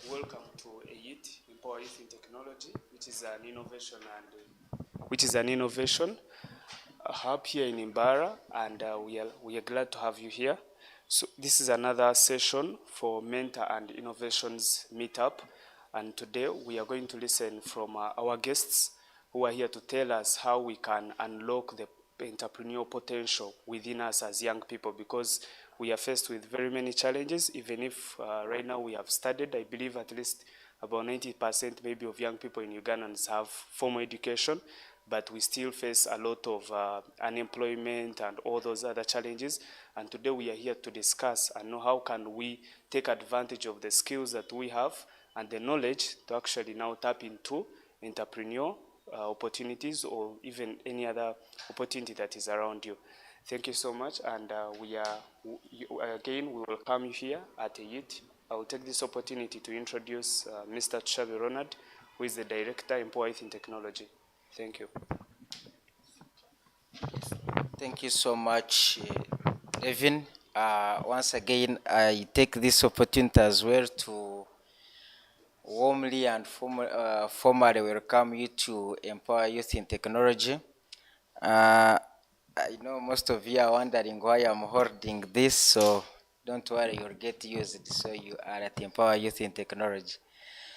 Welcome to Eyit in Technology, which is an innovation hub here in Mbarara, and we are glad to have you here. So this is another session for Mentor and Innovations Meetup, and today we are going to listen from our guests who are here to tell us how we can unlock the entrepreneurial potential within us as young people, because we are faced with very many challenges. Even if right now we have studied, I believe at least about 90% maybe of young people in Ugandans have formal education, but we still face a lot of unemployment and all those other challenges. And today we are here to discuss and know how can we take advantage of the skills that we have and the knowledge to actually now tap into entrepreneurial opportunities or even any other opportunity that is around you. Thank you so much, and again, we welcome you here at Eyit. I will take this opportunity to introduce Mr. Chabi Ronald, who is the Director in Eyit Technology. Thank you. Thank you so much, Devin. Once again, I take this opportunity as well to warmly and formally welcome you to Empower Youth in Technology. I know most of you are wondering why I'm holding this, so don't worry, you'll get used. So you are at Empower Youth in Technology.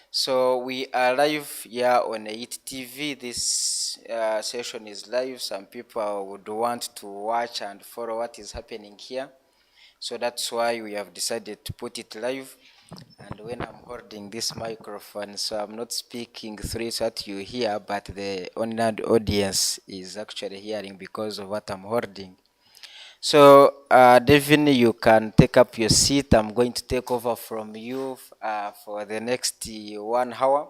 So we are live here on Eyit TV. This session is live. Some people would want to watch and follow what is happening here. So that's why we have decided to put it live. And when I'm holding this microphone, so I'm not speaking through it that you hear, but the online audience is actually hearing because of what I'm holding. So, Devin, you can take up your seat. I'm going to take over from you for the next 1 hour.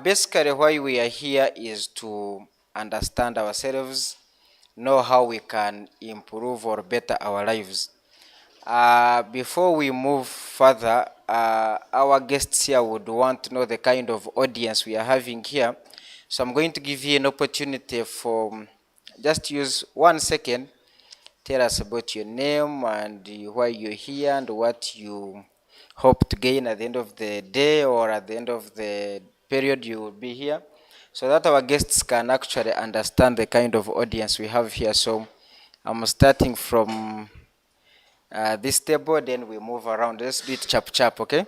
Basically, why we are here is to understand ourselves, know how we can improve or better our lives. Before we move further, our guests here would want to know the kind of audience we are having here. So I'm going to give you an opportunity for just use 1 second. Tell us about your name and why you're here and what you hope to gain at the end of the day or at the end of the period you will be here, so that our guests can actually understand the kind of audience we have here. So I'm starting from this table, then we move around. Let's do it chap, okay?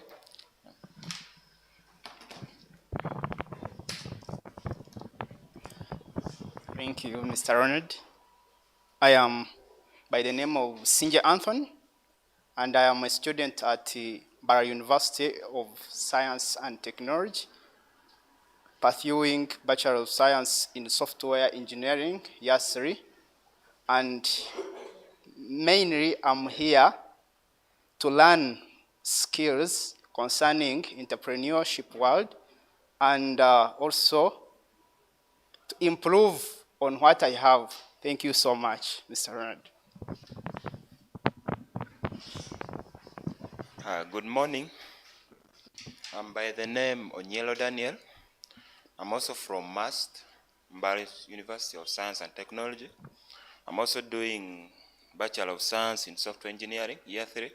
Thank you, Mr. Ronald. I am by the name of Sinja Anthony, and I am a student at the Mbarara University of Science and Technology, pursuing Bachelor of Science in Software Engineering, year 3. And mainly I'm here to learn skills concerning entrepreneurship world and also to improve on what I have. Thank you so much, Mr. Ronald. Good morning. I'm by the name Onyelo Daniel. I'm also from MAST, Mbarara University of Science and Technology. I'm also doing Bachelor of Science in Software Engineering, year 3.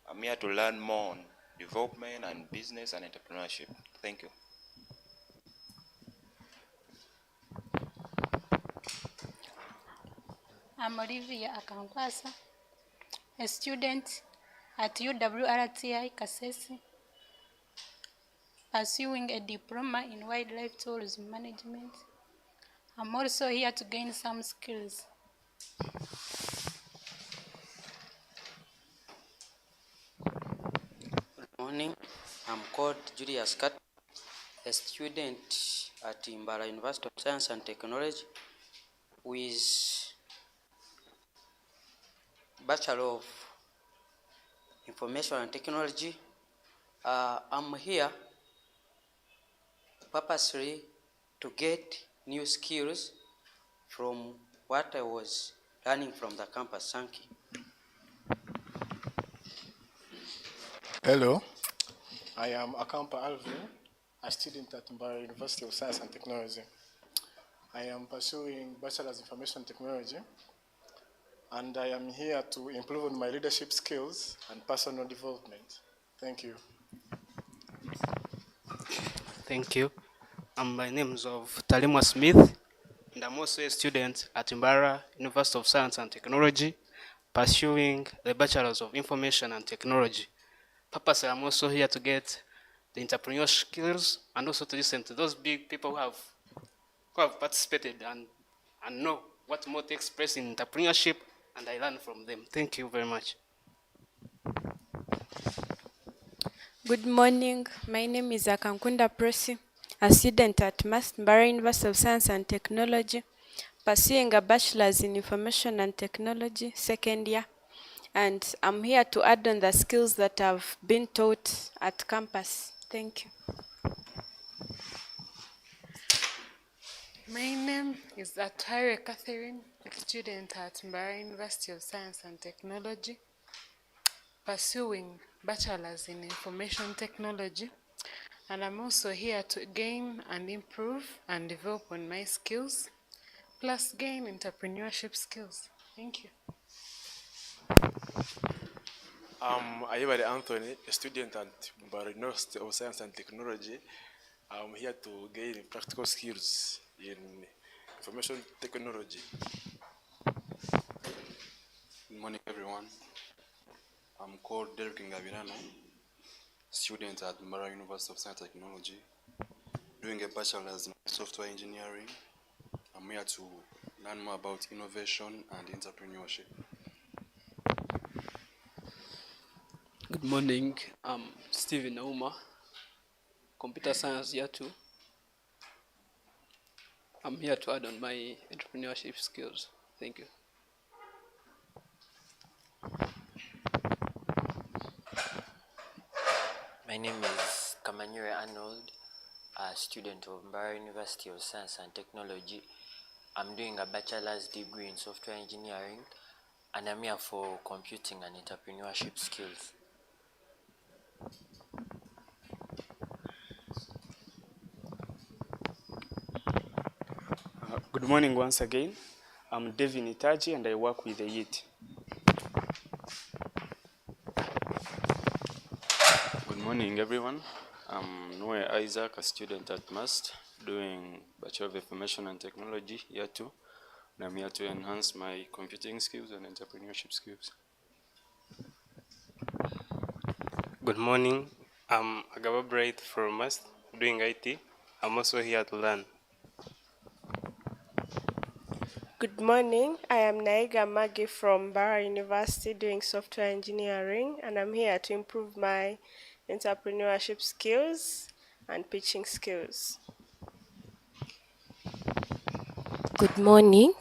I'm here to learn more on development and business and entrepreneurship. Thank you. I'm Olivia Akangwasa, a student at UWRTI Kasese, pursuing a diploma in wildlife tourism management. I'm also here to gain some skills. Good morning. I'm called Julius Kat, a student at Mbarara University of Science and Technology with Bachelor of Information and Technology. I'm here purposely to get new skills from what I was learning from the campus. Thank you. Hello, I am Akampa Alvin, a student at Mbarara University of Science and Technology. I am pursuing Bachelor's Information Technology, and I am here to improve on my leadership skills and personal development. Thank you. Thank you. My name is of Talimwa Smith, and I'm also a student at Mbarara University of Science and Technology, pursuing the Bachelor's of Information and Technology. Purpose, I'm also here to get the entrepreneurial skills and also to listen to those big people who have participated and know what more takes place in entrepreneurship, and I learn from them. Thank you very much. Good morning. My name is Akankunda Prosi, a student at Mbarara University of Science and Technology, pursuing a bachelor's in Information and Technology, second year. And I'm here to add on the skills that have been taught at campus. Thank you. My name is Atware Catherine, a student at Mbarara University of Science and Technology, pursuing Bachelor's in Information Technology, and I'm also here to gain and improve and develop on my skills, plus gain entrepreneurship skills. Thank you. I'm Eyit Anthony, a student at Mbarara University of Science and Technology. I'm here to gain practical skills in information technology. Good morning, everyone. I'm called Derek Ngabirano, student at Mbarara University of Science and Technology, doing a bachelor's in software engineering. I'm here to learn more about innovation and entrepreneurship. Good morning. I'm Steven Ouma, computer science year 2. I'm here to add on my entrepreneurship skills. Thank you. My name is Kamanyure Arnold, a student of Mbarara University of Science and Technology. I'm doing a bachelor's degree in software engineering, and I'm here for computing and entrepreneurship skills. Good morning once again. I'm Devin Itaji and I work with Eyit. Good morning, everyone. I'm Noe Isaac, a student at MUST, doing Bachelor of Information and Technology, year 2. And I'm here to enhance my computing skills and entrepreneurship skills. Good morning. I'm Agaba Bright from MUST, doing IT. I'm also here to learn. Good morning. I am Naiga Magi from Mbarara University doing software engineering, and I'm here to improve my entrepreneurship skills and pitching skills. Good morning.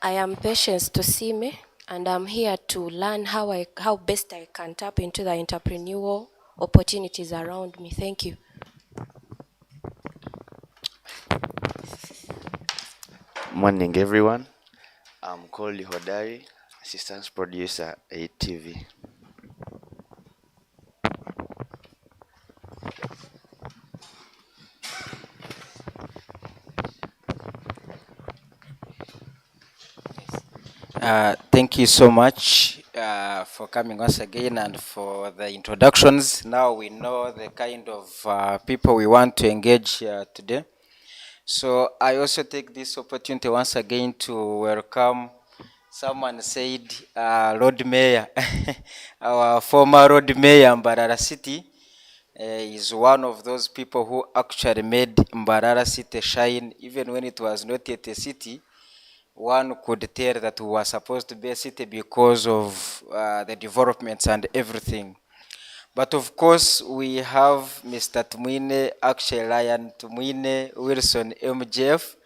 I am Patience Tosime, and I'm here to learn how best I can tap into the entrepreneurial opportunities around me. Thank you. Morning, everyone. I'm Koli Hodari, assistant producer at Eyit TV. Thank you so much for coming once again and for the introductions. Now we know the kind of people we want to engage today. So I also take this opportunity once again to welcome, someone said, Road Mayor, our former Road Mayor Mbarara City is one of those people who actually made Mbarara City shine even when it was not yet a city. One could tell that we were supposed to be a city because of the developments and everything. But of course, we have Mr. Tumwiine, actually Ryan Tumwiine Wilson MJF.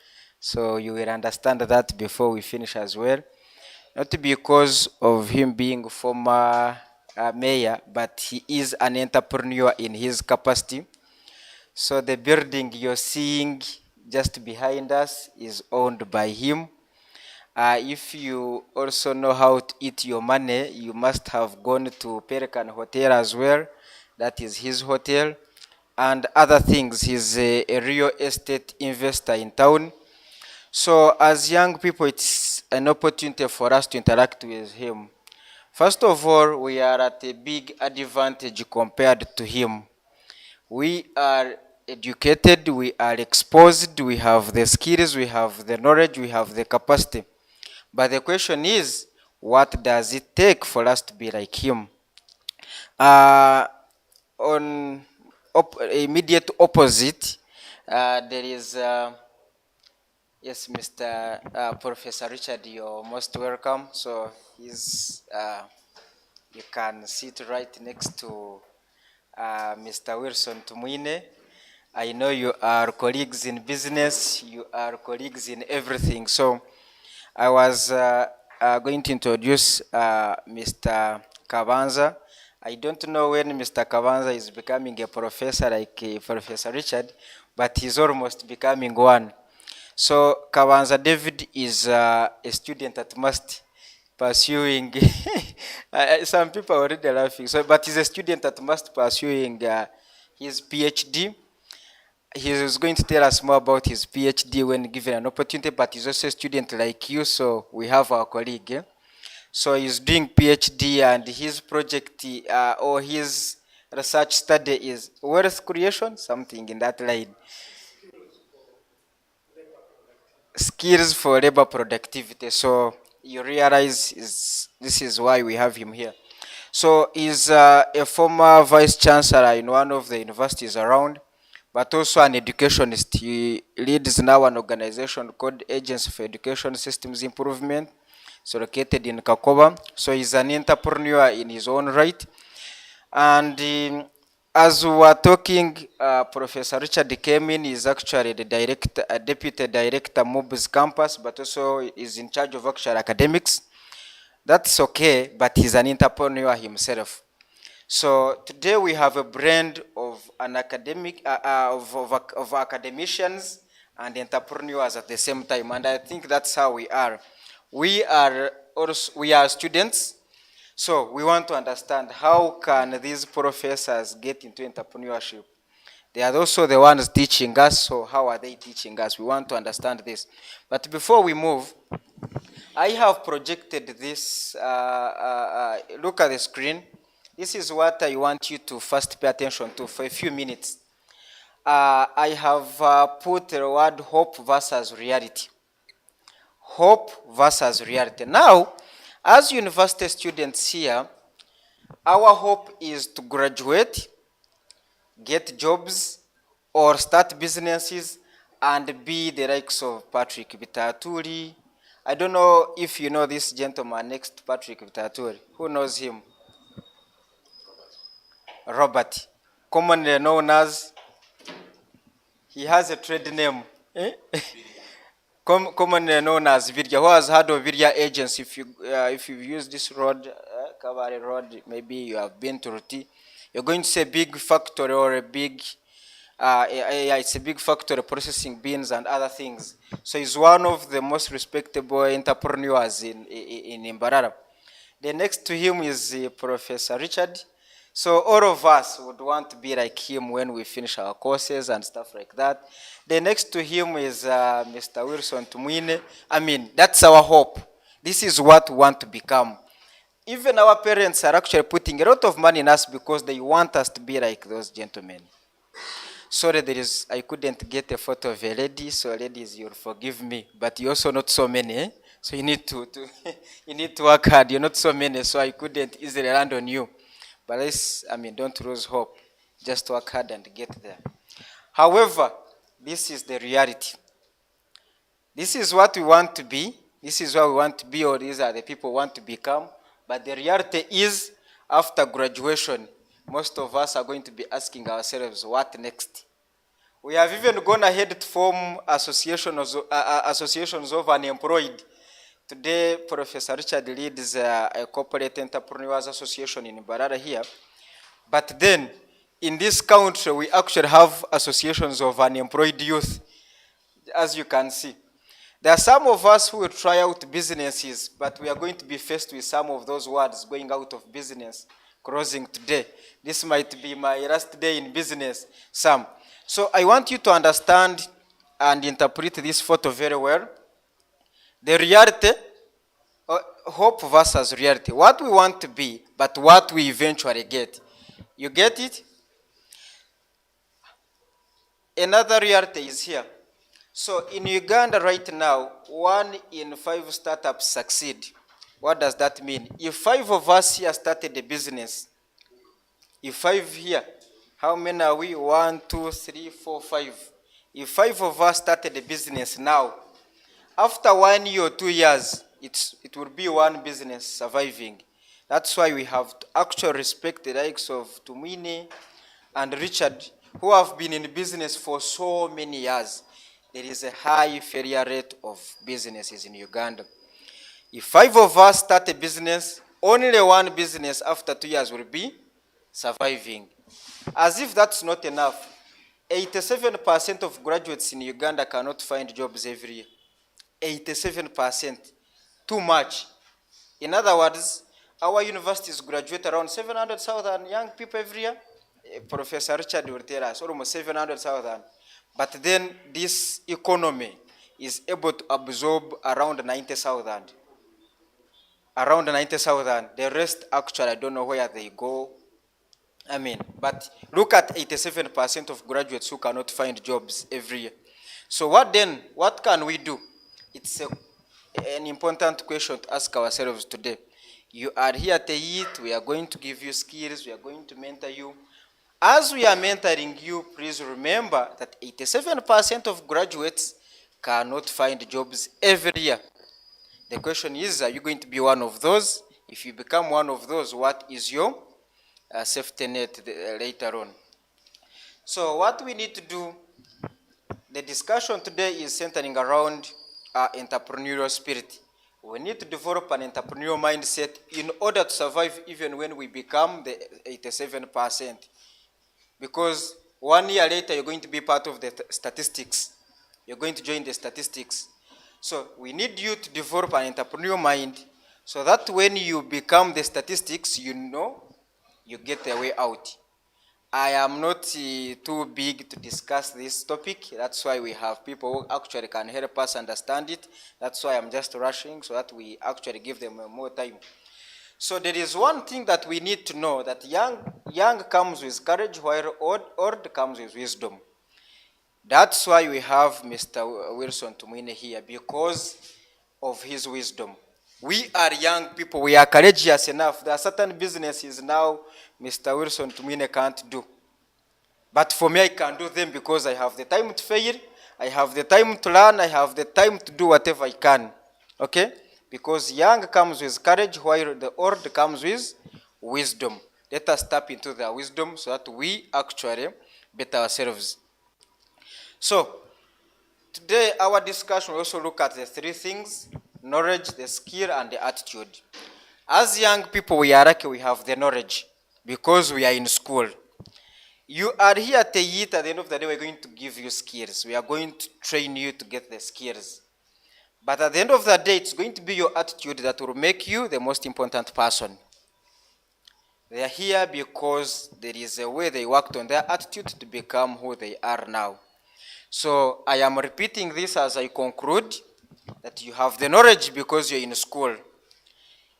So you will understand that before we finish as well. Not because of him being former mayor, but he is an entrepreneur in his capacity. So the building you're seeing just behind us is owned by him. If you also know how to eat your money, you must have gone to Pelican Hotel as well. That is his hotel. And other things, he's a real estate investor in town. So as young people, it's an opportunity for us to interact with him. First of all, we are at a big advantage compared to him. We are educated, we are exposed, we have the skills, we have the knowledge, we have the capacity. But the question is, what does it take for us to be like him? On immediate opposite, there is, yes, Mr. Professor Richard, you're most welcome. So he's, you can sit right next to Mr. Wilson Tumwiine. I know you are colleagues in business, you are colleagues in everything. So I was going to introduce Mr. Kabanza. I don't know when Mr. Kabanza is becoming a professor like Professor Richard, but he's almost becoming one. So Kabanza David is a student at MUST pursuing, some people are already laughing, so, but he's a student at MUST pursuing his PhD. He is going to tell us more about his PhD when given an opportunity, but he's also a student like you, so we have our colleague. So he's doing PhD, and his project or his research study is wealth creation, something in that line. Skills for labor productivity. So you realize this is why we have him here. So he's a former vice chancellor in one of the universities around, but also an educationist. He leads now an organization called Agency for Education Systems Improvement. It's located in Kakoba. So he's an entrepreneur in his own right. And as we were talking, Professor Richard came in. He's actually the director, deputy director, MOB's campus, but also is in charge of actual academics. That's okay, but he's an entrepreneur himself. So today we have a blend of an academic, of academicians and entrepreneurs at the same time, and I think that's how we are. We are students, so we want to understand how can these professors get into entrepreneurship. They are also the ones teaching us, so how are they teaching us? We want to understand this. But before we move, I have projected this, look at the screen. This is what I want you to first pay attention to for a few minutes. I have put the word hope versus reality. Hope versus reality. Now, as university students here, our hope is to graduate, get jobs, or start businesses and be the likes of Patrick Bitaturi. I don't know if you know this gentleman next to Patrick Bitaturi. Who knows him? Robert, commonly known as, he has a trade name, commonly known as Virya. Who has heard of Virya Agency? If you've used this road, Kabare Road, maybe you have been to Ruti, you're going to see a big factory or a big, it's a big factory processing beans and other things. So he's one of the most respectable entrepreneurs in Mbarara. The next to him is Professor Richard. So all of us would want to be like him when we finish our courses and stuff like that. The next to him is Mr. Wilson Tumwiine. I mean, that's our hope. This is what we want to become. Even our parents are actually putting a lot of money in us because they want us to be like those gentlemen. Sorry, I couldn't get a photo of a lady, so ladies, you'll forgive me. But you're also not so many, eh? So you need to you need to work hard. You're not so many, so I couldn't easily land on you. But don't lose hope. Just work hard and get there. However, this is the reality. This is what we want to be. This is what we want to be, or these are the people we want to become. But the reality is, after graduation, most of us are going to be asking ourselves, what next? We have even gone ahead to form associations of unemployed. Today, Professor Richard leads a corporate entrepreneurs association in Mbarara here. But then, in this country, we actually have associations of unemployed youth, as you can see. There are some of us who will try out businesses, but we are going to be faced with some of those words going out of business, closing today. This might be my last day in business, Sam. So I want you to understand and interpret this photo very well. The reality, hope versus reality. What we want to be, but what we eventually get. You get it? Another reality is here. So in Uganda right now, 1 in 5 startups succeed. What does that mean? If 5 of us here started a business, if 5 here, how many are we? 1, 2, 3, 4, 5. If 5 of us started a business now, after 1 year or 2 years, it will be one business surviving. That's why we have to actually respect the likes of Tumwiine and Richard, who have been in business for so many years. There is a high failure rate of businesses in Uganda. If 5 of us start a business, only one business after 2 years will be surviving. As if that's not enough, 87% of graduates in Uganda cannot find jobs every year. 87%. Too much. In other words, our universities graduate around 700,000 young people every year. Professor Richard will tell us almost 700,000. But then this economy is able to absorb around 90,000. Around 90,000. The rest, actually, I don't know where they go. But look at 87% of graduates who cannot find jobs every year. So what can we do? It's an important question to ask ourselves today. You are here at Eyit, we are going to give you skills, we are going to mentor you. As we are mentoring you, please remember that 87% of graduates cannot find jobs every year. The question is, are you going to be one of those? If you become one of those, what is your safety net later on? So what we need to do, the discussion today is centering around entrepreneurial spirit. We need to develop an entrepreneurial mindset in order to survive even when we become the 87%. Because 1 year later, you're going to be part of the statistics. You're going to join the statistics. So we need you to develop an entrepreneurial mind so that when you become the statistics, you know you get a way out. I am not too big to discuss this topic. That's why we have people who actually can help us understand it. That's why I'm just rushing so that we actually give them more time. So there is one thing that we need to know, that young comes with courage while old comes with wisdom. That's why we have Mr. Wilson Tumwiine here, because of his wisdom. We are young people, we are courageous enough. There are certain businesses now Mr. Wilson Tumwiine can't do. But for me, I can do them because I have the time to fail, I have the time to learn, I have the time to do whatever I can. Okay? Because young comes with courage, while the old comes with wisdom. Let us tap into their wisdom so that we actually better ourselves. So, today our discussion will also look at the 3 things: knowledge, the skill, and the attitude. As young people, we are lucky we have the knowledge because we are in school. You are here at Eyit. At the end of the day, we're going to give you skills. We are going to train you to get the skills. But at the end of the day, it's going to be your attitude that will make you the most important person. They are here because there is a way they worked on their attitude to become who they are now. So I am repeating this as I conclude, that you have the knowledge because you're in school.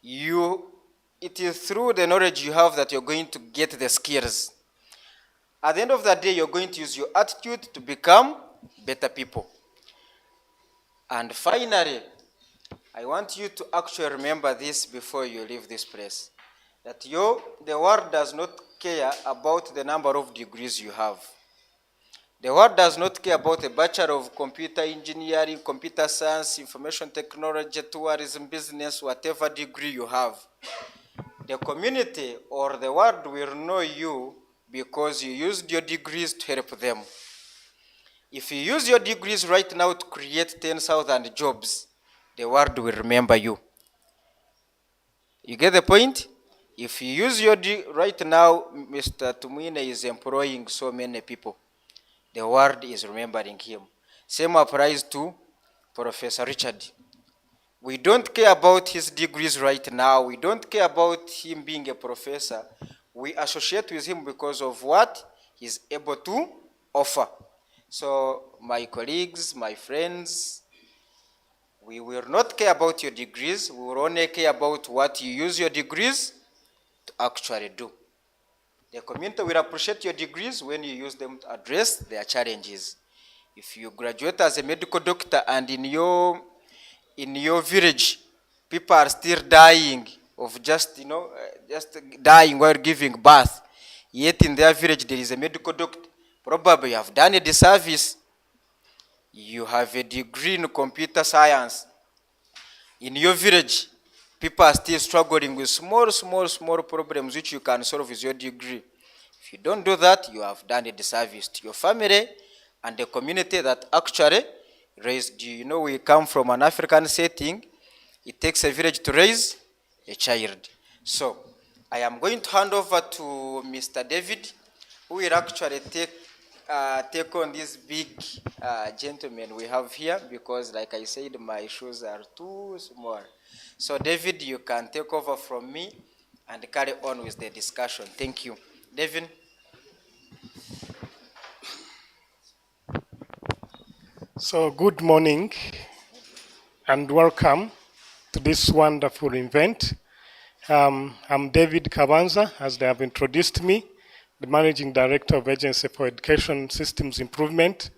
It is through the knowledge you have that you're going to get the skills. At the end of the day, you're going to use your attitude to become better people. And finally, I want you to actually remember this before you leave this place, that the world does not care about the number of degrees you have. The world does not care about a Bachelor of Computer Engineering, Computer Science, Information Technology, Tourism, Business, whatever degree you have. The community or the world will know you because you used your degrees to help them. If you use your degrees right now to create 10,000 jobs, the world will remember you. You get the point? If you use your right now, Mr. Tumwiine is employing so many people. The world is remembering him. Same applies to Professor Richard. We don't care about his degrees right now. We don't care about him being a professor. We associate with him because of what he's able to offer. So, my colleagues, my friends, we will not care about your degrees. We will only care about what you use your degrees to actually do. The community will appreciate your degrees when you use them to address their challenges. If you graduate as a medical doctor and in your village, people are still dying of just dying while giving birth, yet in their village there is a medical doctor, probably you have done a disservice. You have a degree in computer science. In your village, people are still struggling with small problems which you can solve with your degree. If you don't do that, you have done a disservice to your family and the community that actually raised you. You know, we come from an African setting. It takes a village to raise a child. So, I am going to hand over to Mr. David, who will actually take on this big gentleman we have here, because like I said, my shoes are too small. So David, you can take over from me and carry on with the discussion. Thank you. David. So good morning and welcome to this wonderful event. I'm David Kabanza, as they have introduced me, the Managing Director of Agency for Education Systems Improvement.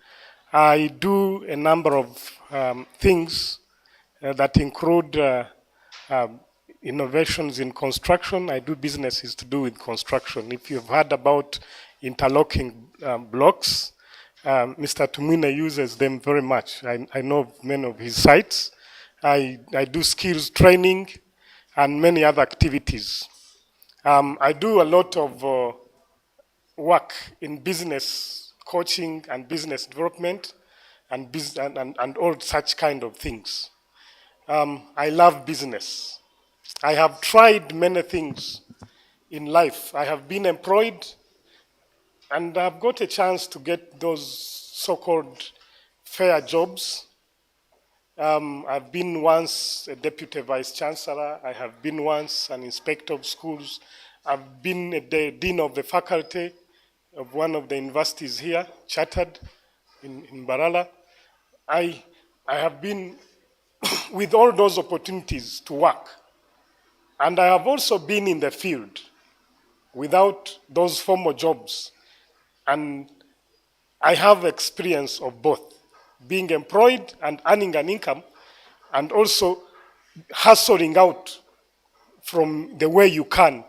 I do a number of things that include innovations in construction. I do businesses to do with construction. If you've heard about interlocking blocks, Mr. Tumwiine uses them very much. I know of many of his sites. I do skills training and many other activities. I do a lot of work in business coaching and business development and all such kind of things. I love business. I have tried many things in life. I have been employed and I've got a chance to get those so-called fair jobs. I've been once a deputy vice chancellor. I have been once an inspector of schools. I've been the dean of the faculty of one of the universities here, chartered in Mbarara. I have been with all those opportunities to work. And I have also been in the field without those formal jobs. And I have experience of both, being employed and earning an income, and also hustling out from the way you can.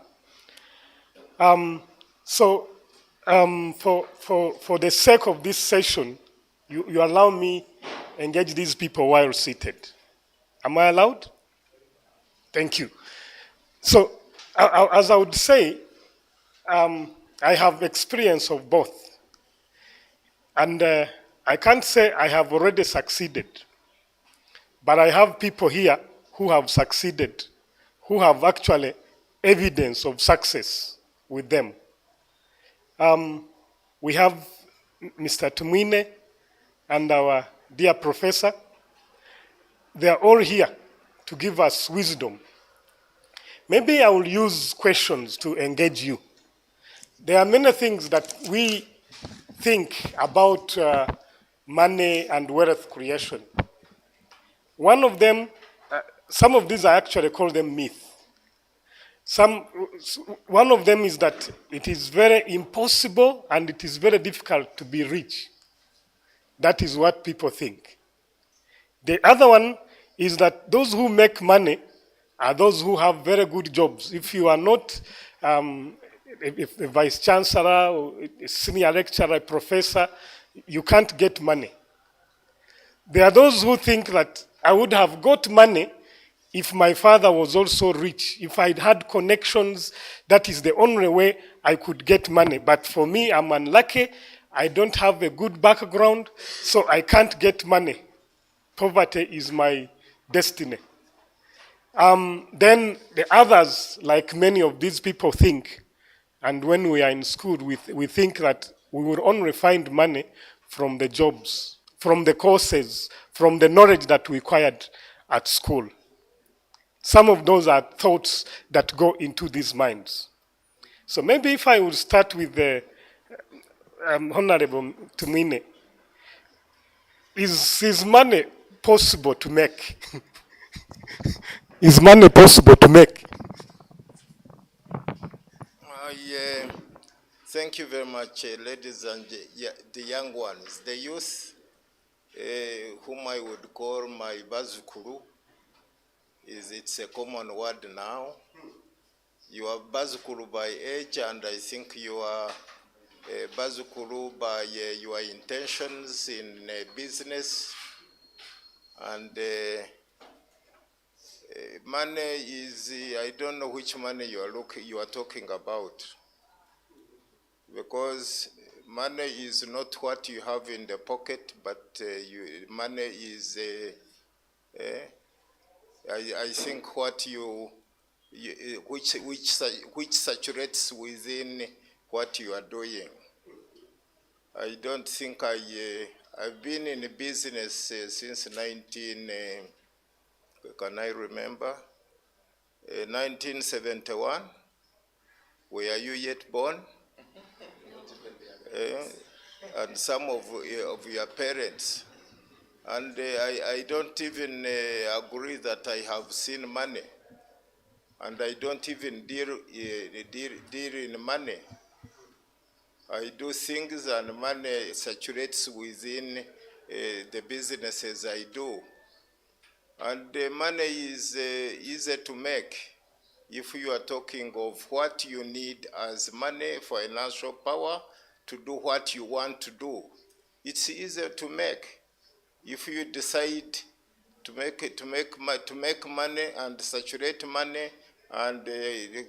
For the sake of this session, you allow me engage these people while seated. Am I allowed? Thank you. So, as I would say, I have experience of both. And I can't say I have already succeeded, but I have people here who have succeeded, who have actually evidence of success with them. We have Mr. Tumwiine and our dear professor. They are all here to give us wisdom. Maybe I will use questions to engage you. There are many things that we think about money and wealth creation. One of them, some of these I actually call them myths. One of them is that it is very impossible and it is very difficult to be rich. That is what people think. The other one is that those who make money are those who have very good jobs. If you are not a vice chancellor, or a senior lecturer, a professor, you can't get money. There are those who think that I would have got money if my father was also rich. If I'd had connections, that is the only way I could get money. But for me, I'm unlucky. I don't have a good background, so I can't get money. Poverty is my destiny. Then the others, like many of these people think, and when we are in school, we think that we will only find money from the jobs, from the courses, from the knowledge that we acquired at school. Some of those are thoughts that go into these minds. So maybe if I will start with the Honorable Tumwiine, is money possible to make? Is money possible to make? Yeah. Thank you very much, ladies and the young ones, the youth, whom I would call my bazukuru. It's a common word now. You are bazukuru by age, and I think you are bazukuru by your intentions in business. And money is, I don't know which money you are talking about, because money is not what you have in the pocket, but money is, I think, what which saturates within what you are doing. I don't think I've been in business since 1971. Were you yet born? And some of your parents. And I don't even agree that I have seen money. And I don't even deal in money. I do things and money saturates within the businesses I do. And money is easy to make if you are talking of what you need as money, financial power, to do what you want to do. It's easier to make if you decide to make money and saturate money, and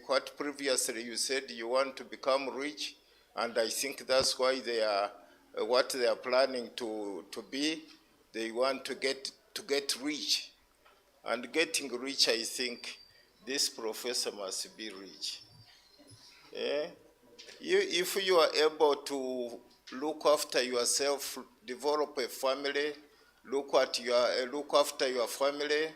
what previously you said you want to become rich, and I think that's why they are what they are planning to be. They want to get rich, and getting rich, I think this professor must be rich. If you are able to look after yourself, develop a family, look after your family,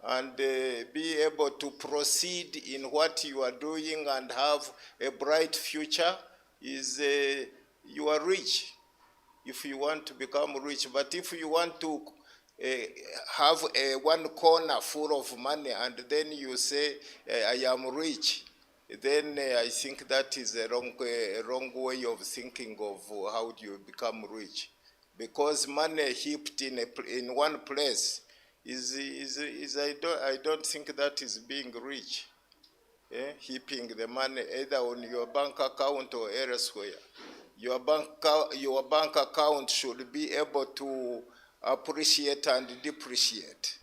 and be able to proceed in what you are doing and have a bright future, you are rich if you want to become rich. But if you want to have one corner full of money and then you say, I am rich, then I think that is a wrong way of thinking of how do you become rich. Because money heaped in one place I don't think that is being rich. Heaping the money either on your bank account or elsewhere. Your bank account should be able to appreciate and depreciate.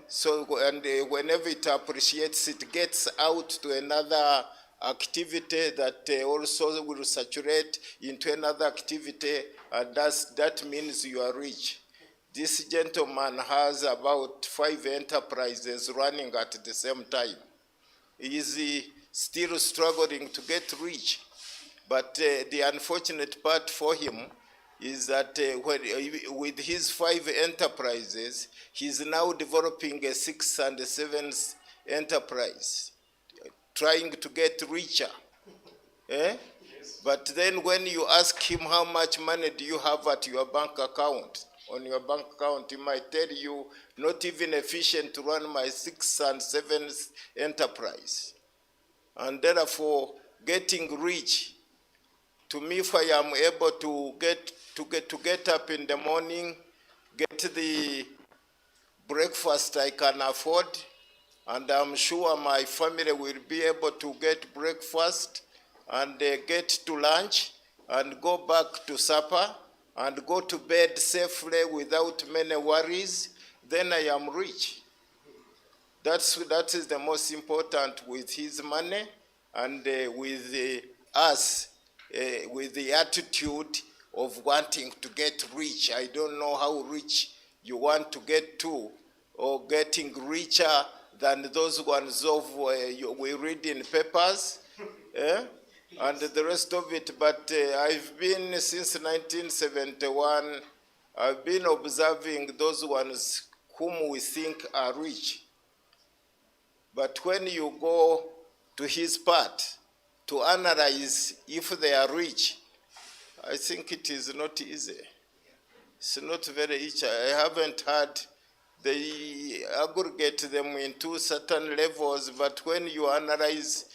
So whenever it appreciates, it gets out to another activity that also will saturate into another activity, and that means you are rich. This gentleman has about 5 enterprises running at the same time. He is still struggling to get rich. But the unfortunate part for him is that with his 5 enterprises, he's now developing a 6th and 7th enterprise, trying to get richer. But then when you ask him how much money do you have at your bank account, on your bank account, he might tell you, not even efficient to run my 6th and 7th enterprise. And therefore, getting rich, to me, if I am able to get up in the morning, get the breakfast I can afford, and I'm sure my family will be able to get breakfast and get to lunch and go back to supper and go to bed safely without many worries, then I am rich. That is the most important with his money and with us, with the attitude of wanting to get rich. I don't know how rich you want to get to, or getting richer than those ones of we read in papers, and the rest of it. But I've been, since 1971, I've been observing those ones whom we think are rich. But when you go to his part to analyze if they are rich, I think it is not easy. It's not very easy. I haven't had, they aggregate them into certain levels, but when you analyze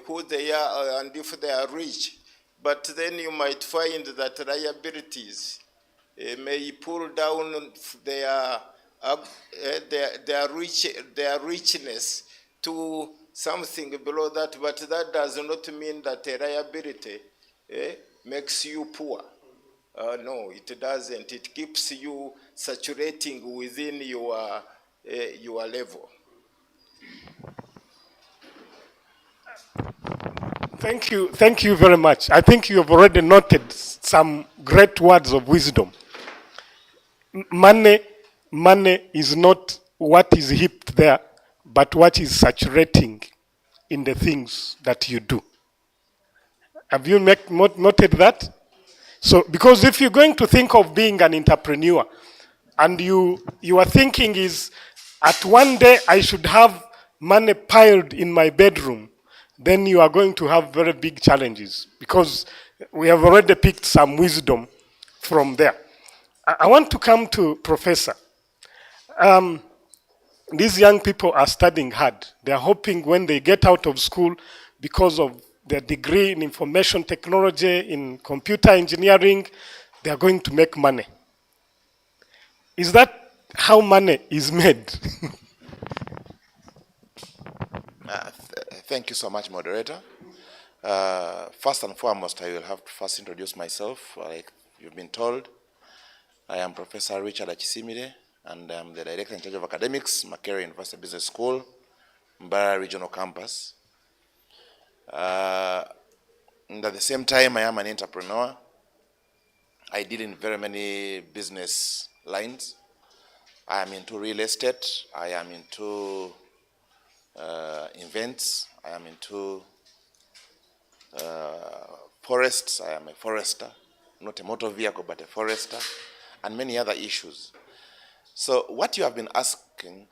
who they are and if they are rich. But then you might find that liabilities may pull down their richness to something below that, but that does not mean that a liability makes you poor. No, it doesn't. It keeps you saturating within your level. Thank you very much. I think you have already noted some great words of wisdom. Money is not what is heaped there, but what is saturating in the things that you do. Have you noted that? So, because if you're going to think of being an entrepreneur, and your thinking is, at one day I should have money piled in my bedroom, then you are going to have very big challenges, because we have already picked some wisdom from there. I want to come to Professor. These young people are studying hard. They are hoping when they get out of school, because of their degree in information technology, in computer engineering, they are going to make money. Is that how money is made? Thank you so much, moderator. First and foremost, I will have to first introduce myself. Like you've been told, I am Professor Richard Akisimire, and I'm the Director in charge of Academics, Mbarara University Business School, Mbarara Regional Campus. And at the same time, I am an entrepreneur. I deal in very many business lines. I am into real estate. I am into events. I am into forests. I am a forester, not a motor vehicle, but a forester, and many other issues. So what you have been asking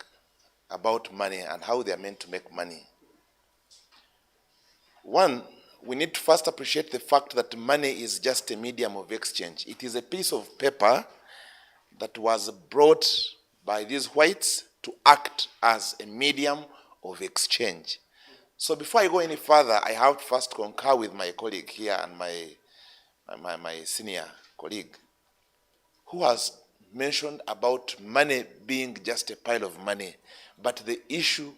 about money and how they are meant to make money. One, we need to first appreciate the fact that money is just a medium of exchange. It is a piece of paper that was brought by these whites to act as a medium of exchange. So before I go any further, I have to first concur with my colleague here and my senior colleague, who has mentioned about money being just a pile of money. But the issue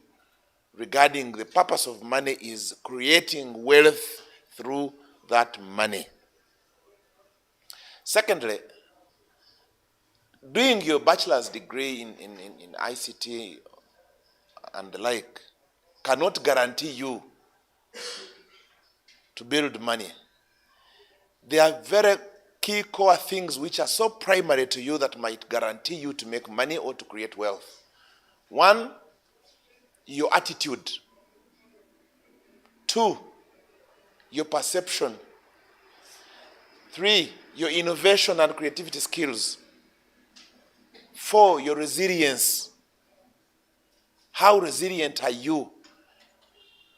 regarding the purpose of money is creating wealth through that money. Secondly, doing your bachelor's degree in ICT and the like cannot guarantee you to build money. There are very key core things which are so primary to you that might guarantee you to make money or to create wealth. One, your attitude. Two, your perception. Three, your innovation and creativity skills. Four, your resilience. How resilient are you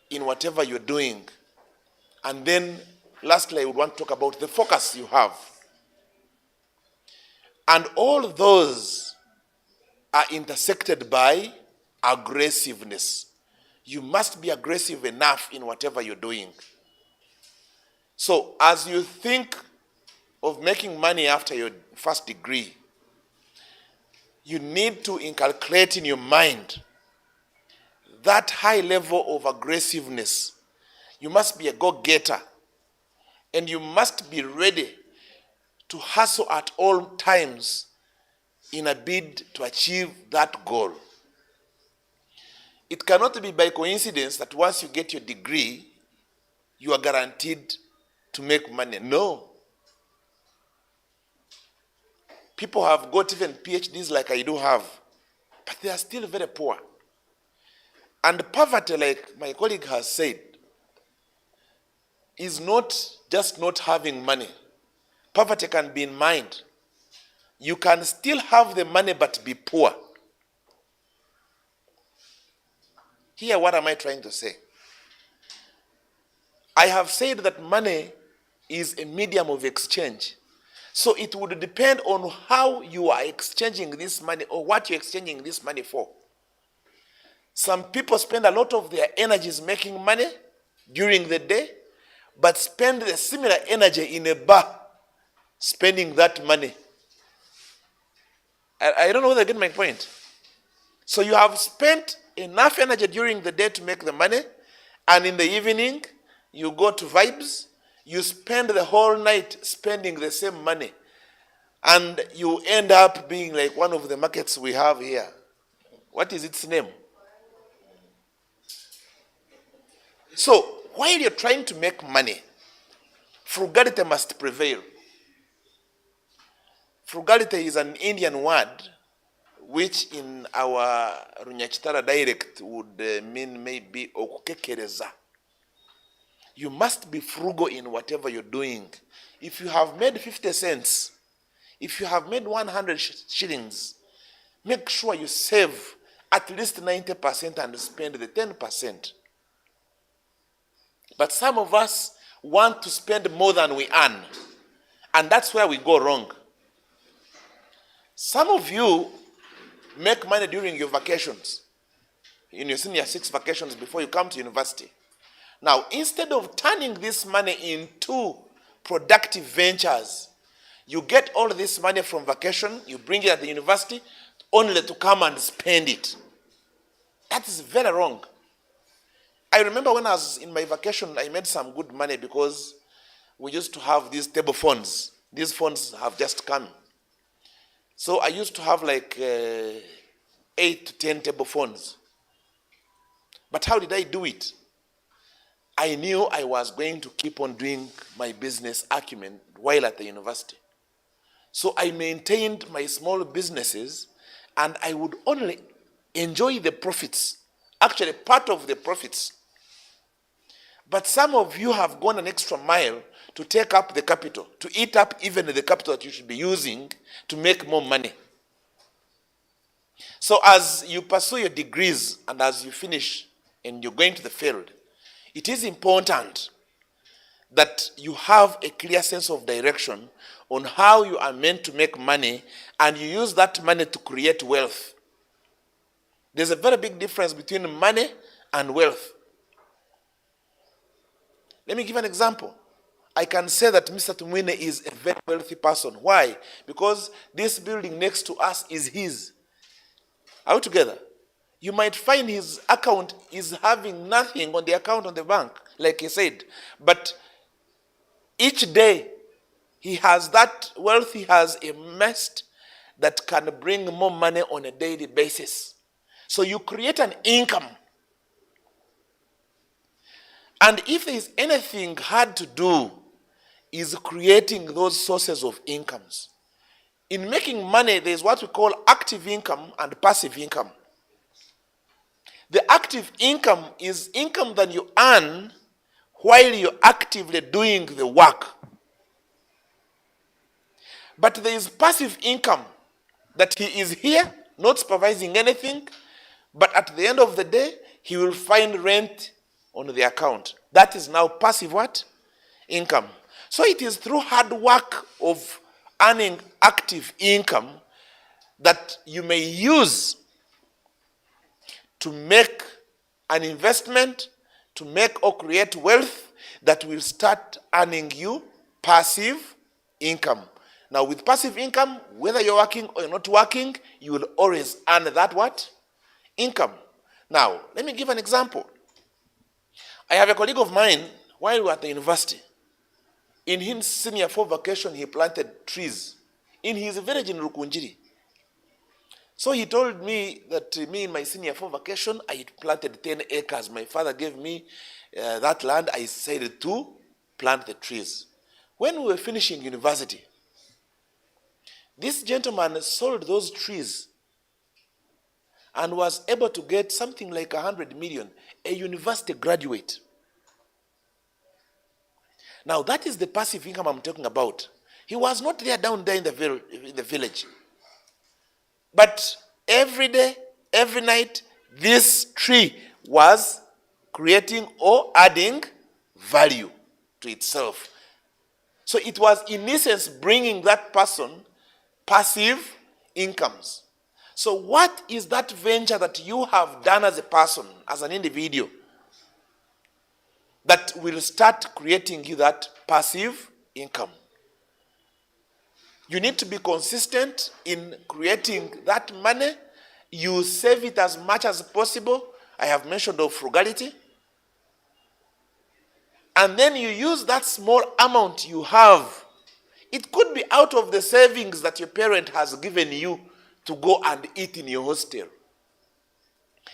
in whatever you're doing? And then, lastly, I would want to talk about the focus you have. And all those are intersected by aggressiveness. You must be aggressive enough in whatever you're doing. So, as you think of making money after your first degree, you need to inculcate in your mind that high level of aggressiveness. You must be a go-getter, and you must be ready to hustle at all times in a bid to achieve that goal. It cannot be by coincidence that once you get your degree, you are guaranteed to make money. No. People have got even PhDs like I do have, but they are still very poor. And poverty, like my colleague has said, is not just not having money. Poverty can be in mind. You can still have the money but be poor. Here, what am I trying to say? I have said that money is a medium of exchange. So it would depend on how you are exchanging this money or what you're exchanging this money for. Some people spend a lot of their energies making money, during the day, but spend the similar energy in a bar, spending that money. I don't know whether I get my point. So you have spent enough energy during the day to make the money, and in the evening, you go to vibes, you spend the whole night spending the same money, and you end up being like one of the markets we have here. What is its name? So, while you're trying to make money, frugality must prevail. Frugality is an Indian word which in our Runyachitara dialect would mean maybe okukekereza. You must be frugal in whatever you're doing. If you have made 50 cents, if you have made 100 shillings, make sure you save at least 90% and spend the 10%. But some of us want to spend more than we earn, and that's where we go wrong. Some of you make money during your vacations, in your senior 6 vacations before you come to university. Now, instead of turning this money into productive ventures, you get all this money from vacation, you bring it at the university, only to come and spend it. That is very wrong. I remember when I was in my vacation, I made some good money because we used to have these table phones. These phones have just come. So I used to have like 8 to 10 table phones. But how did I do it? I knew I was going to keep on doing my business acumen while at the university. So I maintained my small businesses, and I would only enjoy the profits, actually part of the profits. But some of you have gone an extra mile to take up the capital, to eat up even the capital that you should be using to make more money. So as you pursue your degrees and as you finish and you're going to the field, it is important that you have a clear sense of direction on how you are meant to make money, and you use that money to create wealth. There's a very big difference between money and wealth. Let me give an example. I can say that Mr. Tumwiine is a very wealthy person. Why? Because this building next to us is his. Are we together? You might find his account is having nothing on the account on the bank, like he said. But each day, he has that wealth he has amassed that can bring more money on a daily basis. So you create an income. And if there is anything hard to do, is creating those sources of incomes. In making money, there is what we call active income and passive income. The active income is income that you earn while you're actively doing the work. But there is passive income that he is here, not supervising anything, but at the end of the day, he will find rent on the account. That is now passive what? Income. So it is through hard work of earning active income that you may use to make an investment, to make or create wealth that will start earning you passive income. Now with passive income, whether you're working or you're not working, you will always earn that what? Income. Now, let me give an example. I have a colleague of mine, while we were at the university, in his senior 4 vacation, he planted trees in his village in Rukunjiri. So he told me that me in my senior 4 vacation, I had planted 10 acres. My father gave me that land. I decided to plant the trees. When we were finishing university, this gentleman sold those trees and was able to get something like 100 million, a university graduate. Now that is the passive income I'm talking about. He was not there down there in the village. But every day, every night, this tree was creating or adding value to itself. So it was in essence bringing that person passive incomes. So what is that venture that you have done as a person, as an individual, that will start creating you that passive income. You need to be consistent in creating that money. You save it as much as possible. I have mentioned of frugality. And then you use that small amount you have. It could be out of the savings that your parent has given you to go and eat in your hostel.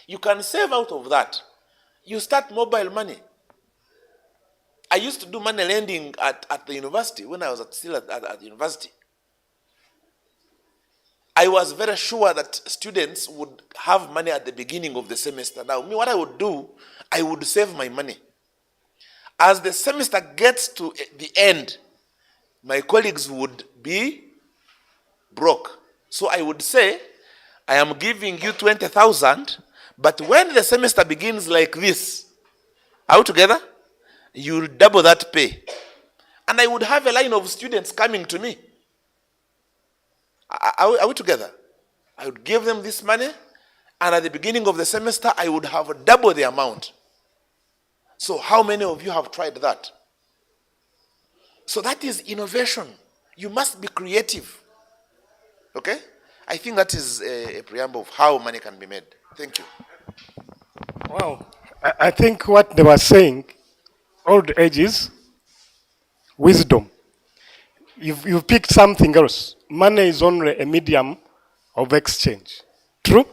You can save out of that. You start mobile money. I used to do money lending at the university when I was still at the university. I was very sure that students would have money at the beginning of the semester. Now, me, what I would do, I would save my money. As the semester gets to the end, my colleagues would be broke. So I would say, I am giving you 20,000, but when the semester begins like this, all together, you'll double that pay. And I would have a line of students coming to me. Are we together? I would give them this money, and at the beginning of the semester, I would have double the amount. So how many of you have tried that? So that is innovation. You must be creative. Okay? I think that is a preamble of how money can be made. Thank you. Wow. I think what they were saying, old age is wisdom. You've picked something else. Money is only a medium of exchange. True?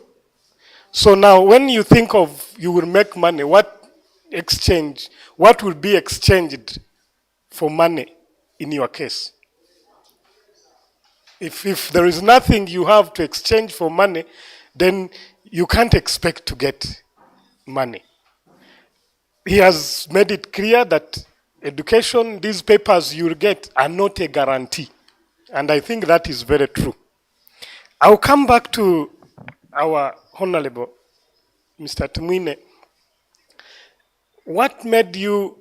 So now when you think of you will make money, what will be exchanged for money in your case? If there is nothing you have to exchange for money, then you can't expect to get money. He has made it clear that education, these papers you'll get are not a guarantee. And I think that is very true. I'll come back to our Honorable Mr. Tumwiine. What made you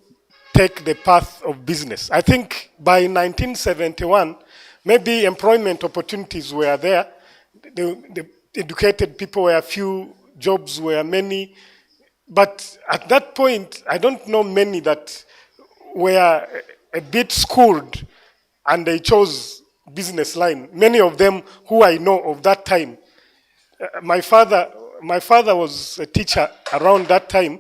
take the path of business? I think by 1971, maybe employment opportunities were there. The educated people were few, jobs were many. But at that point, I don't know many that were a bit schooled and they chose business line. Many of them who I know of that time. My father was a teacher around that time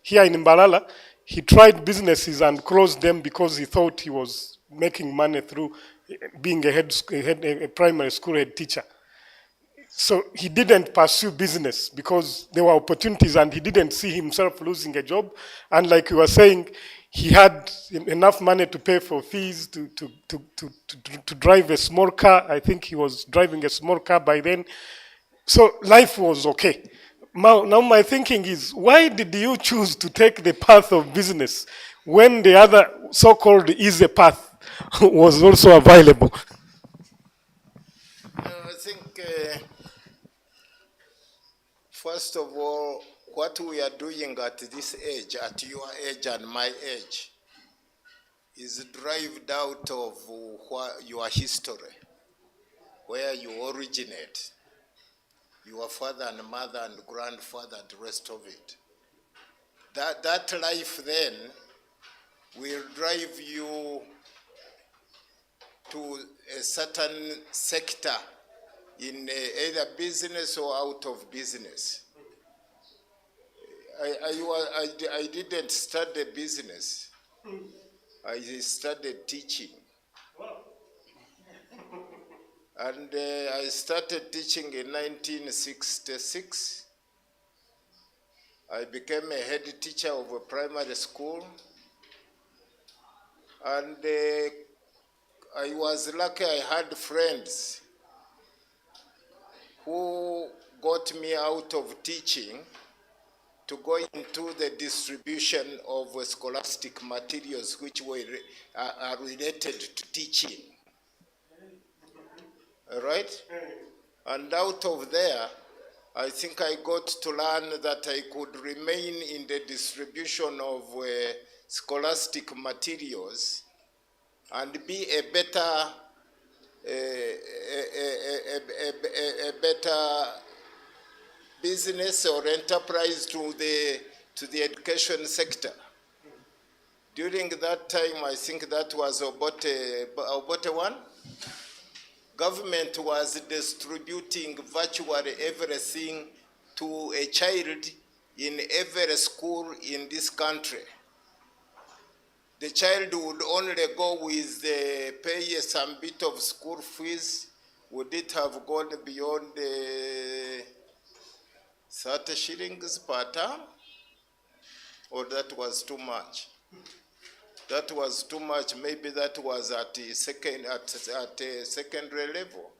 here in Mbarara. He tried businesses and closed them because he thought he was making money through being a primary school head teacher. So he didn't pursue business because there were opportunities and he didn't see himself losing a job. And like you were saying, he had enough money to pay for fees, to drive a small car. I think he was driving a small car by then. So life was okay. Now my thinking is, why did you choose to take the path of business when the other so-called easy path was also available? I think, first of all, what we are doing at this age, at your age and my age, is derived out of your history, where you originate, your father and mother and grandfather and the rest of it. That life then will drive you to a certain sector in either business or out of business. I didn't study business. I studied teaching. And I started teaching in 1966. I became a head teacher of a primary school. And I was lucky I had friends who got me out of teaching to go into the distribution of scholastic materials which are related to teaching. All right? And out of there, I think I got to learn that I could remain in the distribution of scholastic materials and be a better business or enterprise to the education sector. During that time, I think that was Obote 1, government was distributing virtually everything to a child in every school in this country. The child would only go with pay some bit of school fees. Would it have gone beyond 30 shillings per term? Or that was too much? That was too much. Maybe that was at secondary level.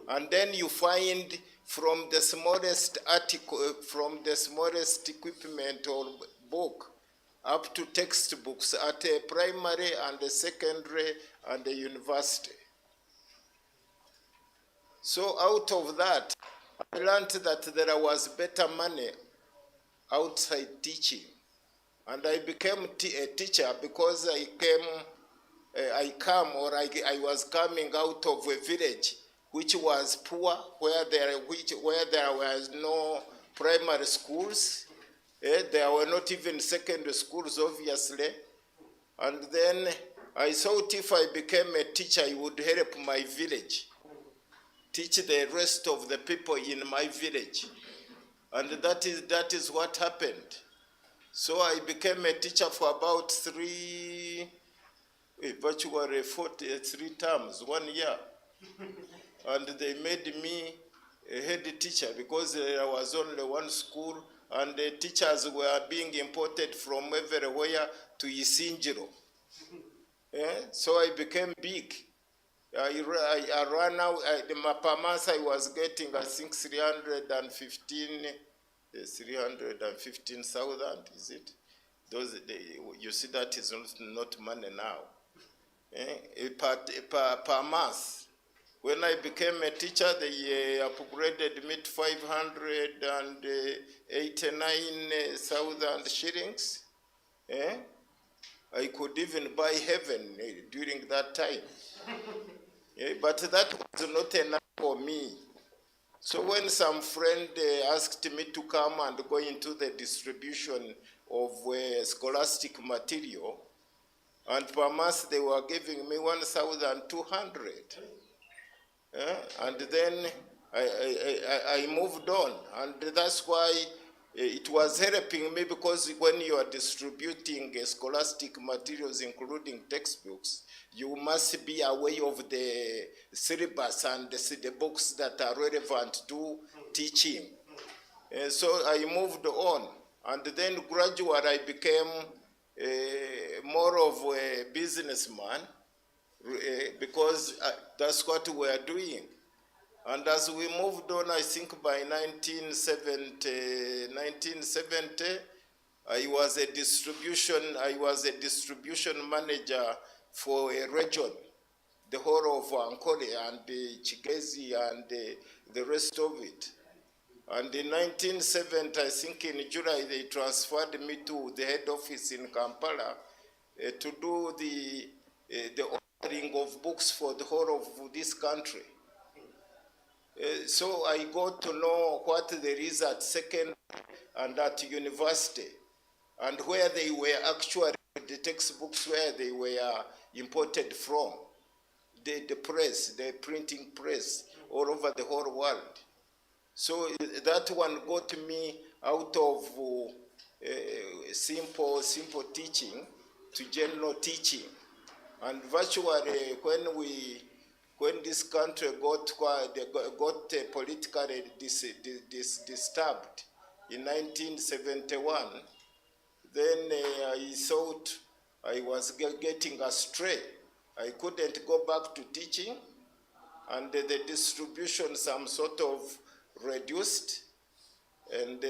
And then you find from the smallest article, from the smallest equipment or book, up to textbooks at a primary and a secondary and a university. So out of that, I learned that there was better money outside teaching. And I became a teacher because I was coming out of a village which was poor, where there was no primary schools. There were not even secondary schools, obviously. And then I thought if I became a teacher, I would help my village, teach the rest of the people in my village. And that is what happened. So I became a teacher for about virtually 43 terms, 1 year. And they made me a head teacher because there was only one school and the teachers were being imported from everywhere to Isinjiro. So I became big. I ran out, per month I was getting, I think, 315,000, is it? You see, that is not money now. Per month. When I became a teacher, they upgraded me to 589,000 shillings. I could even buy heaven during that time. But that was not enough for me. So when some friend asked me to come and go into the distribution of scholastic material, and per month they were giving me 1,200. And then I moved on, and that's why it was helping me, because when you are distributing scholastic materials, including textbooks, you must be aware of the syllabus and the books that are relevant to teaching. So I moved on, and then gradually I became more of a businessman, because that's what we are doing. And as we moved on, I think by 1970, I was a distribution manager for a region, the whole of Ankole and Chigezi and the rest of it. And in 1970, I think in July, they transferred me to the head office in Kampala to do the ordering of books for the whole of this country. So I got to know what there is at secondary and at university, and where they were actually, the textbooks where they were imported from, the press, the printing press, all over the whole world. So that one got me out of simple teaching to general teaching. And virtually, when this country got politically disturbed in 1971, then I thought I was getting astray. I couldn't go back to teaching, and the distribution some sort of reduced, and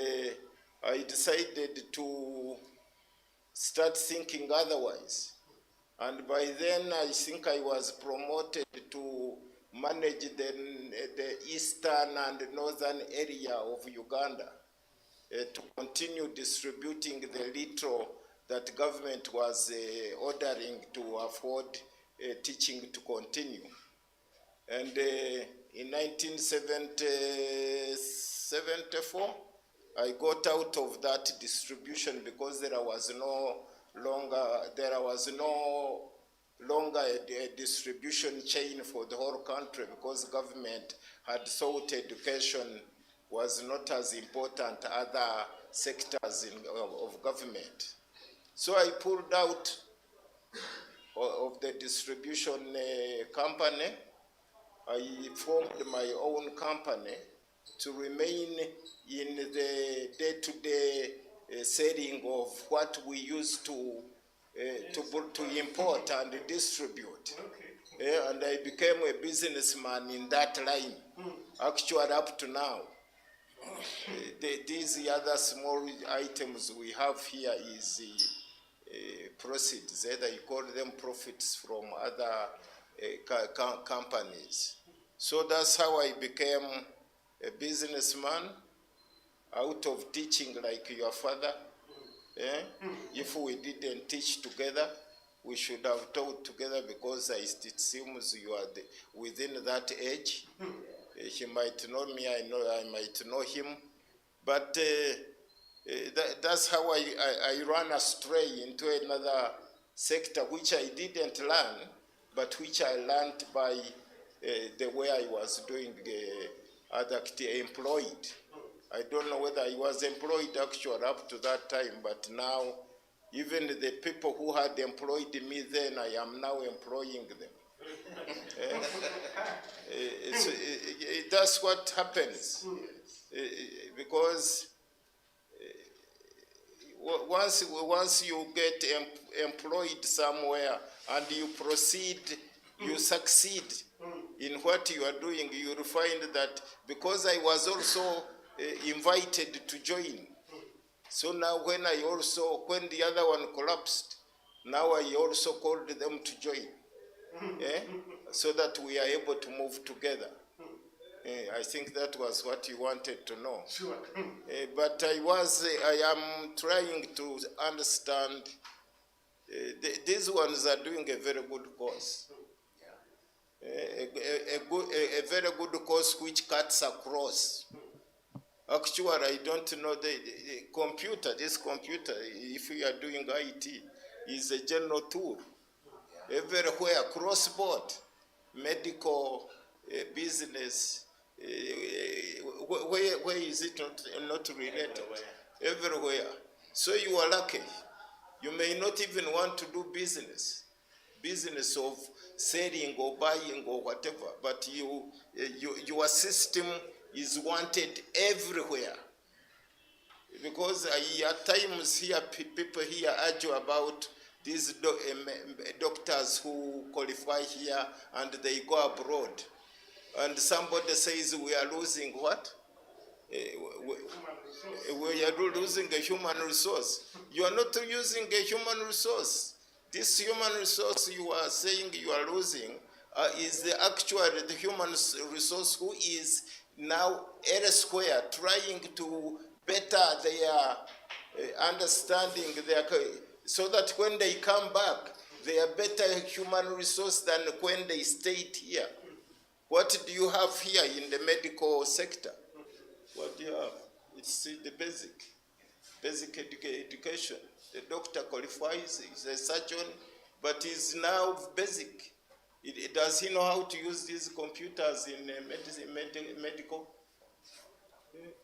I decided to start thinking otherwise. And by then, I think I was promoted to manage the eastern and northern area of Uganda, to continue distributing the little that government was ordering to afford teaching to continue. And in 1974, I got out of that distribution because there was no there was no longer a distribution chain for the whole country because government had thought education was not as important as other sectors of government. So I pulled out of the distribution company. I formed my own company to remain in the day-to-day selling of what we used to import and distribute. And I became a businessman in that line, actually up to now. These other small items we have here is proceeds, either you call them profits from other companies. So that's how I became a businessman out of teaching like your father. If we didn't teach together, we should have taught together because it seems you are within that age. He might know me, I might know him. But that's how I ran astray into another sector which I didn't learn, but which I learned by the way I was doing employed. I don't know whether I was employed actually up to that time, but now even the people who had employed me then, I am now employing them. That's what happens. Because once you get employed somewhere and you proceed, you succeed in what you are doing, you will find that because I was also invited to join. So now when the other one collapsed, now I also called them to join. So that we are able to move together. I think that was what you wanted to know. Sure. But I am trying to understand, these ones are doing a very good course. A very good course which cuts across. Actually, I don't know this computer, if you are doing IT, is a general tool. Everywhere, cross-board, medical, business, where is it not related? Everywhere. So you are lucky. You may not even want to do business of selling or buying or whatever, but your system is wanted everywhere. Because at times here, people here argue about these doctors who qualify here and they go abroad. And somebody says we are losing what? We are losing a human resource. You are not using a human resource. This human resource you are saying you are losing is the human resource who is now elsewhere trying to better their understanding, so that when they come back, they are better human resource than when they stayed here. What do you have here in the medical sector? What do you have? It's the basic education. The doctor qualifies, he's a surgeon, but he's now basic. Does he know how to use these computers in medical?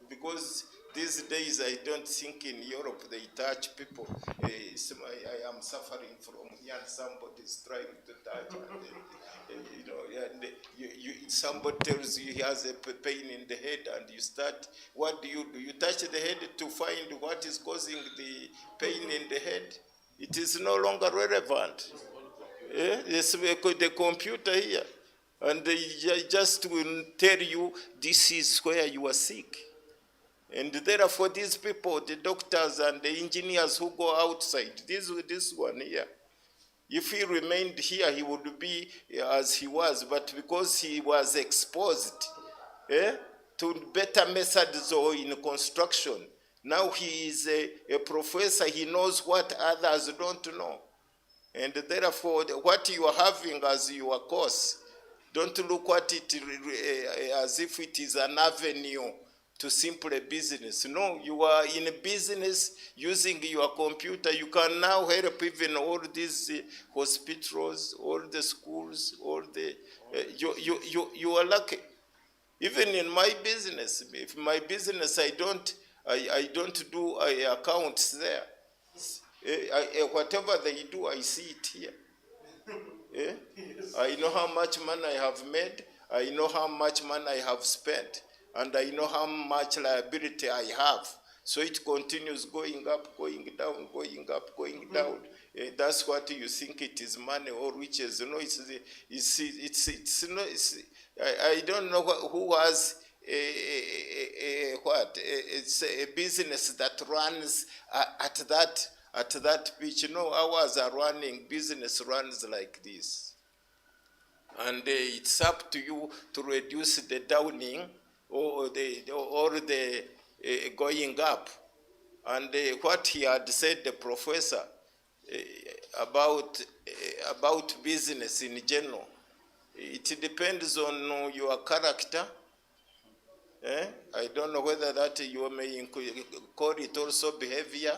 Because these days, I don't think in Europe they touch people. I am suffering from here, and somebody is trying to touch. Somebody tells you he has a pain in the head, and you start. What do? You touch the head to find what is causing the pain in the head. It is no longer relevant. It's the computer here, and they just will tell you this is where you are sick. And therefore, these people, the doctors and the engineers who go outside, this one here, if he remained here, he would be as he was. But because he was exposed to better methods or in construction, now he is a professor. He knows what others don't know. And therefore, what you are having as your course, don't look at it as if it is an avenue to simple business. No, you are in a business using your computer. You can now help even all these hospitals, all the schools, all the, you are lucky. Even in my business, if my business, I don't do accounts there. Whatever they do, I see it here. I know how much money I have made, I know how much money I have spent, and I know how much liability I have. So it continues going up, going down, going up, going down. That's what you think it is money or riches. You know, I don't know who has it's a business that runs at that pitch. You know, ours are running, business runs like this. And it's up to you to reduce the downing or the going up. And what he had said, the professor, about business in general, it depends on your character. I don't know whether that you may call it also behavior,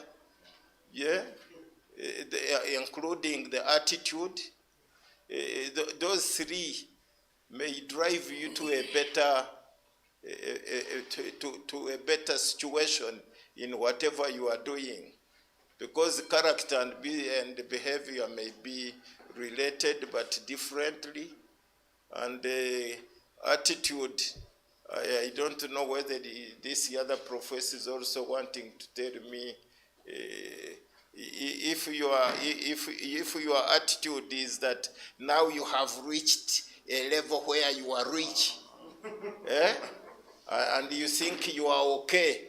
including the attitude. Those three may drive you to a better to a better situation in whatever you are doing, because character and behavior may be related but differently, and attitude. I don't know whether this other professor is also wanting to tell me if your attitude is that now you have reached a level where you are rich, and you think you are okay,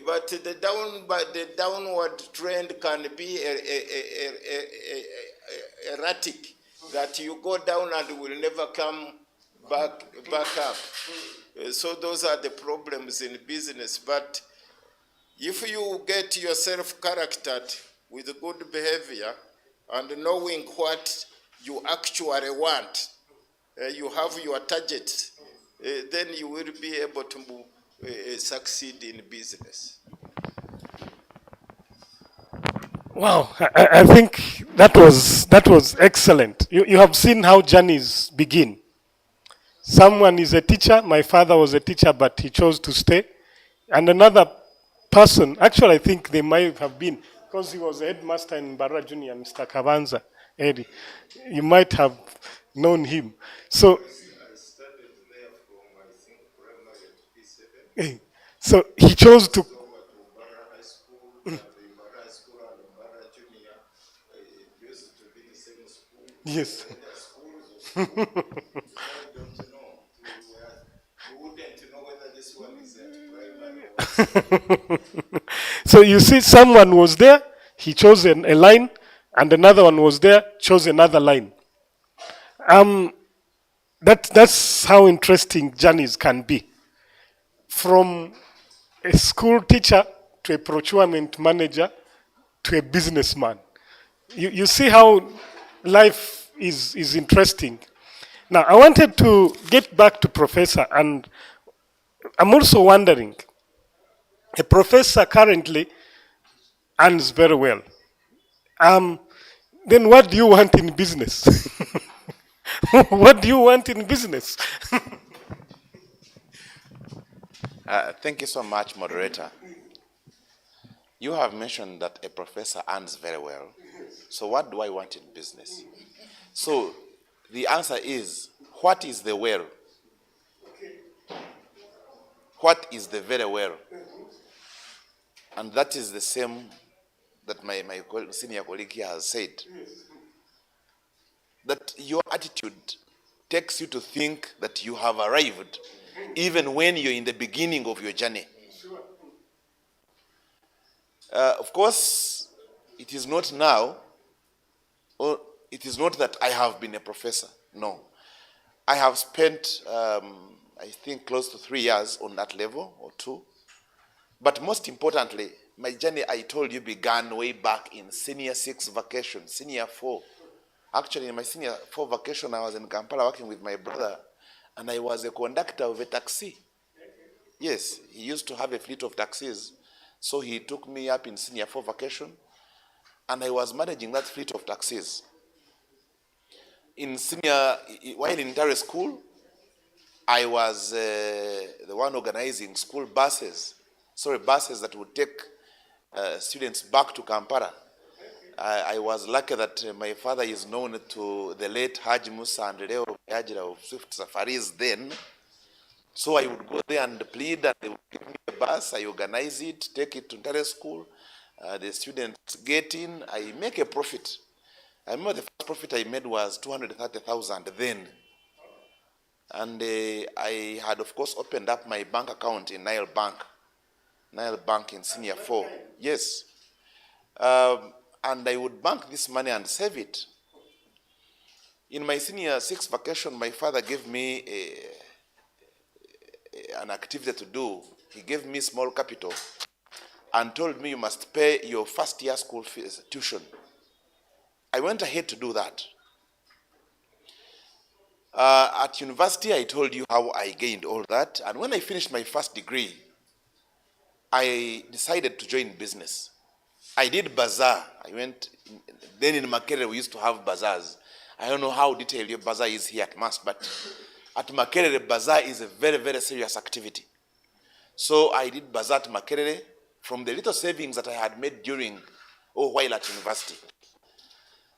but the downward trend can be erratic, that you go down and will never come back up. So those are the problems in business. But if you get yourself charactered with good behavior and knowing what you actually want, you have your target, then you will be able to succeed in business. Wow, I think that was excellent. You have seen how journeys begin. Someone is a teacher. My father was a teacher, but he chose to stay. And another person, actually I think they might have been, because he was a headmaster in Mbarara Junior, Mr. Kavanza, Eddie. You might have known him. So, so he chose to. Yes. So you see, someone was there, he chose a line, and another one was there, chose another line. That's how interesting journeys can be. From a school teacher to a procurement manager to a businessman. You see how life is interesting. Now, I wanted to get back to Professor, and I'm also wondering, a professor currently earns very well. Then what do you want in business? What do you want in business? Thank you so much, moderator. You have mentioned that a professor earns very well. So what do I want in business? So the answer is, what is the well? What is the very well? And that is the same that my senior colleague here has said. That your attitude takes you to think that you have arrived, even when you're in the beginning of your journey. Of course, it is not now, or it is not that I have been a professor. No. I have spent, I think, close to 3 years on that level, or 2. But most importantly, my journey, I told you, began way back in senior 6 vacation, senior 4. Actually, in my senior 4 vacation, I was in Kampala working with my brother, and I was a conductor of a taxi. Yes, he used to have a fleet of taxis. So he took me up in senior 4 vacation, and I was managing that fleet of taxis. In senior, while in tertiary school, I was the one organizing school buses, buses that would take students back to Kampala. I was lucky that my father is known to the late Haji Musa and Leo Yajira of Swift Safaris then. So I would go there and plead, and they would give me a bus. I organize it, take it to tertiary school. The students get in. I make a profit. I remember the first profit I made was 230,000 then. And I had, of course, opened up my bank account in Nile Bank in senior 4. Yes. And I would bank this money and save it. In my senior 6 vacation, my father gave me an activity to do. He gave me small capital and told me you must pay your first year school fees, tuition. I went ahead to do that. At university, I told you how I gained all that. And when I finished my first degree, I decided to join business. I did bazaar. Then in Makerere, we used to have bazaars. I don't know how detailed your bazaar is here at MAST, but at Makerere, bazaar is a very, very serious activity. So I did bazaar at Makerere from the little savings that I had made while at university.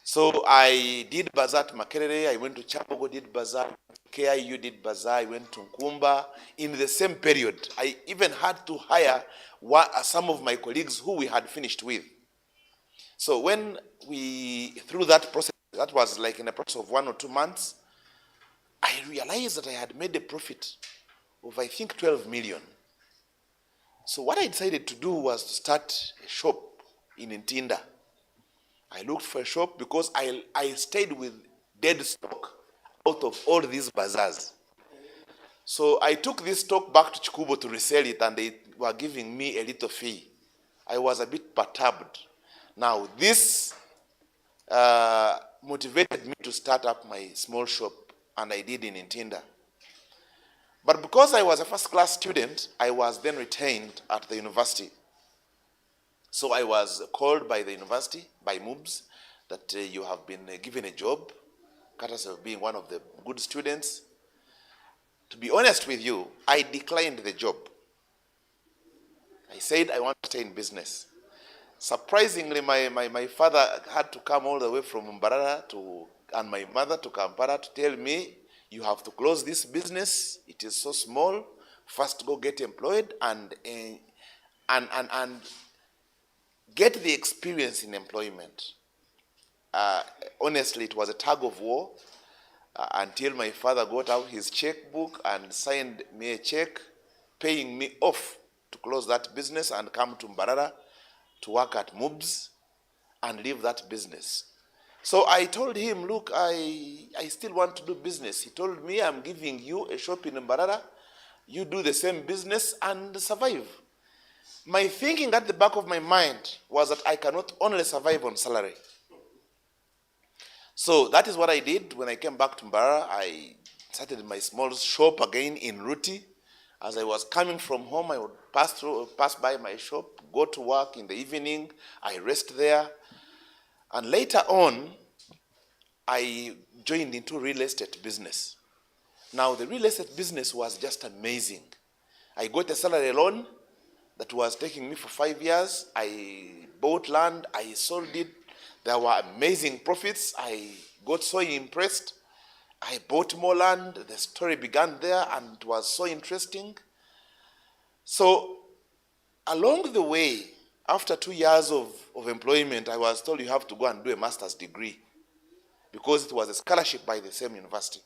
So I did bazaar at Makerere, I went to Chapogo, did bazaar, KIU did bazaar, I went to Nkumba. In the same period, I even had to hire some of my colleagues who we had finished with. So when through that process, that was like in a process of 1 or 2 months, I realized that I had made a profit of, I think, 12 million. So what I decided to do was to start a shop in Ntinda. I looked for a shop because I stayed with dead stock out of all these bazaars. So I took this stock back to Chikubo to resell it, and they were giving me a little fee. I was a bit perturbed. Now, this motivated me to start up my small shop, and I did in Ntinda. But because I was a first-class student, I was then retained at the university. So I was called by the university, by MUBS, that you have been given a job, courtesy of being one of the good students. To be honest with you, I declined the job. I said I want to stay in business. Surprisingly, my father had to come all the way from Mbarara and my mother to Kampala to tell me, you have to close this business. It is so small. First go get employed and get the experience in employment. Honestly, it was a tug of war until my father got out his checkbook and signed me a check paying me off to close that business and come to Mbarara to work at MUBS and leave that business. So I told him, look, I still want to do business. He told me, I'm giving you a shop in Mbarara. You do the same business and survive. My thinking at the back of my mind was that I cannot only survive on salary. So that is what I did. When I came back to Mbarara, I started my small shop again in Ruti. As I was coming from home, I would pass by my shop, go to work in the evening. I rest there. And later on, I joined into real estate business. Now, the real estate business was just amazing. I got a salary loan that was taking me for 5 years. I bought land, I sold it. There were amazing profits. I got so impressed. I bought more land. The story began there, and it was so interesting. So, along the way, after 2 years of employment, I was told you have to go and do a master's degree because it was a scholarship by the same university.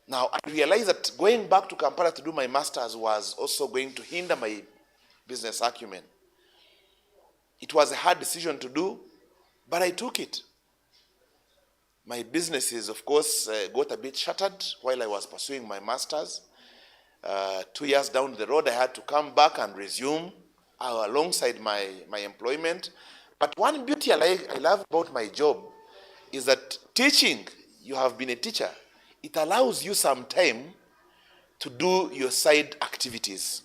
Now, I realized that going back to Kampala to do my master's was also going to hinder my business acumen. It was a hard decision to do, but I took it. My businesses, of course, got a bit shattered while I was pursuing my master's. 2 years down the road, I had to come back and resume alongside my employment. But one beauty I love about my job is that teaching, you have been a teacher, it allows you some time to do your side activities.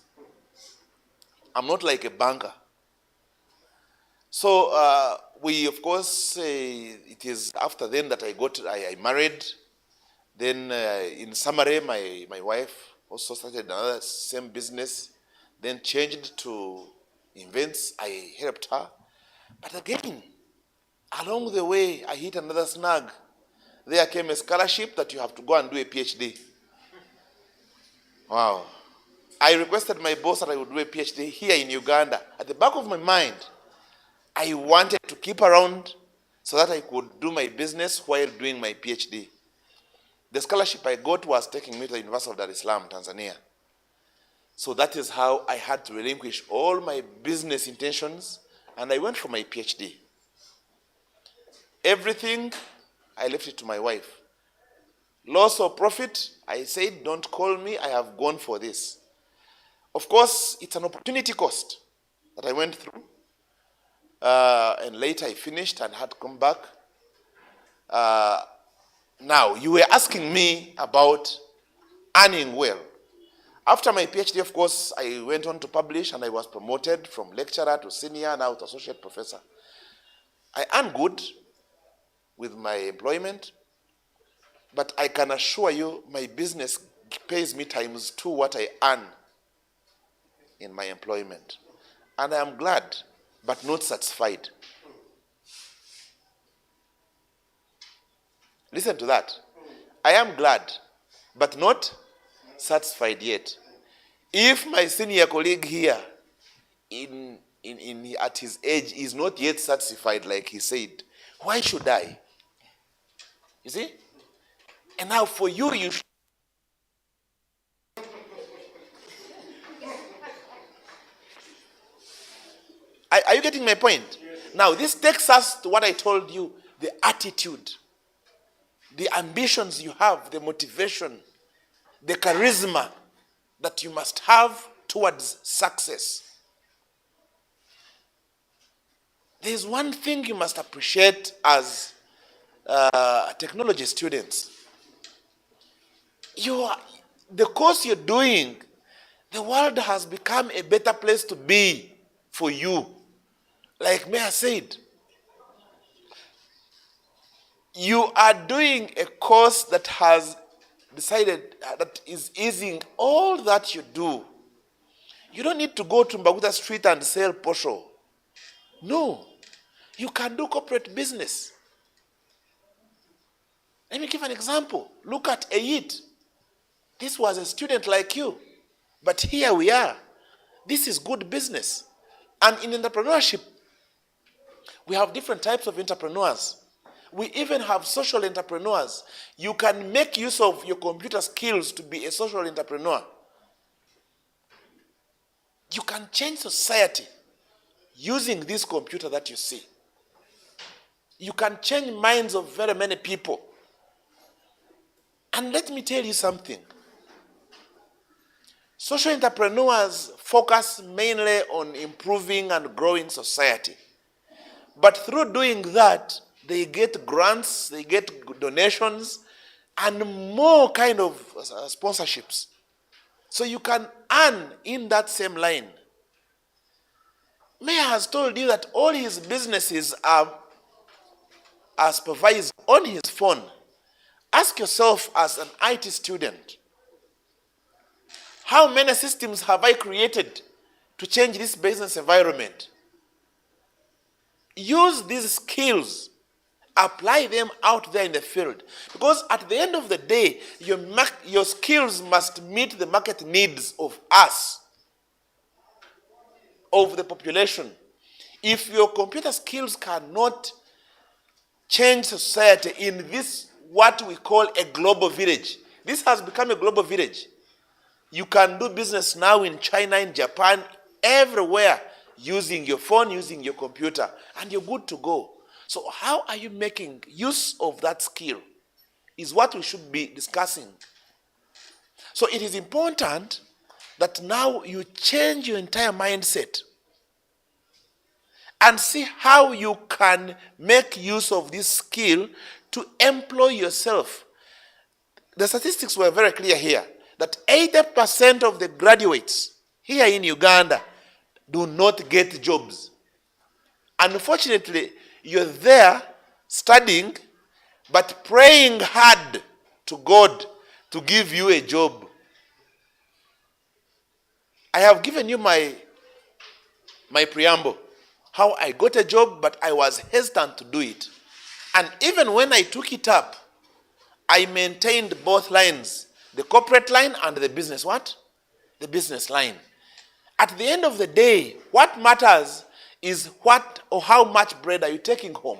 I'm not like a banker. So we, of course, it is after then that I married. Then in summary, my wife also started another same business, then changed to events. I helped her. But again, along the way, I hit another snag. There came a scholarship that you have to go and do a PhD. Wow. I requested my boss that I would do a PhD here in Uganda. At the back of my mind, I wanted to keep around so that I could do my business while doing my PhD. The scholarship I got was taking me to the University of Dar es Salaam, Tanzania. So that is how I had to relinquish all my business intentions, and I went for my PhD. Everything, I left it to my wife. Loss or profit, I said, don't call me, I have gone for this. Of course, it's an opportunity cost that I went through. And later I finished and had to come back. Now, you were asking me about earning well. After my PhD, of course, I went on to publish and I was promoted from lecturer to senior, now to associate professor. I earn good with my employment, but I can assure you my business pays me times 2 what I earn in my employment. And I am glad, but not satisfied. Listen to that. I am glad, but not satisfied yet. If my senior colleague here at his age is not yet satisfied like he said, why should I? You see? And now for you, you should. Are you getting my point? Yes. Now, this takes us to what I told you, the attitude, the ambitions you have, the motivation, the charisma that you must have towards success. There's one thing you must appreciate as technology students. The course you're doing, the world has become a better place to be for you. Like Mayor said, you are doing a course that has decided that is easing all that you do. You don't need to go to Mbaguta Street and sell posho. No, you can do corporate business. Let me give an example. Look at Eyit. This was a student like you, but here we are. This is good business. And in entrepreneurship, we have different types of entrepreneurs. We even have social entrepreneurs. You can make use of your computer skills to be a social entrepreneur. You can change society using this computer that you see. You can change minds of very many people. And let me tell you something. Social entrepreneurs focus mainly on improving and growing society. But through doing that, they get grants, they get donations, and more kind of sponsorships. So you can earn in that same line. Mayor has told you that all his businesses are supervised on his phone. Ask yourself as an IT student, how many systems have I created to change this business environment? Use these skills, apply them out there in the field. Because at the end of the day, your skills must meet the market needs of us, of the population. If your computer skills cannot change society in this, what we call a global village, this has become a global village. You can do business now in China, in Japan, everywhere, using your phone, using your computer, and you're good to go. So how are you making use of that skill is what we should be discussing. So it is important that now you change your entire mindset and see how you can make use of this skill to employ yourself. The statistics were very clear here that 80% of the graduates here in Uganda do not get jobs. Unfortunately, you're there studying, but praying hard to God to give you a job. I have given you my preamble, how I got a job, but I was hesitant to do it. And even when I took it up, I maintained both lines, the corporate line and the business what? The business line. At the end of the day, what matters is what or how much bread are you taking home.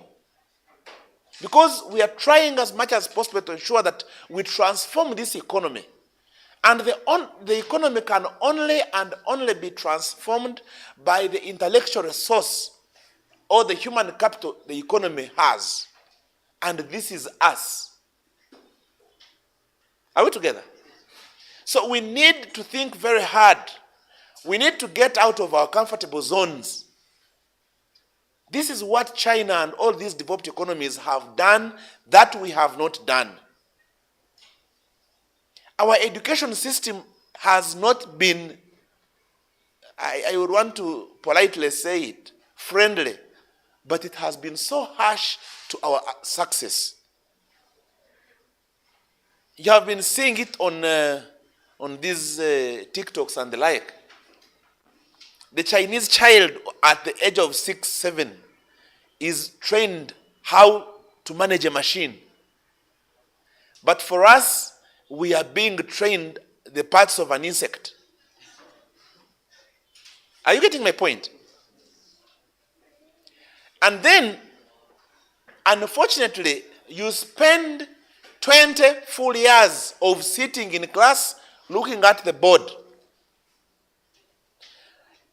Because we are trying as much as possible to ensure that we transform this economy. And the economy can only be transformed by the intellectual resource or the human capital the economy has. And this is us. Are we together? So we need to think very hard. We need to get out of our comfortable zones. This is what China and all these developed economies have done that we have not done. Our education system has not been, I would want to politely say it, friendly, but it has been so harsh to our success. You have been seeing it on these TikToks and the like. The Chinese child at the age of 6, 7 is trained how to manage a machine. But for us, we are being trained the parts of an insect. Are you getting my point? And then, unfortunately, you spend 20 full years of sitting in class looking at the board.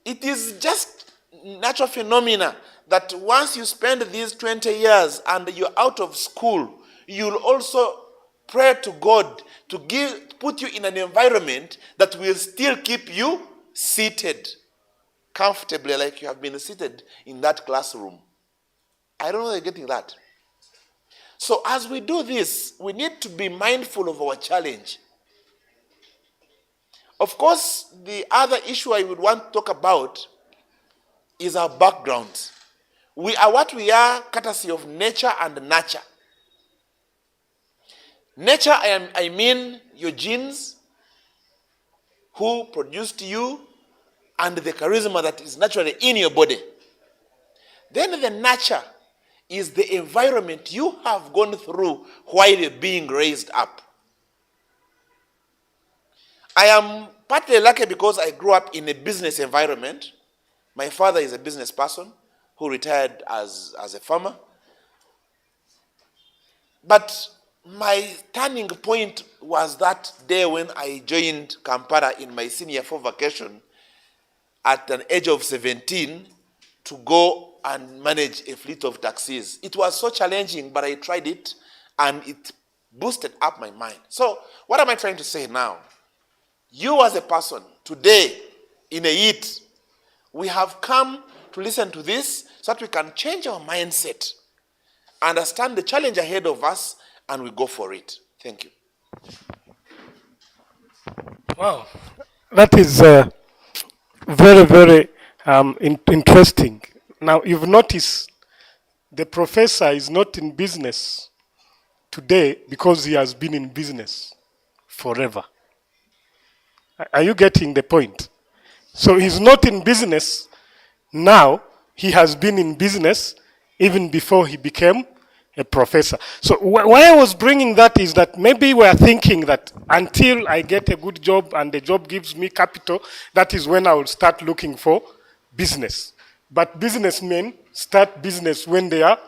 It is just natural phenomena that once you spend these 20 years and you're out of school, you'll also pray to God to put you in an environment that will still keep you seated comfortably like you have been seated in that classroom. I don't know if you're getting that. So as we do this, we need to be mindful of our challenge. Of course, the other issue I would want to talk about is our background. We are what we are, courtesy of nature and nurture. Nature, I mean your genes, who produced you, and the charisma that is naturally in your body. Then the nurture is the environment you have gone through while you're being raised up. I am partly lucky because I grew up in a business environment. My father is a business person who retired as a farmer. But my turning point was that day when I joined Kampala in my senior 4 vacation at an age of 17 to go and manage a fleet of taxis. It was so challenging, but I tried it and it boosted up my mind. So what am I trying to say now? You as a person, today, in Eyit, we have come to listen to this so that we can change our mindset, understand the challenge ahead of us, and we go for it. Thank you. Wow, that is very, very interesting. Now, you've noticed the professor is not in business today because he has been in business forever. Are you getting the point? So he's not in business now. He has been in business even before he became a professor. So why I was bringing that is that maybe we are thinking that until I get a good job and the job gives me capital, that is when I will start looking for business. But businessmen start business when they are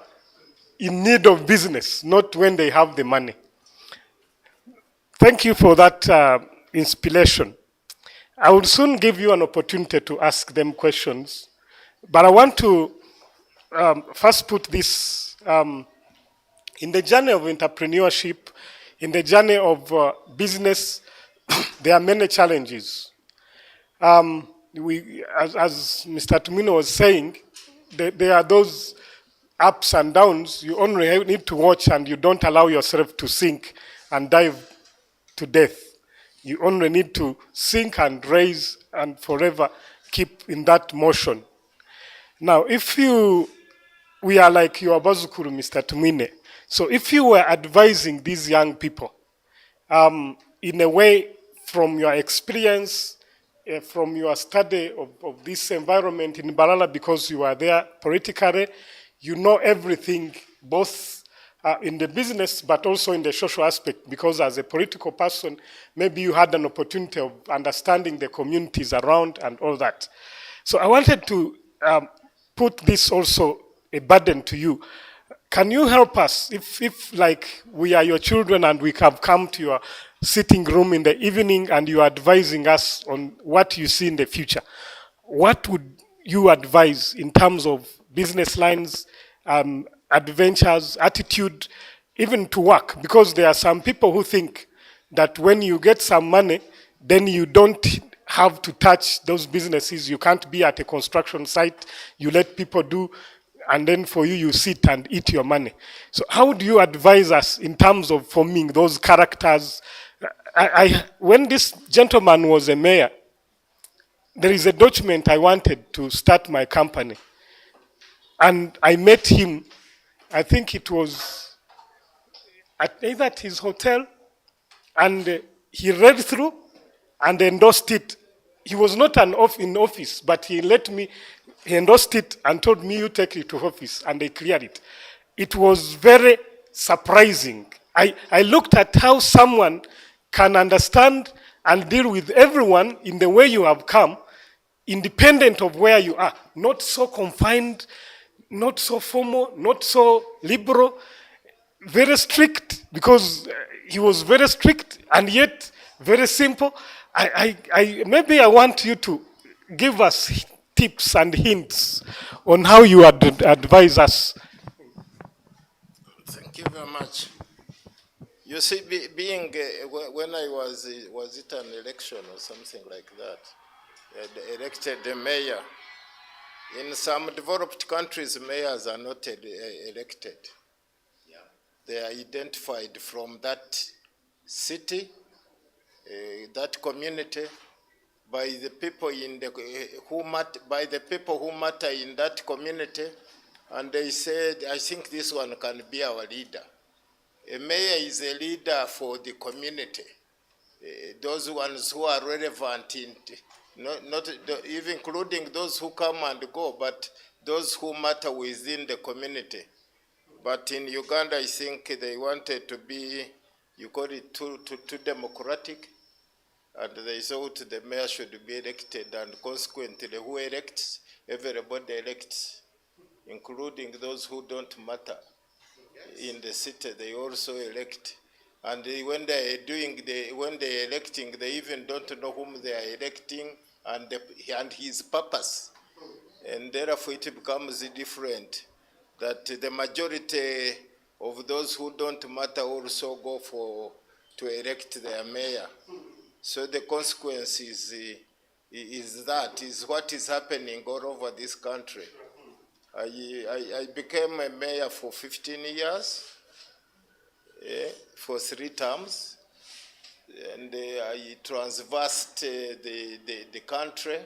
in need of business, not when they have the money. Thank you for that inspiration. I will soon give you an opportunity to ask them questions, but I want to first put this in the journey of entrepreneurship, in the journey of business, there are many challenges. As Mr. Tumwiine was saying, there are those ups and downs you only need to watch and you don't allow yourself to sink and dive to death. You only need to sink and raise and forever keep in that motion. Now, we are like your Bazukuru, Mr. Tumwiine. So if you were advising these young people, in a way, from your experience, from your study of this environment in Mbarara, because you are there politically, you know everything, both in the business but also in the social aspect, because as a political person, maybe you had an opportunity of understanding the communities around and all that. So I wanted to put this also a burden to you. Can you help us, if like we are your children and we have come to your sitting room in the evening and you are advising us on what you see in the future, what would you advise in terms of business lines, adventures, attitude, even to work? Because there are some people who think that when you get some money, then you don't have to touch those businesses. You can't be at a construction site. You let people do, and then for you, you sit and eat your money. So how do you advise us in terms of forming those characters? When this gentleman was a mayor, there is a document I wanted to start my company. And I met him, I think it was either at his hotel, and he read through and endorsed it. He was not in office, but he endorsed it and told me, you take it to office, and they cleared it. It was very surprising. I looked at how someone can understand and deal with everyone in the way you have come, independent of where you are, not so confined, not so formal, not so liberal, very strict, because he was very strict and yet very simple. Maybe I want you to give us tips and hints on how you advise us. Thank you very much. You see, when I was it an election or something like that, they elected the mayor. In some developed countries, mayors are not elected. Yeah. They are identified from that city, that community, by the people who matter in that community, and they said, I think this one can be our leader. A mayor is a leader for the community. Those ones who are relevant, not even including those who come and go, but those who matter within the community. But in Uganda, I think they wanted to be, you call it too democratic, and they thought the mayor should be elected, and consequently, who elects? Everybody elects, including those who don't matter. In the city, they also elect. And when they're electing, they even don't know whom they are electing and his purpose. And therefore it becomes different, that the majority of those who don't matter also go to elect their mayor. So the consequence is what is happening all over this country. I became a mayor for 15 years, for 3 terms, and I transversed the country,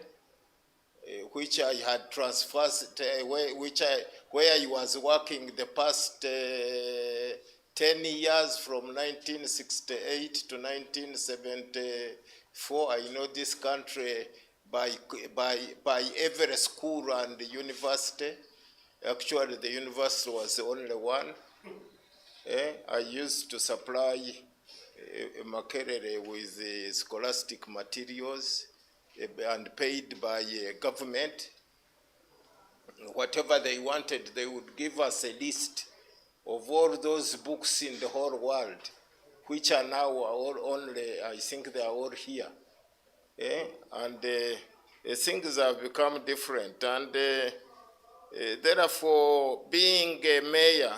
which I had transversed, where I was working the past 10 years from 1968 to 1974. I know this country by every school and university. Actually, the university was the only one. I used to supply Makerere with scholastic materials and paid by government. Whatever they wanted, they would give us a list of all those books in the whole world, which are now only, I think they are all here. And things have become different. And therefore, being a mayor,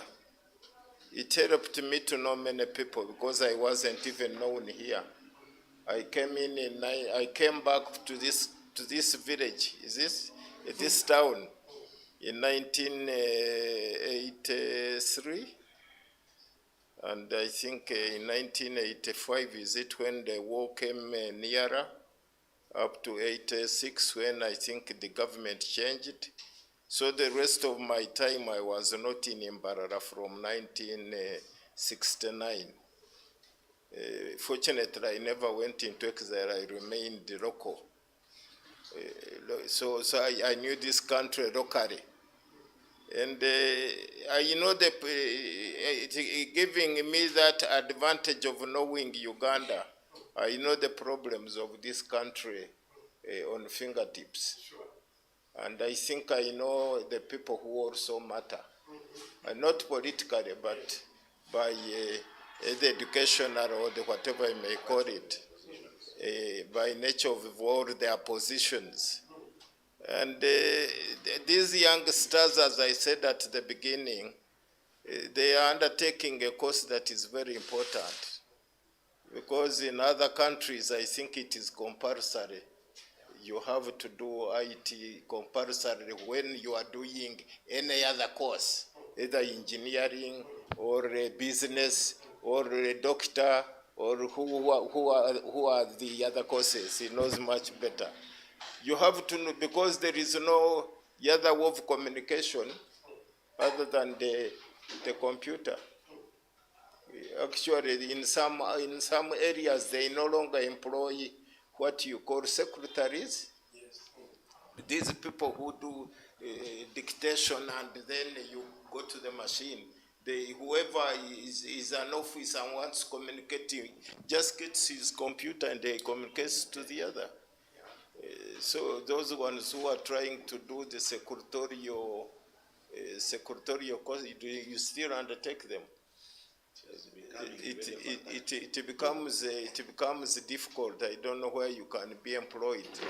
it helped me to know many people, because I wasn't even known here. I came back to this village, this town, in 1983, And I think in 1985 is it when the war came nearer, up to 86 when I think the government changed. So the rest of my time I was not in Mbarara from 1969. Fortunately, I never went into exile, I remained local. So I knew this country locally. And I know giving me that advantage of knowing Uganda, I know the problems of this country on fingertips. And I think I know the people who also matter. Not politically, but by the educational or the whatever I may call it, by nature of all their positions. And these youngsters, as I said at the beginning, they are undertaking a course that is very important. Because in other countries, I think it is compulsory. You have to do IT compulsory when you are doing any other course, either engineering or business or a doctor or who are the other courses. He knows much better. You have to know, because there is no other way of communication other than the computer. Actually, in some areas, they no longer employ what you call secretaries. These people who do dictation and then you go to the machine. Whoever is an officer and wants communicating just gets his computer and they communicates to the other. So those ones who are trying to do the secretarial course, you still undertake them. It becomes difficult. I don't know where you can be employed.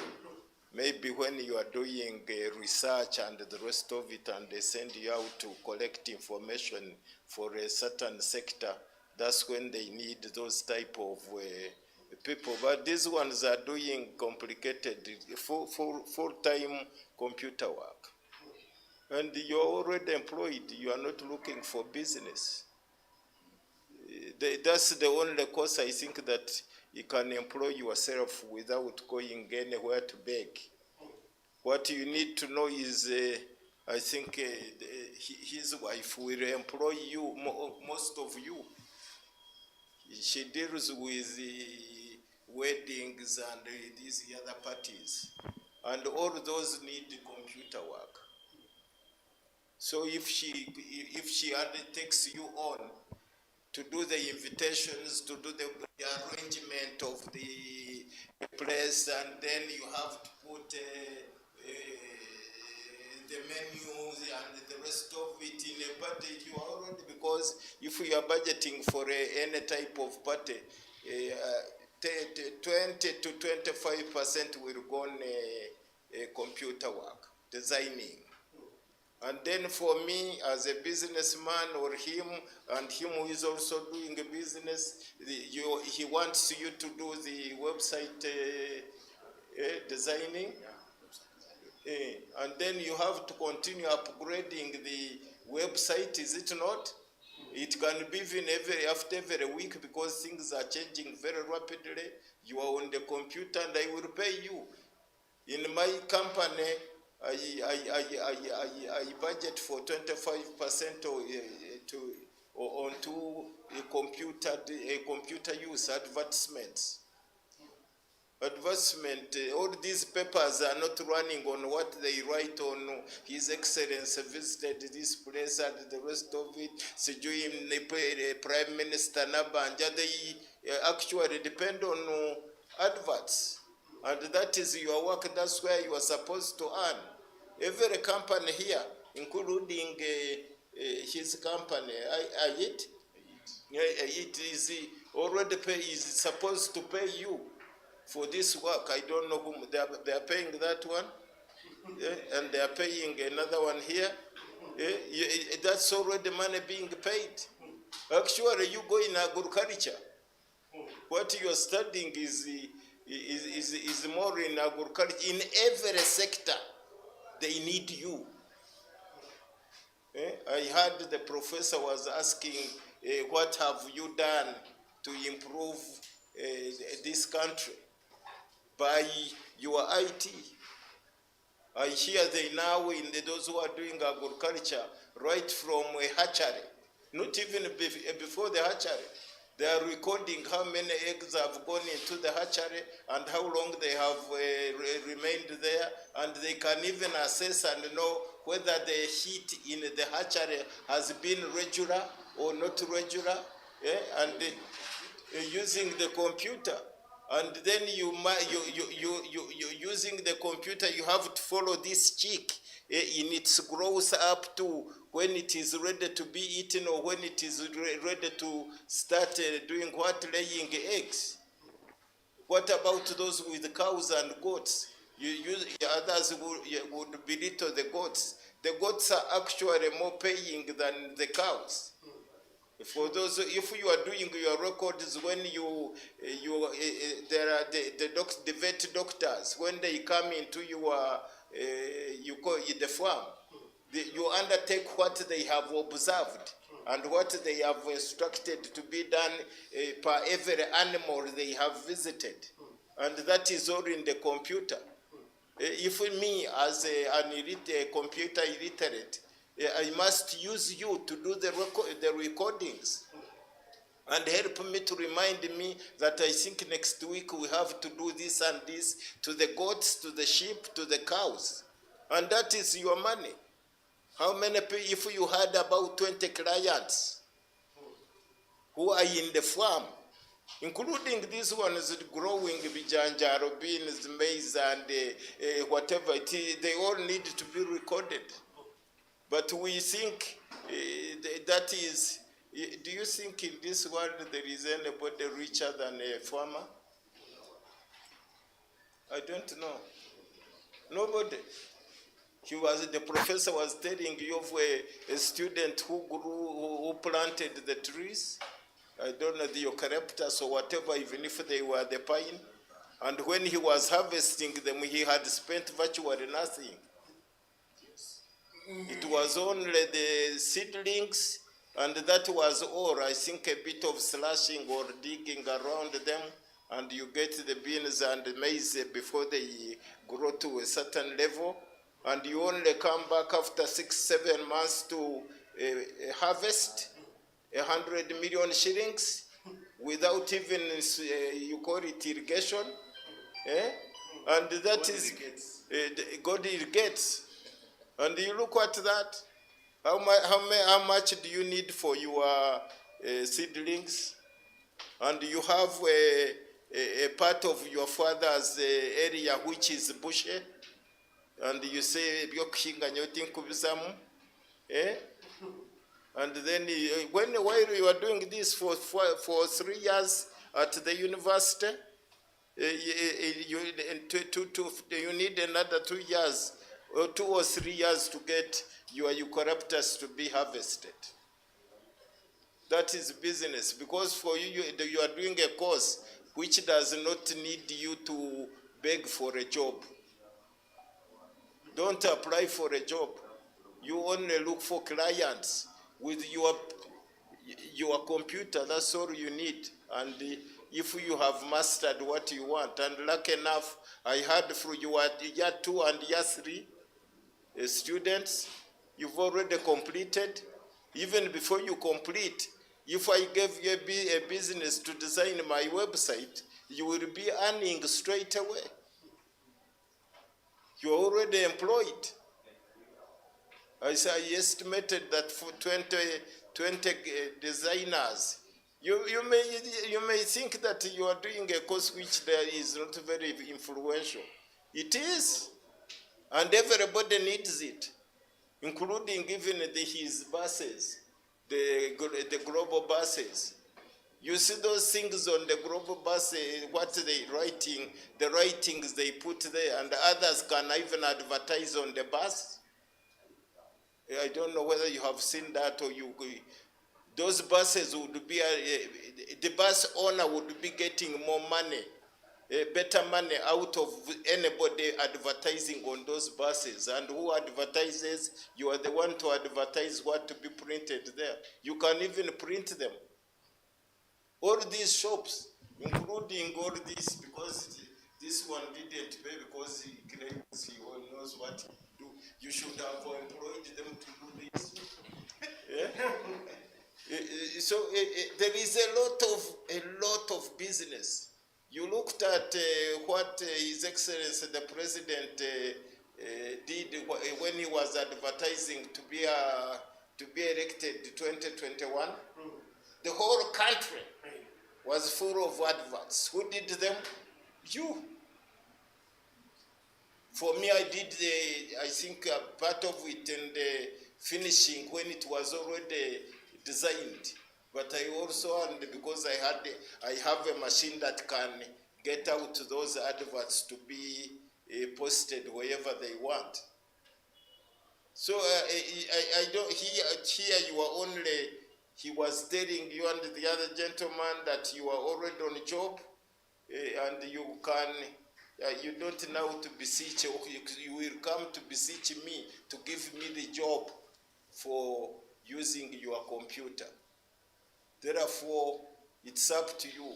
Maybe when you are doing research and the rest of it, and they send you out to collect information for a certain sector, that's when they need those type of people. But these ones are doing complicated, full-time computer work. And you're already employed. You are not looking for business. That's the only course I think that you can employ yourself without going anywhere to beg. What you need to know is, I think his wife will employ you, most of you. She deals with weddings and these other parties. And all those need computer work. So if she undertakes you on to do the invitations, to do the arrangement of the place, and then you have to put the menus and the rest of it in a party, you are already, because if you are budgeting for any type of party, 20 to 25% will go on computer work, designing. And then for me, as a businessman, or him who is also doing a business, he wants you to do the website designing. And then you have to continue upgrading the website, is it not? It can be even after every week, because things are changing very rapidly. You are on the computer and I will pay you. In my company, I budget for 25% onto computer use advertisements. All these papers are not running on what they write on His Excellency visited this place and the rest of it. Sijuim Prime Minister Nabanja, they actually depend on adverts. And that is your work, that's where you are supposed to earn. Every company here, including his company, Eyit, it is already is supposed to pay you for this work. I don't know whom they are paying that one, and they are paying another one here. That's already money being paid. Actually, you go in agriculture. What you are studying is more in agriculture. In every sector, they need you. I heard the professor was asking what have you done to improve this country by your IT. I hear they now, those who are doing agriculture, right from a hatchery, not even before the hatchery, they are recording how many eggs have gone into the hatchery and how long they have remained there, and they can even assess and know whether the heat in the hatchery has been regular or not regular, and using the computer. And then using the computer, you have to follow this chick in its growth up to when it is ready to be eaten or when it is ready to start doing what, laying eggs. What about those with cows and goats? Others would belittle the goats. The goats are actually more paying than the cows. For those, if you are doing your records, when there are the vet doctors, when they come into your, you call it the farm, you undertake what they have observed and what they have instructed to be done per every animal they have visited. And that is all in the computer. If me, as a computer illiterate, I must use you to do the recordings and help me to remind me that I think next week we have to do this and this to the goats, to the sheep, to the cows. And that is your money. How many people, if you had about 20 clients who are in the farm, including these ones growing bijanjaro, beans, maize, and whatever it is, they all need to be recorded. But we think that is, do you think in this world there is anybody richer than a farmer? I don't know. Nobody. The professor was telling you of a student who planted the trees. I don't know, the eucalyptus or whatever, even if they were the pine. And when he was harvesting them, he had spent virtually nothing. It was only the seedlings, and that was all. I think a bit of slashing or digging around them, and you get the beans and the maize before they grow to a certain level. And you only come back after 6-7 months to harvest 100 million shillings without even, you call it irrigation. And that is, God irrigates. And you look at that, how much do you need for your seedlings? And you have a part of your father's area which is bushy, and you say, and then while you are doing this for 3 years at the university, you need another 2 years, or 2 or 3 years to get your eucalyptus to be harvested. That is business, because for you, you are doing a course which does not need you to beg for a job. Don't apply for a job. You only look for clients with your computer. That's all you need. And if you have mastered what you want, and lucky enough, I heard from your year 2 and year 3 students, you've already completed. Even before you complete, if I gave you a business to design my website, you will be earning straight away. You're already employed. I estimated that for 20 designers, you may think that you are doing a course which there is not very influential. It is, and everybody needs it, including even his buses, the global buses. You see those things on the global bus, what they writing, the writings they put there, and others can even advertise on the bus. I don't know whether you have seen that, or those buses would be, the bus owner would be getting more money better money out of anybody advertising on those buses. And who advertises? You are the one to advertise what to be printed there. You can even print them. All these shops, including all this, because this one didn't pay because he claims he knows what to do. You should have employed them to do this. Yeah? So there is a lot of business. You looked at what His Excellency the President did when he was advertising to be elected 2021. The whole country was full of adverts. Who did them? You. For me, I did I think part of it and finishing when it was already designed. But I also, and because I have a machine that can get out those adverts to be posted wherever they want. So I don't, here you are only, he was telling you and the other gentleman that you are already on a job and you can, you don't know to beseech, you will come to beseech me to give me the job for using your computer. Therefore, it's up to you.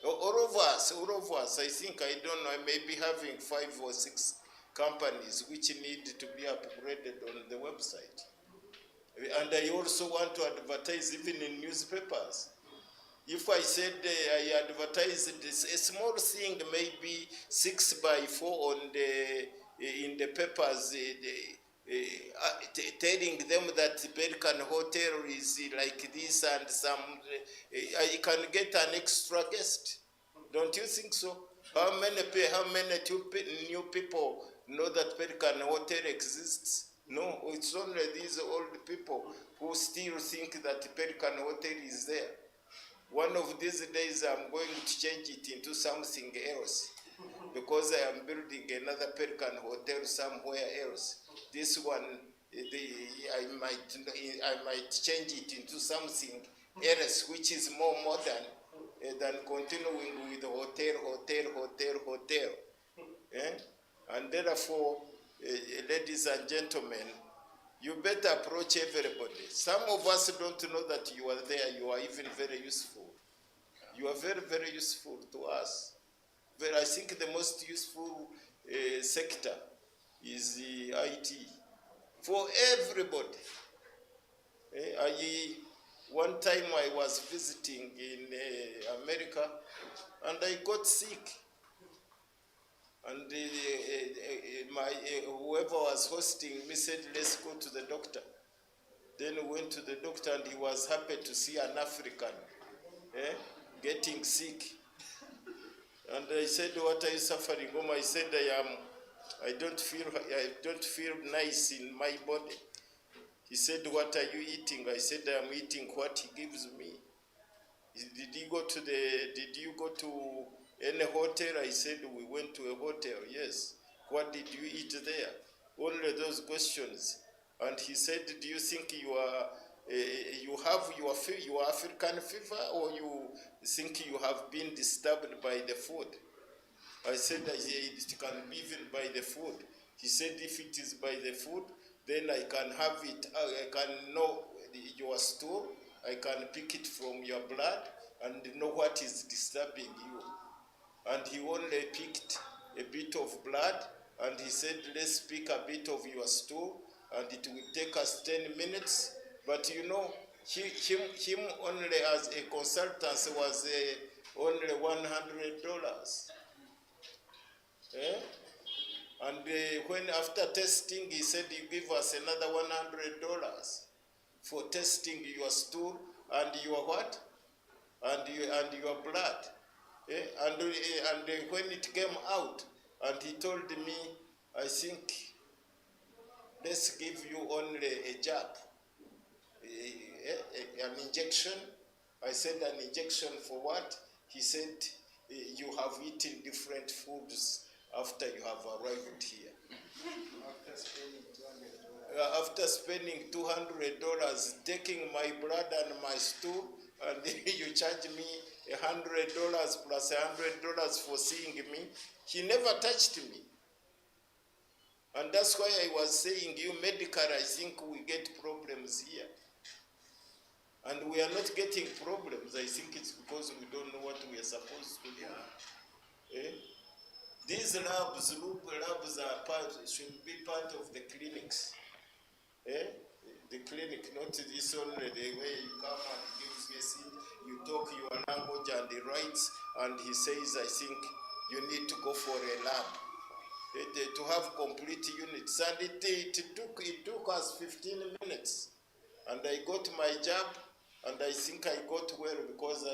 All of us, I think, I don't know, I may be having 5 or 6 companies which need to be upgraded on the website. And I also want to advertise even in newspapers. If I said I advertised this, a small thing, maybe 6 by 4 on in the papers, telling them that Pelican Hotel is like this and some, I can get an extra guest. Don't you think so? How many new people know that Pelican Hotel exists? No, it's only these old people who still think that Pelican Hotel is there. One of these days I'm going to change it into something else because I am building another Pelican Hotel somewhere else. This one, I might change it into something else which is more modern than continuing with hotel. Eh? And therefore, ladies and gentlemen, you better approach everybody. Some of us don't know that you are there. You are even very useful. You are very, very useful to us. I think the most useful sector is the IT for everybody. One time I was visiting in America and I got sick. And whoever was hosting me said, let's go to the doctor. Then we went to the doctor and he was happy to see an African getting sick. And I said, what are you suffering from? I said, I don't feel nice in my body. He said, what are you eating? I said, I'm eating what he gives me. Did you go to any hotel? I said, we went to a hotel. Yes. What did you eat there? Only those questions. And he said, do you think you have your African fever, or you think you have been disturbed by the food? I said, it can be even by the food. He said, if it is by the food, then I can have it, I can know your stool, I can pick it from your blood and know what is disturbing you. And he only picked a bit of blood and he said, let's pick a bit of your stool and it will take us 10 minutes. But you know, him only as a consultant was only $100. And when after testing, he said, you give us another $100 for testing your stool and your what? And your blood. And when it came out, and he told me, I think, let's give you only a jab, an injection. I said, an injection for what? He said, you have eaten different foods after you have arrived here. After spending $200, taking my blood and my stool, and you charge me $100 plus $100 for seeing me. He never touched me. And that's why I was saying you medical, I think we get problems here. And we are not getting problems. I think it's because we don't know what we are supposed to do. Eh? These labs, labs should be part of the clinics. Eh? The clinic, not this only the way you come and give a seat, you talk your language and he writes, and he says, I think you need to go for a lab. To have complete units. And it took us 15 minutes. And I got my job, and I think I got well because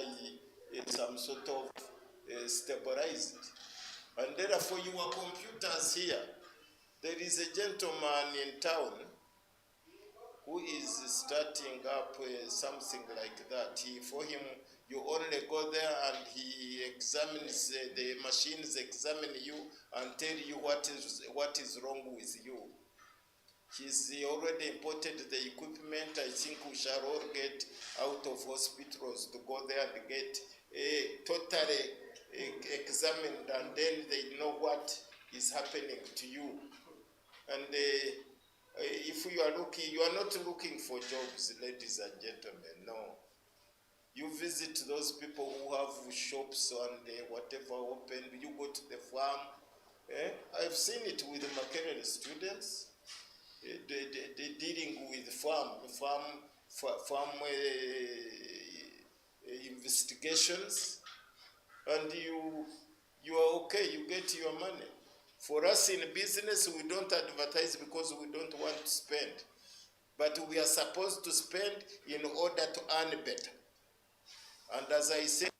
some sort of stabilized. And therefore, your computers here, there is a gentleman in town who is starting up something like that. For him, you only go there and he examines, the machines examine you and tell you what is wrong with you. He's already imported the equipment. I think we shall all get out of hospitals to go there and get totally examined, and then they know what is happening to you. And if you are looking, you are not looking for jobs, ladies and gentlemen, no. You visit those people who have shops and whatever open, you go to the farm. I've seen it with the Makerere students. They're dealing with farm investigations, and you are okay, you get your money. For us in business, we don't advertise because we don't want to spend. But we are supposed to spend in order to earn better. And as I said,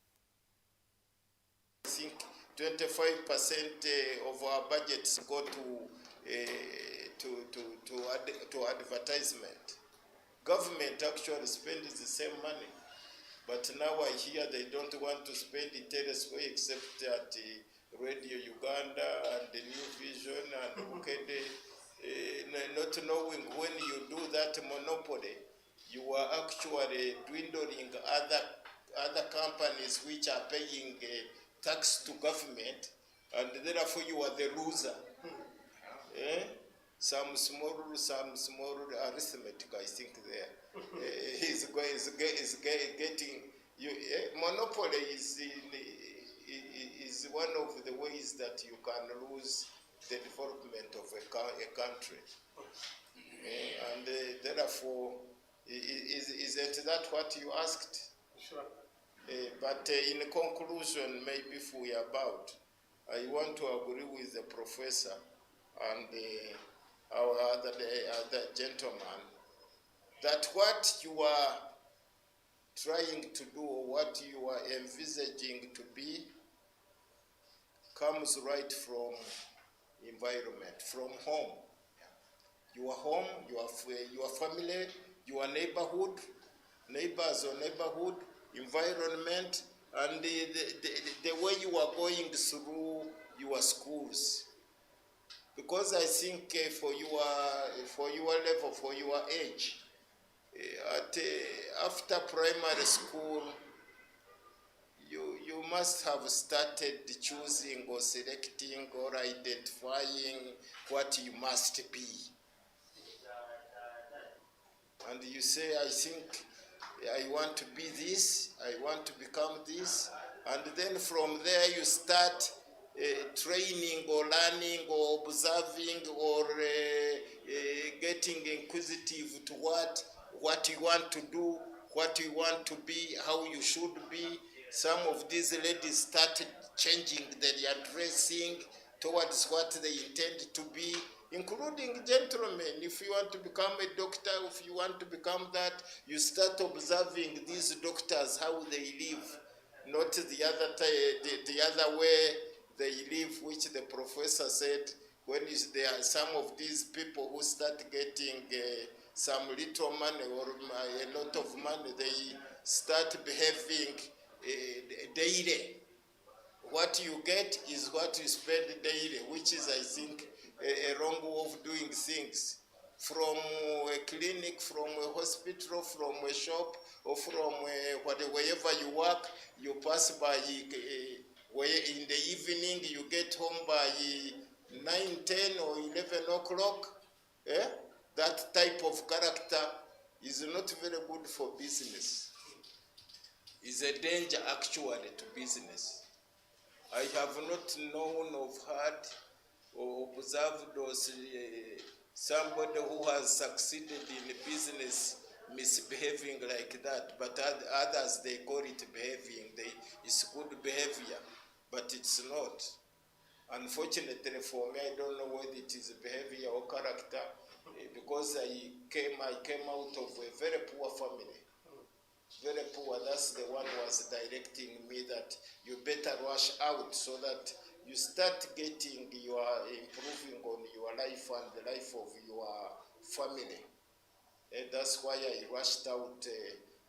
I think 25% of our budgets go to advertisement. Government actually spends the same money. But now I hear they don't want to spend it elsewhere except at Radio Uganda and the New Vision and Ukede, not knowing when you do that monopoly, you are actually dwindling other companies which are paying tax to government, and therefore you are the loser. Some small arithmetic, I think there is getting you. Monopoly is one of the ways that you can lose the development of a country. And therefore, isn't that what you asked? Sure. But in conclusion, maybe if we are about, I want to agree with the professor and our other gentleman that what you are trying to do or what you are envisaging to be comes right from environment, from home. Your home, your family, your neighborhood, neighbors or neighborhood, environment, and the way you are going through your schools. Because I think for your level, for your age, after primary school, you must have started choosing or selecting or identifying what you must be. And you say, I think I want to be this, I want to become this, and then from there you start training or learning or observing or getting inquisitive to what you want to do, what you want to be, how you should be. Some of these ladies started changing their dressing towards what they intend to be, including gentlemen. If you want to become a doctor, if you want to become that, you start observing these doctors, how they live, not the other way they live, which the professor said, when there are some of these people who start getting some little money or a lot of money, they start behaving daily. What you get is what you spend daily, which is, I think, a wrong way of doing things. From a clinic, from a hospital, from a shop, or from wherever you work, you pass by where in the evening you get home by 9, 10 or 11 o'clock. That type of character is not very good for business. It's a danger actually to business. I have not known of heard or observed those, somebody who has succeeded in business misbehaving like that, but others, they call it behaving. It's good behavior, but it's not. Unfortunately for me, I don't know whether it is behavior or character, because I came out of a very poor family. Very poor. That's the one who was directing me that you better rush out so that you start getting improving on your life and the life of your family. And that's why I rushed out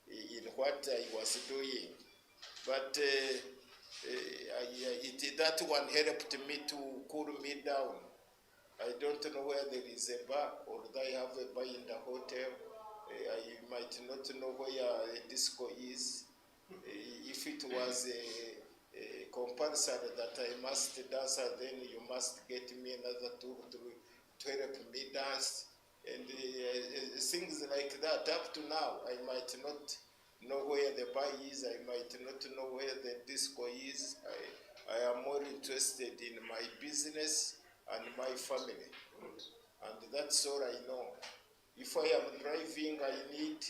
in what I was doing. But that one helped me to cool me down. I don't know where there is a bar or they have a bar in the hotel. I might not know where a disco is. If it was a compulsory that I must dance, then you must get me another tool to help me dance. And things like that. Up to now, I might not know where the bar is. I might not know where the disco is. I am more interested in my business and my family. And that's all I know. If I am driving, I need,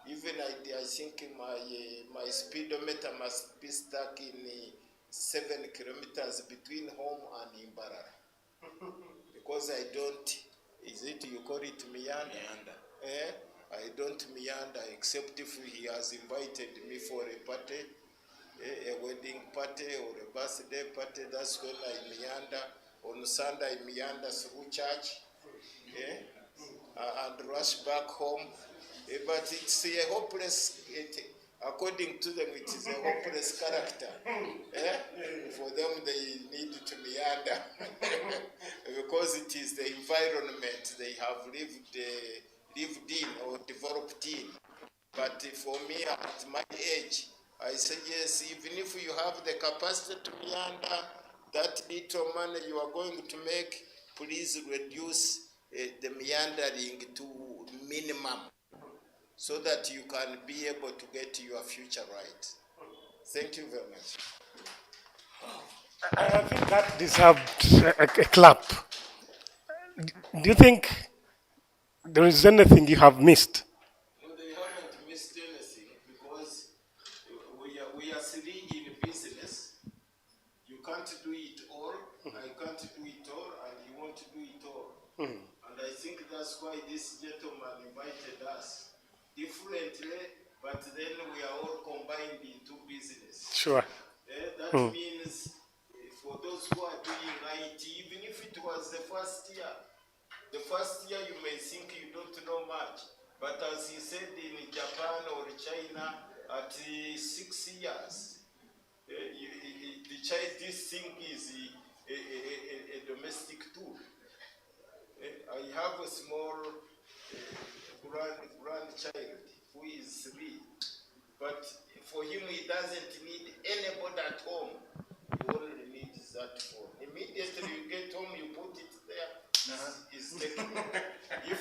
even I think my speedometer must be stuck in 7 kilometers between home and Mbarara. Because I don't, is it, you call it meander? I don't meander except if he has invited me for a party, a wedding party or a birthday party. That's when I meander. On Sunday, I meander through church. And rush back home. But it's a hopeless, according to them, it is a hopeless character. For them, they need to meander because it is the environment they have lived in or developed in. But for me, at my age, I say yes, even if you have the capacity to meander, that little money you are going to make, please reduce the meandering to minimum so that you can be able to get your future right. Thank you very much. I think that deserved a clap. Do you think there is anything you have missed? No, they haven't missed anything because we are three in business. You can't do it all. I can't do it all, and you want to do it all. And I think that's why this gentleman invited us differently, but then we are all combined into business. Sure. That means for those who are doing IT, even if it was the first year you may think you don't know much, but as he said in Japan or China, at 6 years, this thing is a domestic tool. I have a small grandchild who is 3, but for him he doesn't need anybody at home. He only needs that phone. Immediately you get home, you put it there. He's taking it. If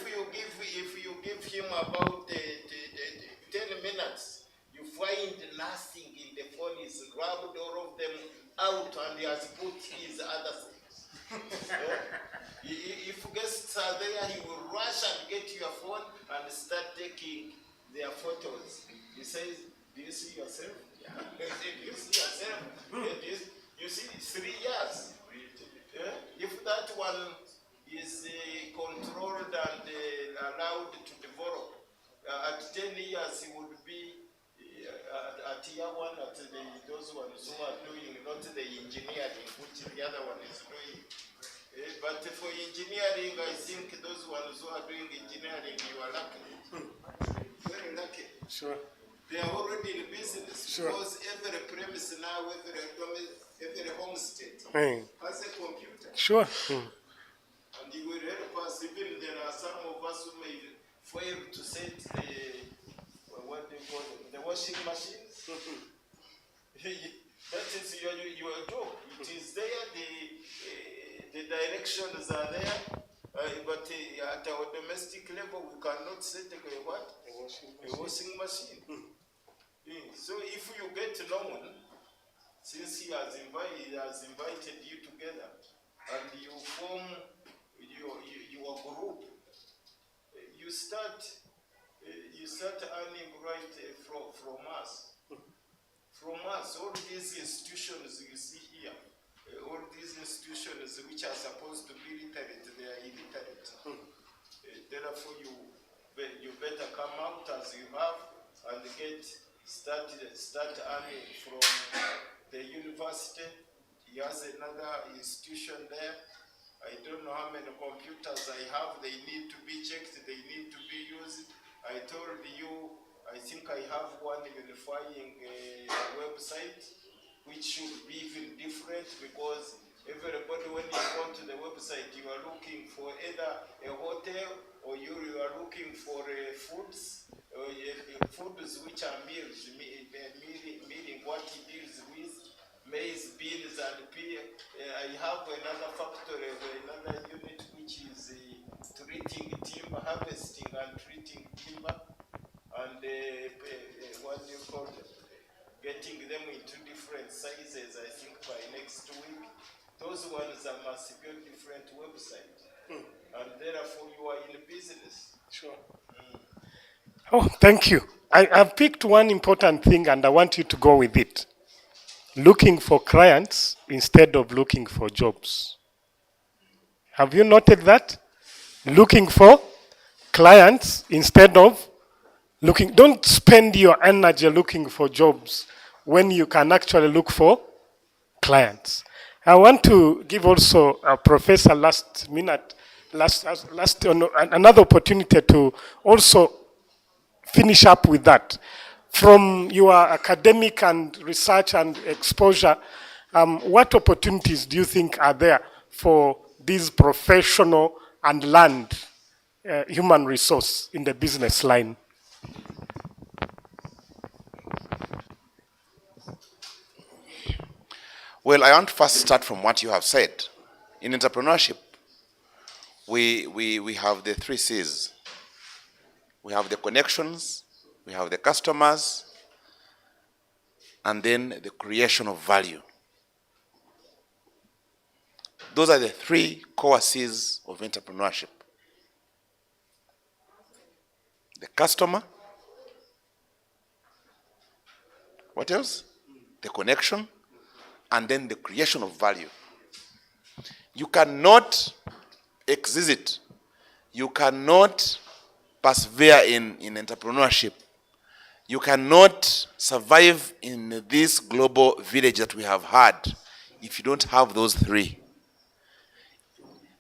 you give him about 10 minutes, you find nothing in the phone. He's grabbed all of them out and he has put his other things. If guests are there, he will rush and get your phone and start taking their photos. He says, "Do you see yourself? Yeah. Do you see yourself? You see, it's 3 years. If that one is controlled and allowed to develop, at 10 years he would be at year 1 at those ones who are doing, not the engineering, which the other one is doing. But for engineering, I think those ones who are doing engineering, you are lucky. Very lucky. Sure. They are already in business. Sure. Because every premise now, every homestead has a computer. Sure. And you will help us. Even there are some of us who may fail to set what do you call it, the washing machines. That is your job. It is there, the directions are there, but at our domestic level, we cannot set a what? A washing machine. So if you get known, since he has invited you together, and you form your group, you start earning right from us. From us, all these institutions you see here, all these institutions which are supposed to be literate, they are illiterate. Therefore, you better come out as you have and start earning from the university. He has another institution there. I don't know how many computers I have. They need to be checked. They need to be used. I told you, I think I have one unifying website, which should be even different, because everybody, when you go to the website, you are looking for either a hotel or you are looking for foods, foods which are meals, meaning what he deals with, maize, beans, and pea. I have another factory, another unit which is treating timber, harvesting and treating timber, and what do you call it? Getting them into different sizes, I think by next week. Those ones must be on different websites. And therefore you are in business. Sure. Oh, thank you. I've picked one important thing and I want you to go with it. Looking for clients instead of looking for jobs. Have you noted that? Looking for clients instead of looking. Don't spend your energy looking for jobs when you can actually look for clients. I want to give also a professor another opportunity to also finish up with that. From your academic and research and exposure, what opportunities do you think are there for these professional and learned human resource in the business line? Well, I want to first start from what you have said. In entrepreneurship, we have the 3 C's. We have the connections, we have the customers, and then the creation of value. Those are the 3 core C's of entrepreneurship. The customer, what else? The connection, and then the creation of value. You cannot exist, you cannot persevere in entrepreneurship, you cannot survive in this global village that we have had if you don't have those 3.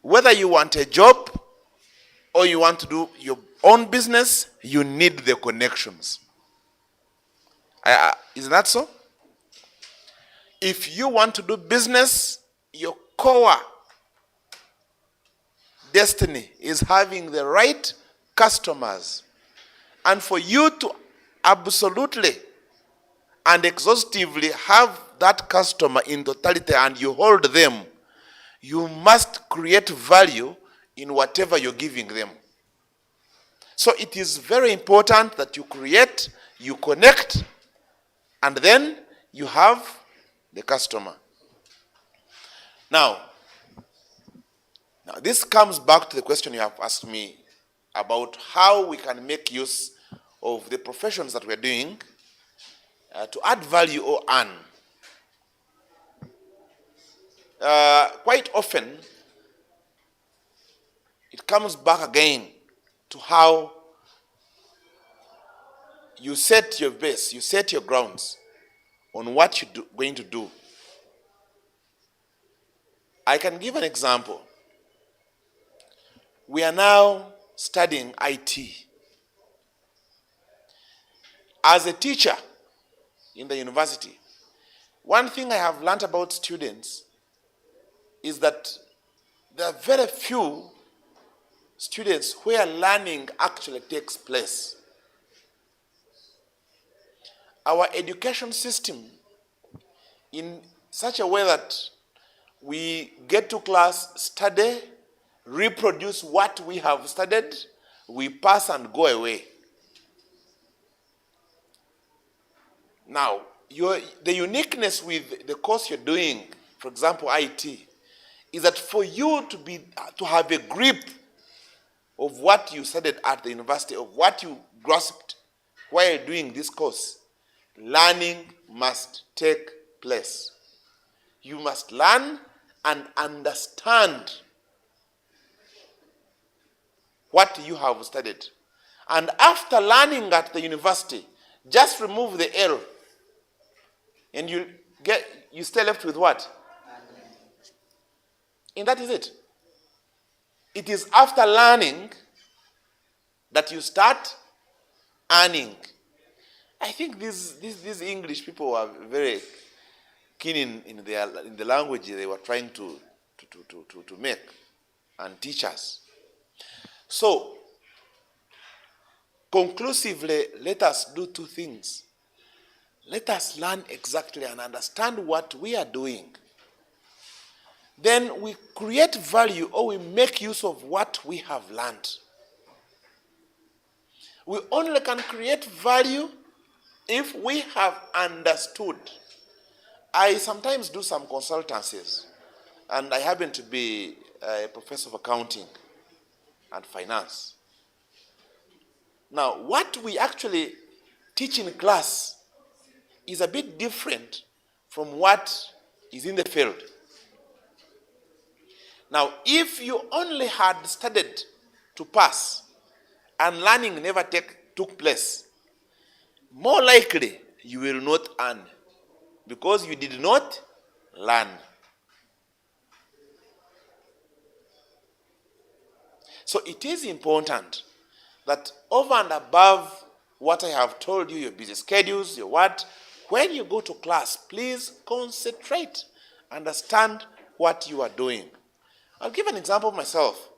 Whether you want a job or you want to do your own business, you need the connections. Isn't that so? If you want to do business, your core destiny is having the right customers. And for you to absolutely and exhaustively have that customer in totality and you hold them, you must create value in whatever you're giving them. So it is very important that you create, you connect, and then you have the customer. Now, this comes back to the question you have asked me about how we can make use of the professions that we're doing to add value or earn. Quite often, it comes back again to how you set your base, you set your grounds on what you're going to do. I can give an example. We are now studying IT. As a teacher in the university, one thing I have learned about students is that there are very few students where learning actually takes place. our education system in such a way that we get to class, study, reproduce what we have studied, we pass and go away. Now, the uniqueness with the course you're doing, for example, IT, is that for you to have a grip of what you studied at the university, of what you grasped while doing this course, learning must take place. You must learn and understand what you have studied. And after learning at the university, just remove the L, and you stay left with what? And that is it. It is after learning that you start earning. I think these English people are very keen in the language they were trying to make and teach us. So, conclusively, let us do two things. Let us learn exactly and understand what we are doing. Then we create value, or we make use of what we have learned. We only can create value if we have understood. I sometimes do some consultancies, and I happen to be a professor of accounting and finance. Now, what we actually teach in class is a bit different from what is in the field. Now, if you only had studied to pass and learning never took place, more likely you will not earn because you did not learn. So it is important that over and above what I have told you, your busy schedules, your what, when you go to class, please concentrate, understand what you are doing. I'll give an example of myself.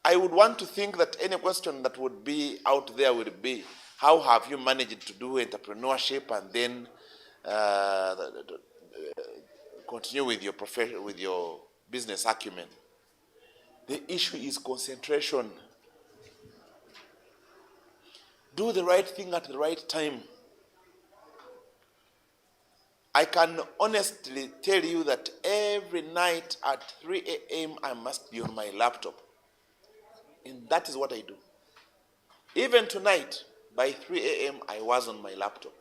I would want to think that any question that would be out there would be, how have you managed to do entrepreneurship and then continue with your profession, with your business acumen? The issue is concentration. Do the right thing at the right time. I can honestly tell you that every night at 3 a.m. I must be on my laptop. And that is what I do. Even tonight, by 3 a.m. I was on my laptop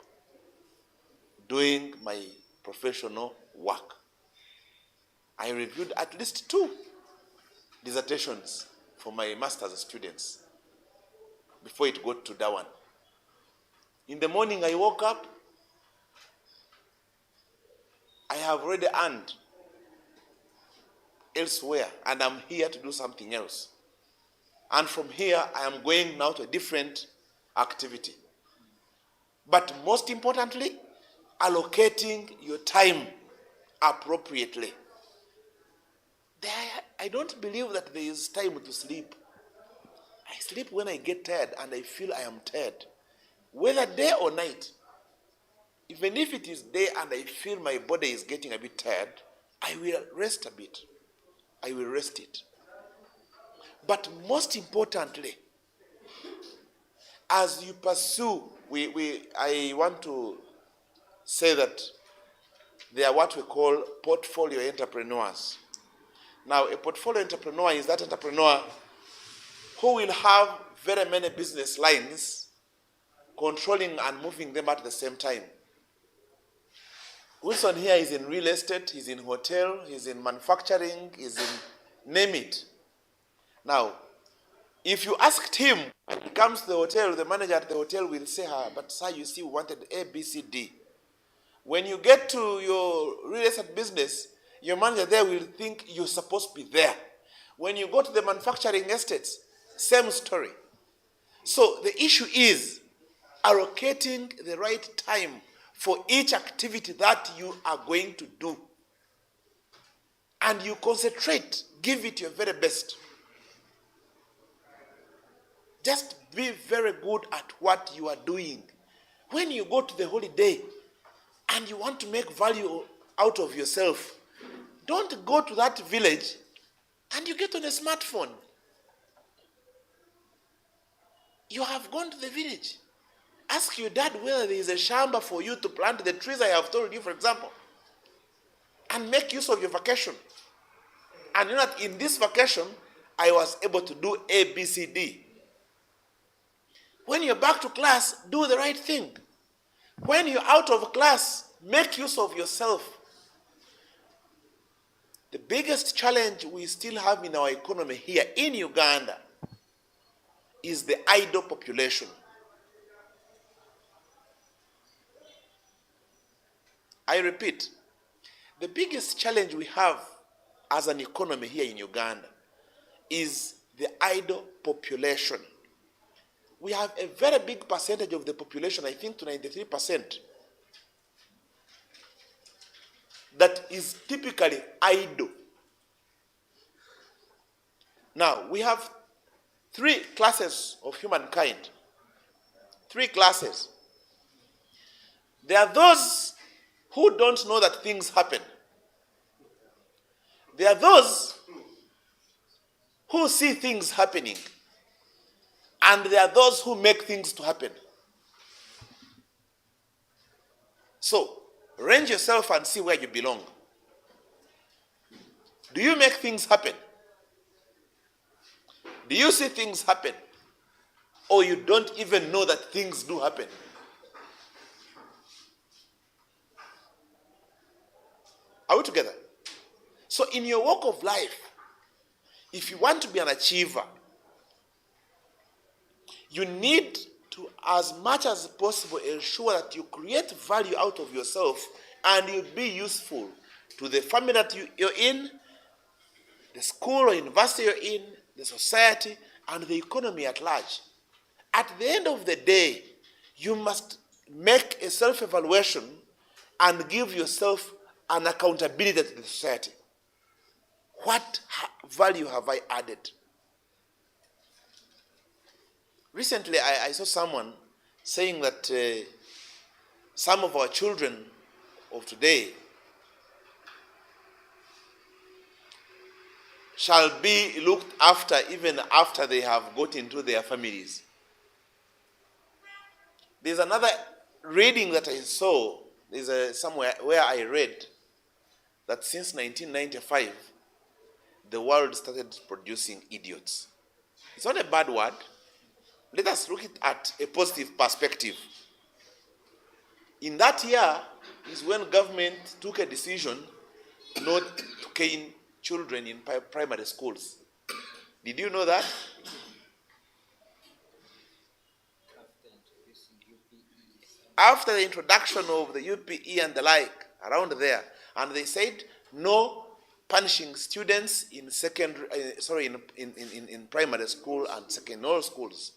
doing my professional work. I reviewed at least 2 dissertations for my master's students before it got to that one. In the morning I woke up, I have already earned elsewhere and I'm here to do something else. And from here I am going now to a different activity. But most importantly, allocating your time appropriately. I don't believe that there is time to sleep. I sleep when I get tired and I feel I am tired. Whether day or night. Even if it is day and I feel my body is getting a bit tired, I will rest a bit. I will rest it. But most importantly, as you pursue, I want to say that they are what we call portfolio entrepreneurs. Now, a portfolio entrepreneur is that entrepreneur who will have very many business lines, controlling and moving them at the same time. Wilson here is in real estate, he's in hotel, he's in manufacturing, he's in name it. Now, if you asked him, when he comes to the hotel, the manager at the hotel will say, but sir, you see, we wanted A, B, C, D. When you get to your real estate business, your manager there will think you're supposed to be there. When you go to the manufacturing estates, same story. So the issue is allocating the right time for each activity that you are going to do. And you concentrate, give it your very best. Just be very good at what you are doing. When you go to the holiday and you want to make value out of yourself, don't go to that village and you get on a smartphone. You have gone to the village. Ask your dad whether there is a shamba for you to plant the trees I have told you, for example, and make use of your vacation. And you know that in this vacation, I was able to do A, B, C, D. When you're back to class, do the right thing. When you're out of class, make use of yourself. The biggest challenge we still have in our economy here in Uganda is the idle population. I repeat, the biggest challenge we have as an economy here in Uganda is the idle population. We have a very big percentage of the population, I think to 93%, that is typically idle. Now, we have three classes of humankind. Three classes. There are those who don't know that things happen. There are those who see things happening. And there are those who make things to happen. So, range yourself and see where you belong. Do you make things happen? Do you see things happen? Or you don't even know that things do happen? Are we together? So in your walk of life, if you want to be an achiever, you need to, as much as possible, ensure that you create value out of yourself and you be useful to the family that you're in, the school or university you're in, the society, and the economy at large. At the end of the day, you must make a self-evaluation and give yourself an accountability to the society. What value have I added? Recently, I saw someone saying that some of our children of today shall be looked after even after they have got into their families. There's another reading that I saw, there's somewhere where I read that since 1995, the world started producing idiots. It's not a bad word. Let us look at a positive perspective. In that year is when government took a decision not to cane children in primary schools. Did you know that? After the introduction of the UPE and the like around there, and they said no punishing students in in primary school and secondary schools.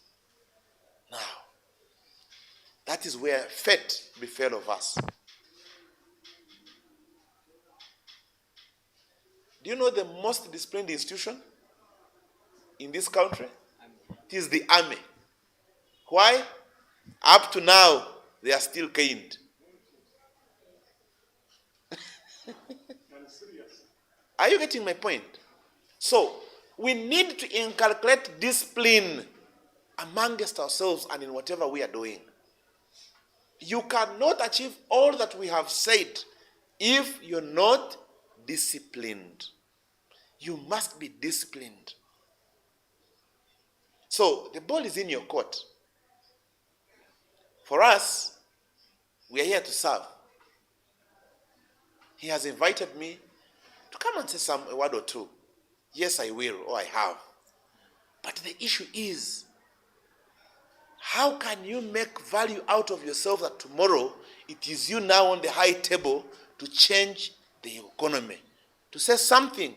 Now, that is where fate befell of us. Do you know the most disciplined institution in this country? It is the army. Why? Up to now, they are still caned. Are you getting my point? So, we need to inculcate discipline amongst ourselves and in whatever we are doing. You cannot achieve all that we have said if you're not disciplined. You must be disciplined. So, the ball is in your court. For us, we are here to serve. He has invited me to come and say a word or two. Yes, I will, or I have. But the issue is, how can you make value out of yourself that tomorrow it is you now on the high table to change the economy, to say something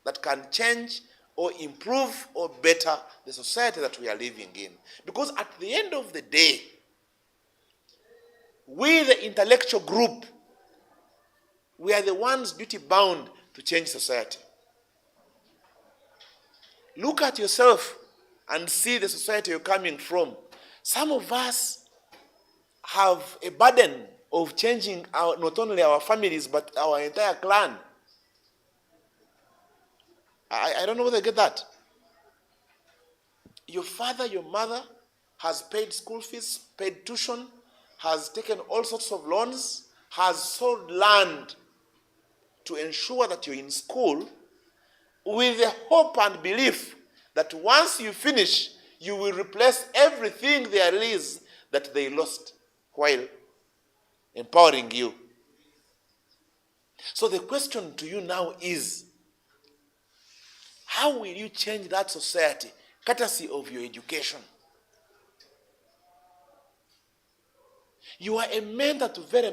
that can change or improve or better the society that we are living in? Because at the end of the day, we, the intellectual group, we are the ones duty bound to change society. Look at yourself and see the society you're coming from. Some of us have a burden of changing not only our families, but our entire clan. I don't know whether you get that. Your father, your mother has paid school fees, paid tuition, has taken all sorts of loans, has sold land to ensure that you're in school with the hope and belief that once you finish, you will replace everything there is that they lost while empowering you. So the question to you now is, how will you change that society, courtesy of your education? You are a mentor to very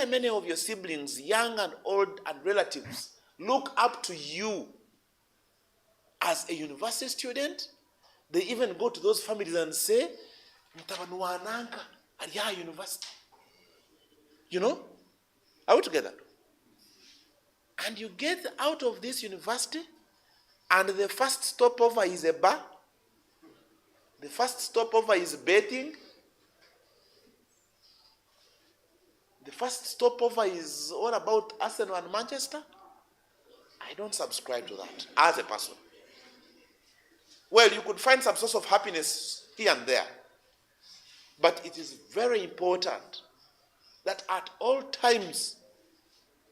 many of your siblings, young and old and relatives, look up to you as a university student. They even go to those families and say, "Mtabanu wananga at university." You know? Are we together? And you get out of this university, and the first stopover is a bar. The first stopover is betting. The first stopover is all about Arsenal and Manchester. I don't subscribe to that as a person. Well, you could find some source of happiness here and there. But it is very important that at all times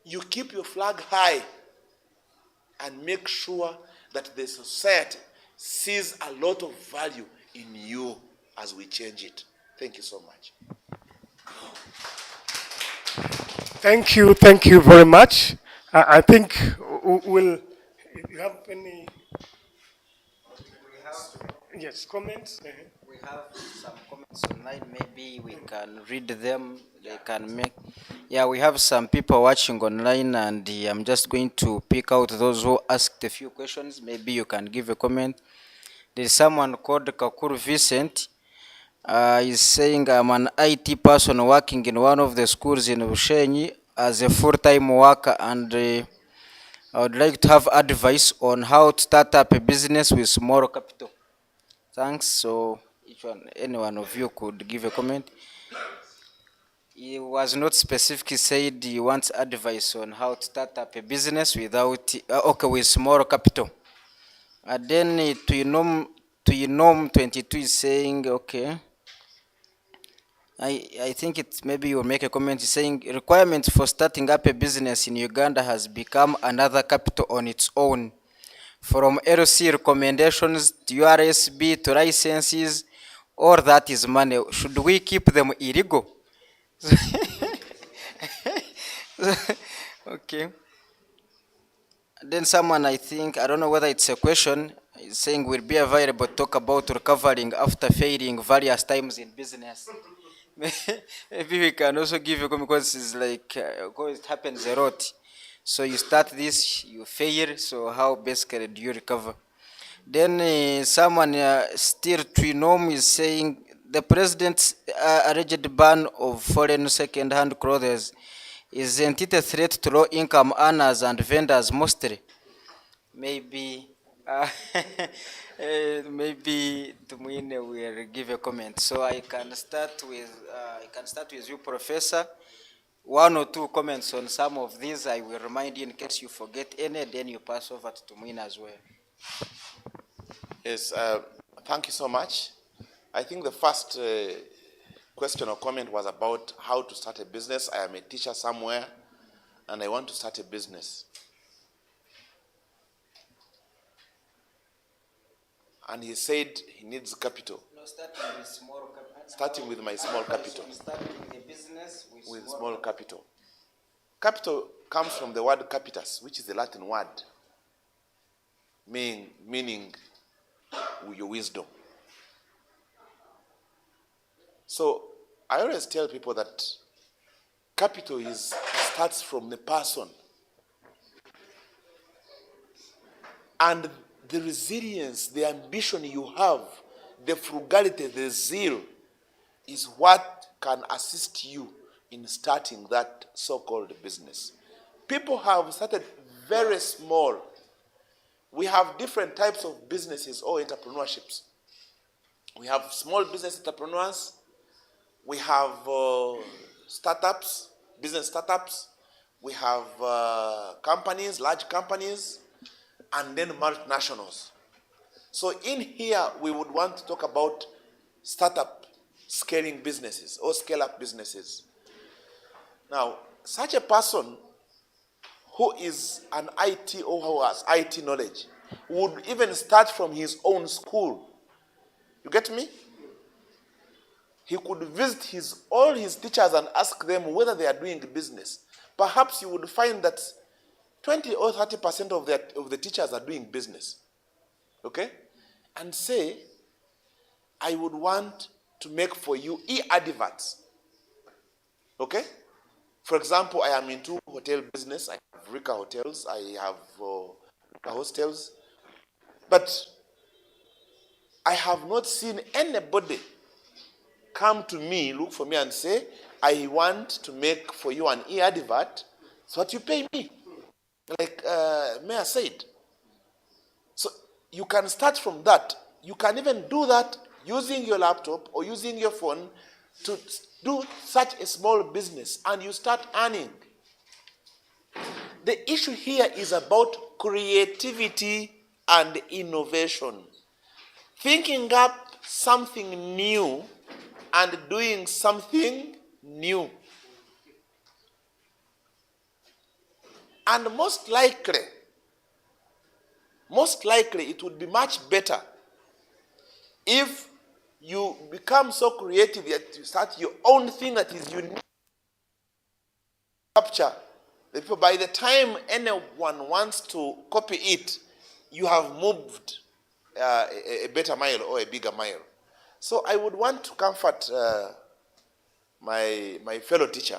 you keep your flag high and make sure that the society sees a lot of value in you as we change it. Thank you so much. Thank you very much. I think we'll, you have any? Yes, comments? We have some comments online, maybe we can read them, they can make. Yeah, we have some people watching online, and I'm just going to pick out those who asked a few questions. Maybe you can give a comment. There's someone called Kakuru Vincent. He's saying, I'm an IT person working in one of the schools in Bushenyi as a full-time worker, and I would like to have advice on how to start up a business with small capital. Thanks. So any one of you could give a comment. He was not specific. He said he wants advice on how to start up a business without with small capital. And then Tuinom 22 is saying, okay. I think it maybe you'll make a comment saying requirements for starting up a business in Uganda has become another capital on its own. From LC recommendations to URSB to licenses, all that is money. Should we keep them illegal? Okay. Then someone, I think, I don't know whether it's a question, is saying will be available to talk about recovering after failing various times in business. Maybe we can also give you, because it's like, because it happens a lot. So you start this, you fail, so how basically do you recover? Then someone still Trinom is saying the president's alleged ban of foreign second-hand clothes, isn't it a threat to low-income earners and vendors mostly? Maybe, maybe Tumwiine will give a comment. So I can start with you, Professor. One or two comments on some of these. I will remind you in case you forget any, then you pass over to Tumwiine as well. Yes, thank you so much. I think the first question or comment was about how to start a business. I am a teacher somewhere, and I want to start a business. And he said he needs capital. No, starting with small capital. Starting with my small capital. Starting a business with small capital. Capital comes from the word capitas, which is the Latin word, meaning your wisdom. So I always tell people that capital starts from the person. And the resilience, the ambition you have, the frugality, the zeal is what can assist you in starting that so-called business. People have started very small. We have different types of businesses or entrepreneurships. We have small business entrepreneurs, We have startups, business startups. We have companies, large companies, and then multinationals. So in here, we would want to talk about startup scaling businesses or scale-up businesses. Now, such a person who is an IT or who has IT knowledge would even start from his own school. You get me? He could visit all his teachers and ask them whether they are doing business. Perhaps you would find that 20 or 30% of the teachers are doing business. Okay? And say, I would want to make for you e-adverts. Okay? For example, I am into hotel business. I have Rika hotels. I have hostels. But I have not seen anybody come to me, look for me and say, I want to make for you an e-advert, so what you pay me. Like Mayor said. So you can start from that. You can even do that using your laptop or using your phone to do such a small business, and you start earning. The issue here is about creativity and innovation. Thinking up something new and doing something new. And most likely it would be much better if you become so creative that you start your own thing that is unique. Capture the people. By the time anyone wants to copy it, you have moved a better mile or a bigger mile. So I would want to comfort my fellow teacher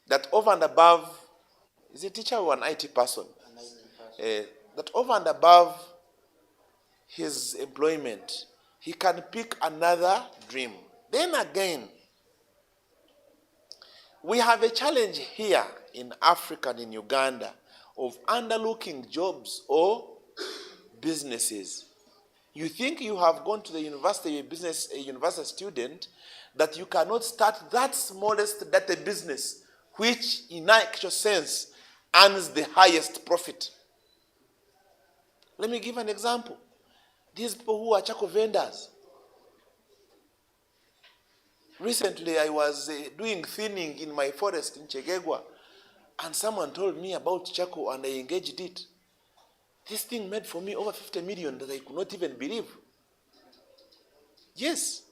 that over and above, is a teacher or an IT person? That over and above his employment, he can pick another dream. Then again, we have a challenge here in Africa and in Uganda of underlooking jobs or businesses. You think you have gone to the university, a university student, that you cannot start that smallest data business, which in actual sense earns the highest profit. Let me give an example. These people who are charcoal vendors. Recently, I was doing thinning in my forest in Chegegwa, and someone told me about charcoal, and I engaged it. This thing made for me over 50 million that I could not even believe. Yes.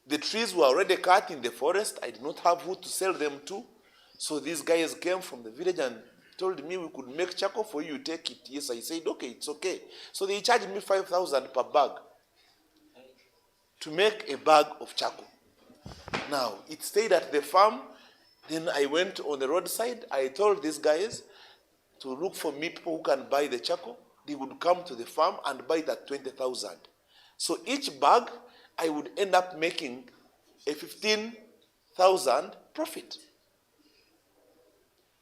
The trees were already cut in the forest. I did not have who to sell them to. So these guys came from the village and told me we could make charcoal for you, take it. Yes, I said, okay, it's okay. So they charged me 5,000 per bag to make a bag of charcoal. Now, it stayed at the farm. Then I went on the roadside. I told these guys to look for me people who can buy the charcoal. They would come to the farm and buy it at 20,000. So each bag, I would end up making a 15,000 profit.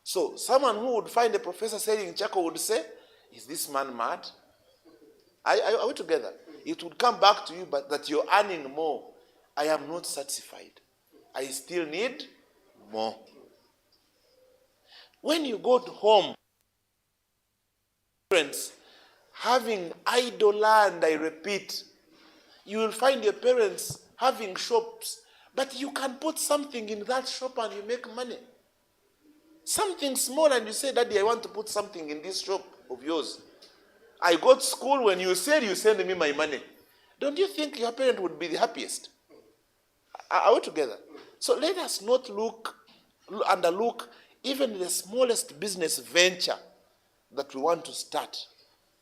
So someone who would find a professor selling charcoal would say, is this man mad? Are we together? It would come back to you, but that you're earning more. I am not satisfied. I still need more. When you go to home, parents having idle land, I repeat, you will find your parents having shops, but you can put something in that shop and you make money. Something small, and you say, Daddy, I want to put something in this shop of yours. I go to school, when you said you send me my money. Don't you think your parent would be the happiest? Are we together? So let us not underlook even the smallest business venture that we want to start,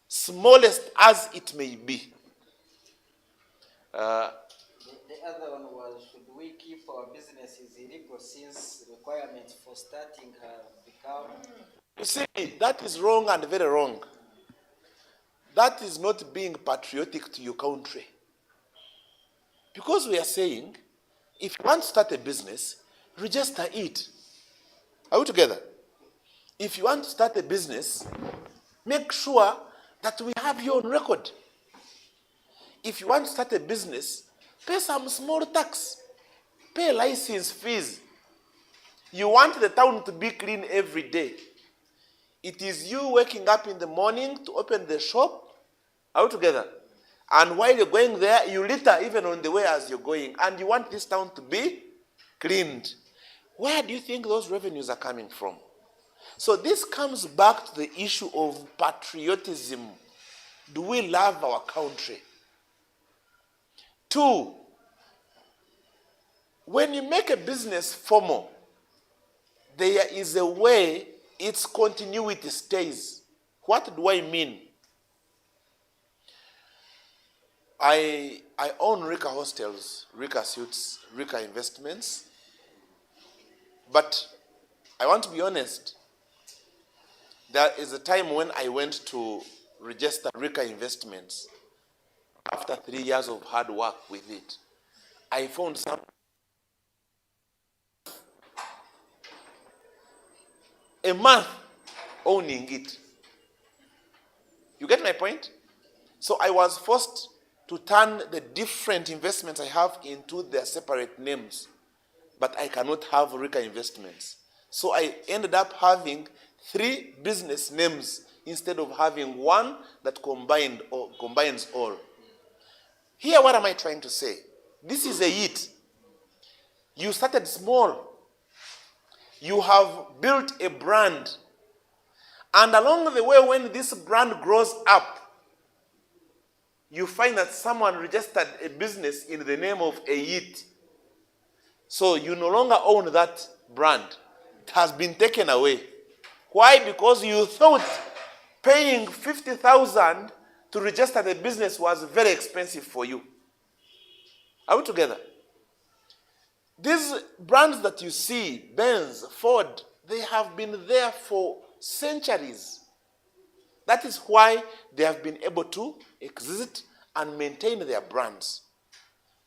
smallest as it may be. The other one was, should we keep our businesses illegal since requirements for starting have become... You see, that is wrong and very wrong. That is not being patriotic to your country. Because we are saying, if you want to start a business, register it. Are we together? If you want to start a business, make sure that we have you on record. if you want to start a business, pay some small tax, pay license fees. You want the town to be clean every day. It is you waking up in the morning to open the shop, all together. And while you're going there, you litter even on the way as you're going. And you want this town to be cleaned. Where do you think those revenues are coming from? So this comes back to the issue of patriotism. Do we love our country? 2, when you make a business formal, there is a way its continuity stays. What do I mean? I own Rika Hostels, Rika Suits, Rika Investments. But I want to be honest, there is a time when I went to register Rika Investments. After 3 years of hard work with it, I found some a month owning it. You get my point? So I was forced to turn the different investments I have into their separate names. But I cannot have Rika Investments. So I ended up having 3 business names instead of having one that combines all. Here, what am I trying to say? This is Eyit. You started small. You have built a brand. And along the way, when this brand grows up, you find that someone registered a business in the name of Eyit. So you no longer own that brand. It has been taken away. Why? Because you thought paying 50,000 to register the business was very expensive for you. Are we together? These brands that you see, Benz, Ford, they have been there for centuries. That is why they have been able to exist and maintain their brands.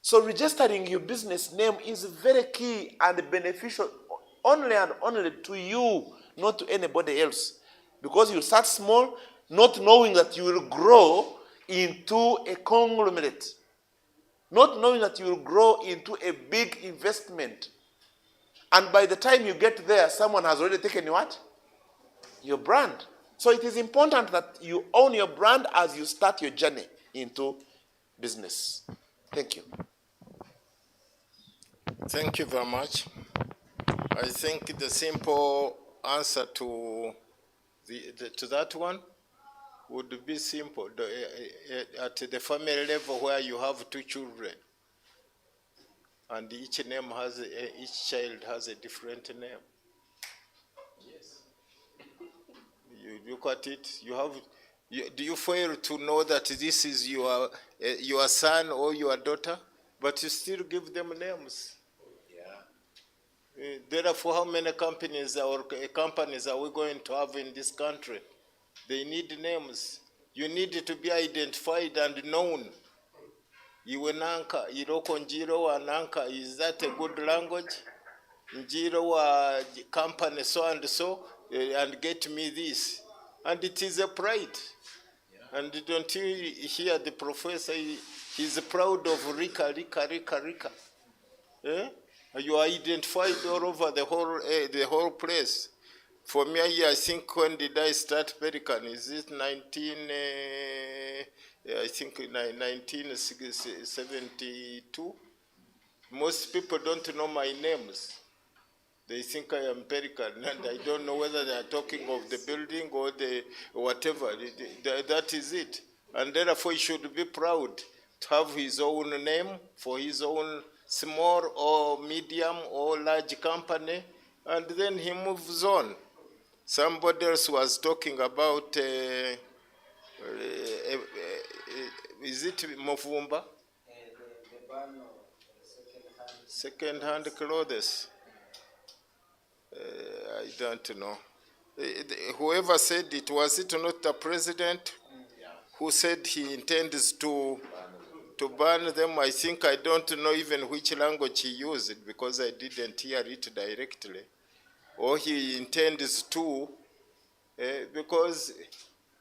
So registering your business name is very key and beneficial only and only to you, not to anybody else. Because you start small, not knowing that you will grow into a conglomerate. Not knowing that you will grow into a big investment. And by the time you get there, someone has already taken what? Your brand. So it is important that you own your brand as you start your journey into business. Thank you. Thank you very much. I think the simple answer to that one would be simple. At the family level where you have 2 children, and each child has a different name. Yes. You look at it. Do you fail to know that this is your son or your daughter, but you still give them names? Therefore, how many companies are we going to have in this country? They need names. You need to be identified and known. Iwenanka, Iroko Njiro wa Nanka, is that a good language? Njiro wa company so and so, and get me this. And it is a pride. Yeah. And don't you hear the professor, he's proud of Rika. Eh? You are identified all over the whole place. For me, I think when did I start Pelican? Is it 1972? Most people don't know my names. They think I am Pelican, and I don't know whether they are talking of the building or the whatever. That is it. And therefore, he should be proud to have his own name for his own small or medium or large company, and then he moves on. Somebody else was talking about, is it Mofumba? Second-hand clothes. I don't know. Whoever said it, was it not the president who said he intends to ban them? I think I don't know even which language he used because I didn't hear it directly. Or he intends to, because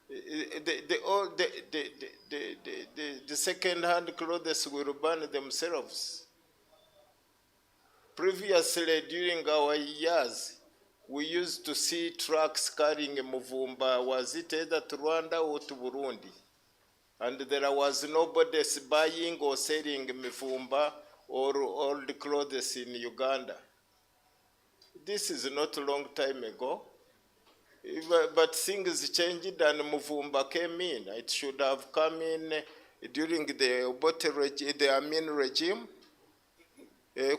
The second-hand clothes will burn themselves. Previously, during our years, we used to see trucks carrying muvumba, was it either to Rwanda or to Burundi? And there was nobody buying or selling muvumba or old clothes in Uganda. This is not a long time ago. But things changed and muvumba came in. It should have come in during the Amin regime,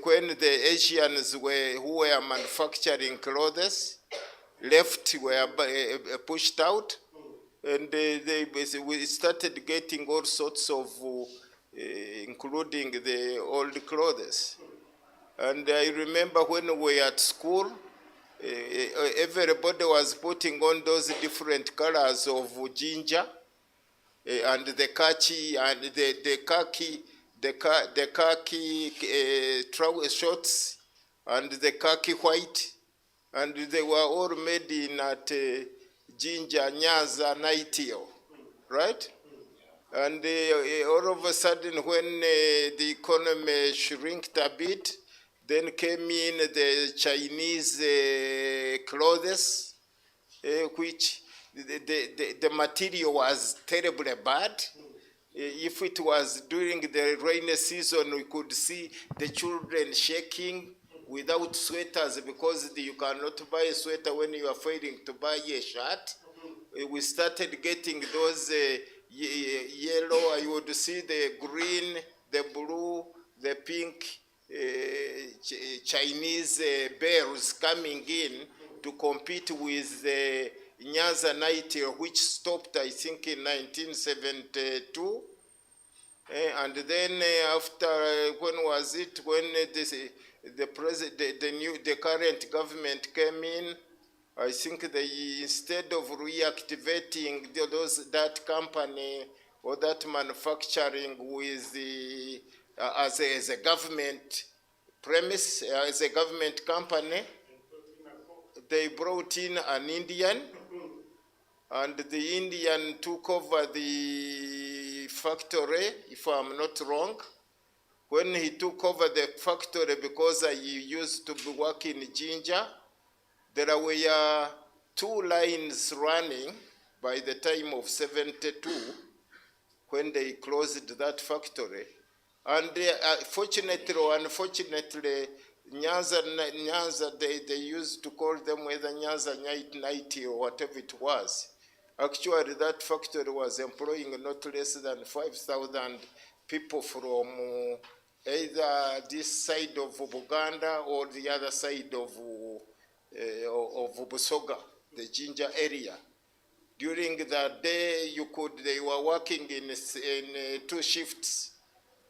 when the Asians who were manufacturing clothes left, were pushed out, and we started getting all sorts of, including the old clothes. And I remember when we were at school, everybody was putting on those different colors of ginger, and the khaki and the khaki shorts and the khaki white, and they were all made in at ginger Nyanza Naitio, right? And all of a sudden, when the economy shrinked a bit, then came in the Chinese clothes, which the material was terribly bad. If it was during the rainy season, we could see the children shaking without sweaters, because you cannot buy a sweater when you are failing to buy a shirt. We started getting those yellow, I would see the green, the blue, the pink, Chinese bears coming in to compete with the Nyanza Nightingale, which stopped, I think, in 1972. And then after, when was it? When the current government came in, I think they, instead of reactivating that company or that manufacturing with the as a government premise, as a government company, they brought in an Indian, and the Indian took over the factory, if I'm not wrong. When he took over the factory, because I used to be working in ginger, there were 2 lines running by the time of 72, when they closed that factory. And fortunately or unfortunately, Nyanza, they used to call them whether Nyanza 90 or whatever it was. Actually, that factory was employing not less than 5,000 people from either this side of Buganda or the other side of Busoga, the ginger area. During the day, they were working in 2 shifts.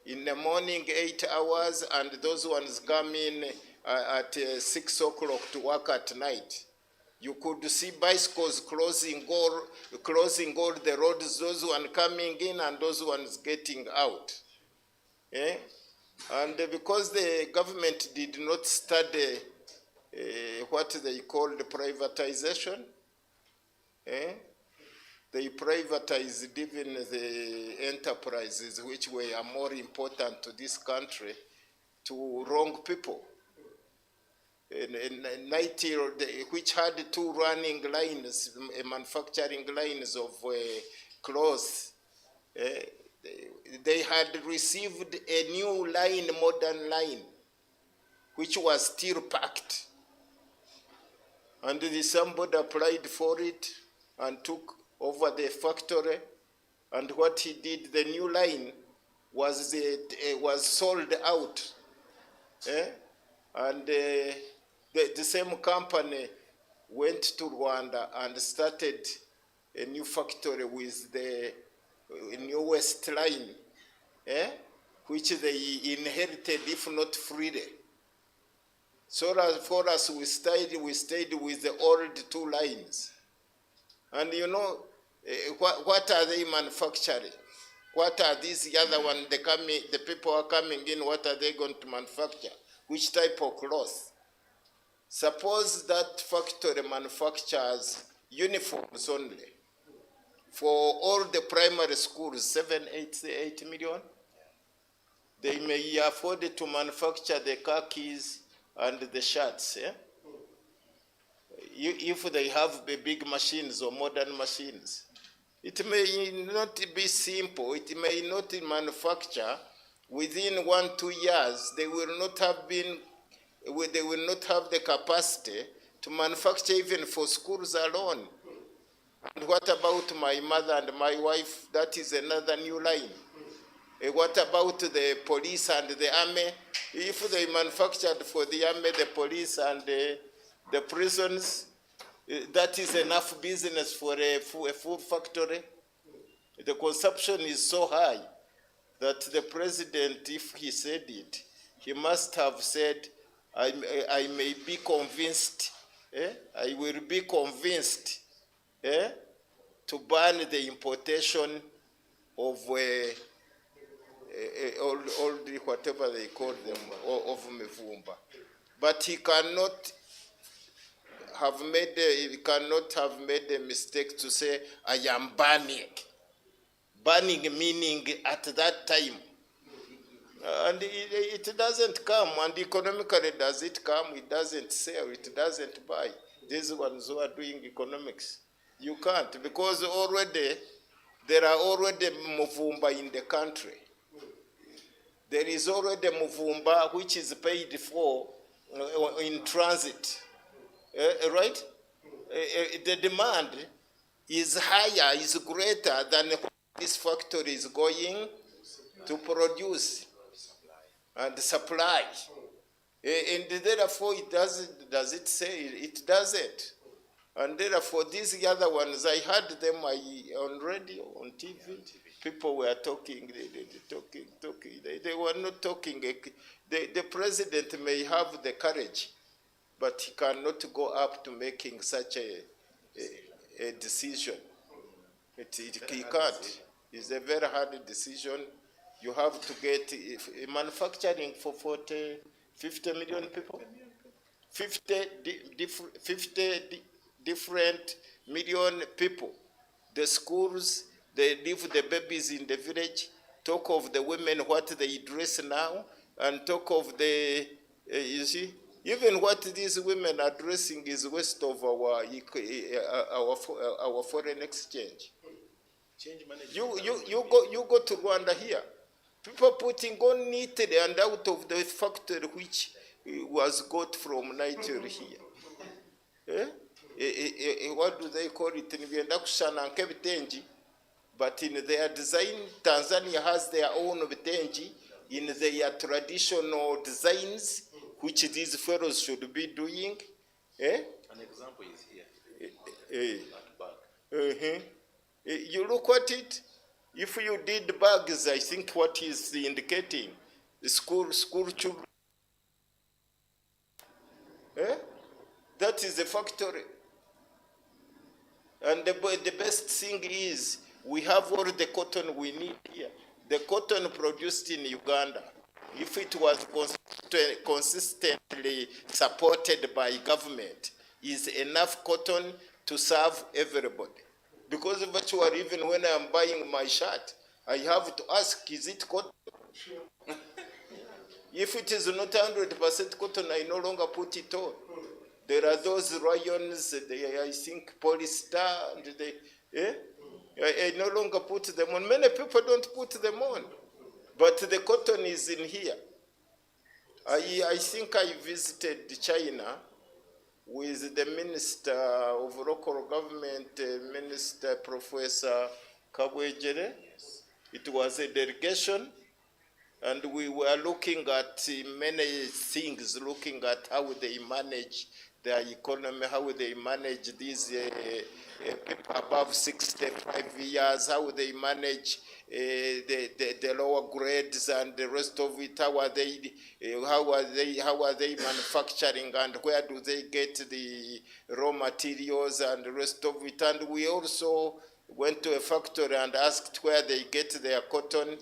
In the morning, 8 hours, and those ones come in at 6 o'clock to work at night. You could see bicycles closing all the roads, those ones coming in and those ones getting out. And because the government did not study what they called privatization, they privatized even the enterprises which were more important to this country to wrong people. Which had 2 running lines, manufacturing lines of clothes. They had received a new line, modern line, which was still packed. And somebody applied for it and took over the factory. And what he did, the new line was sold out. And the same company went to Rwanda and started a new factory with the newest line, which they inherited, if not freely. So as for us, we stayed with the old 2 lines. And you know, what are they manufacturing? What are these other ones? The people are coming in, what are they going to manufacture? Which type of cloth? Suppose that factory manufactures uniforms only. for all the primary schools, 8 million. They may afford to manufacture the car keys and the shirts. Eh? If they have the big machines or modern machines. It may not be simple. It may not manufacture within 1-2 years. They will not have the capacity to manufacture even for schools alone. And what about my mother and my wife? That is another new line. What about the police and the army? If they manufactured for the army, the police, and the prisons, that is enough business for a full factory. The consumption is so high that the president, if he said it, he must have said, I may be convinced, I will be convinced to ban the importation of all the whatever they call them, of mevumba. But he cannot have made a mistake to say, I am banning. Banning meaning at that time. And it doesn't come, and economically does it come? It doesn't sell, it doesn't buy. These ones who are doing economics. You can't, because there are already muvumba in the country. There is already muvumba which is paid for in transit, right? The demand is higher, is greater than what this factory is going to produce and supply. And therefore, does it say? It doesn't. And therefore, these other ones, I heard them on radio, on TV. People were talking, they were not talking. The president may have the courage, but he cannot go up to making such a decision. He can't. It's a very hard decision. You have to get manufacturing for 50 million people. 50 different million people. The schools, they leave the babies in the village. Talk of the women, what they dress now, and talk of the, you see, even what these women are dressing is waste of our foreign exchange. You go to Rwanda here. People putting on neatly and out of the factory which was got from Nigeria here. What do they call it? But in their design, Tanzania has their own vitenji in their traditional designs, which these fellows should be doing. An example is here. You look at it. If you did bags, I think what is indicating the school children. That is a factory. And the best thing is we have all the cotton we need here. The cotton produced in Uganda, if it was consistently supported by government, is enough cotton to serve everybody. Because virtually, even when I'm buying my shirt, I have to ask, is it cotton? If it is not 100% cotton, I no longer put it on. There are those rayons, I think polyester, and I no longer put them on. Many people don't put them on. But the cotton is in here. I think I visited China with the Minister of Local Government, Minister Professor Kabwejere. It was a delegation, and we were looking at many things, looking at how they manage their economy, how they manage these people above 65 years, how they manage the lower grades and the rest of it, how are they manufacturing, and where do they get the raw materials and the rest of it. And we also went to a factory and asked where they get their cotton.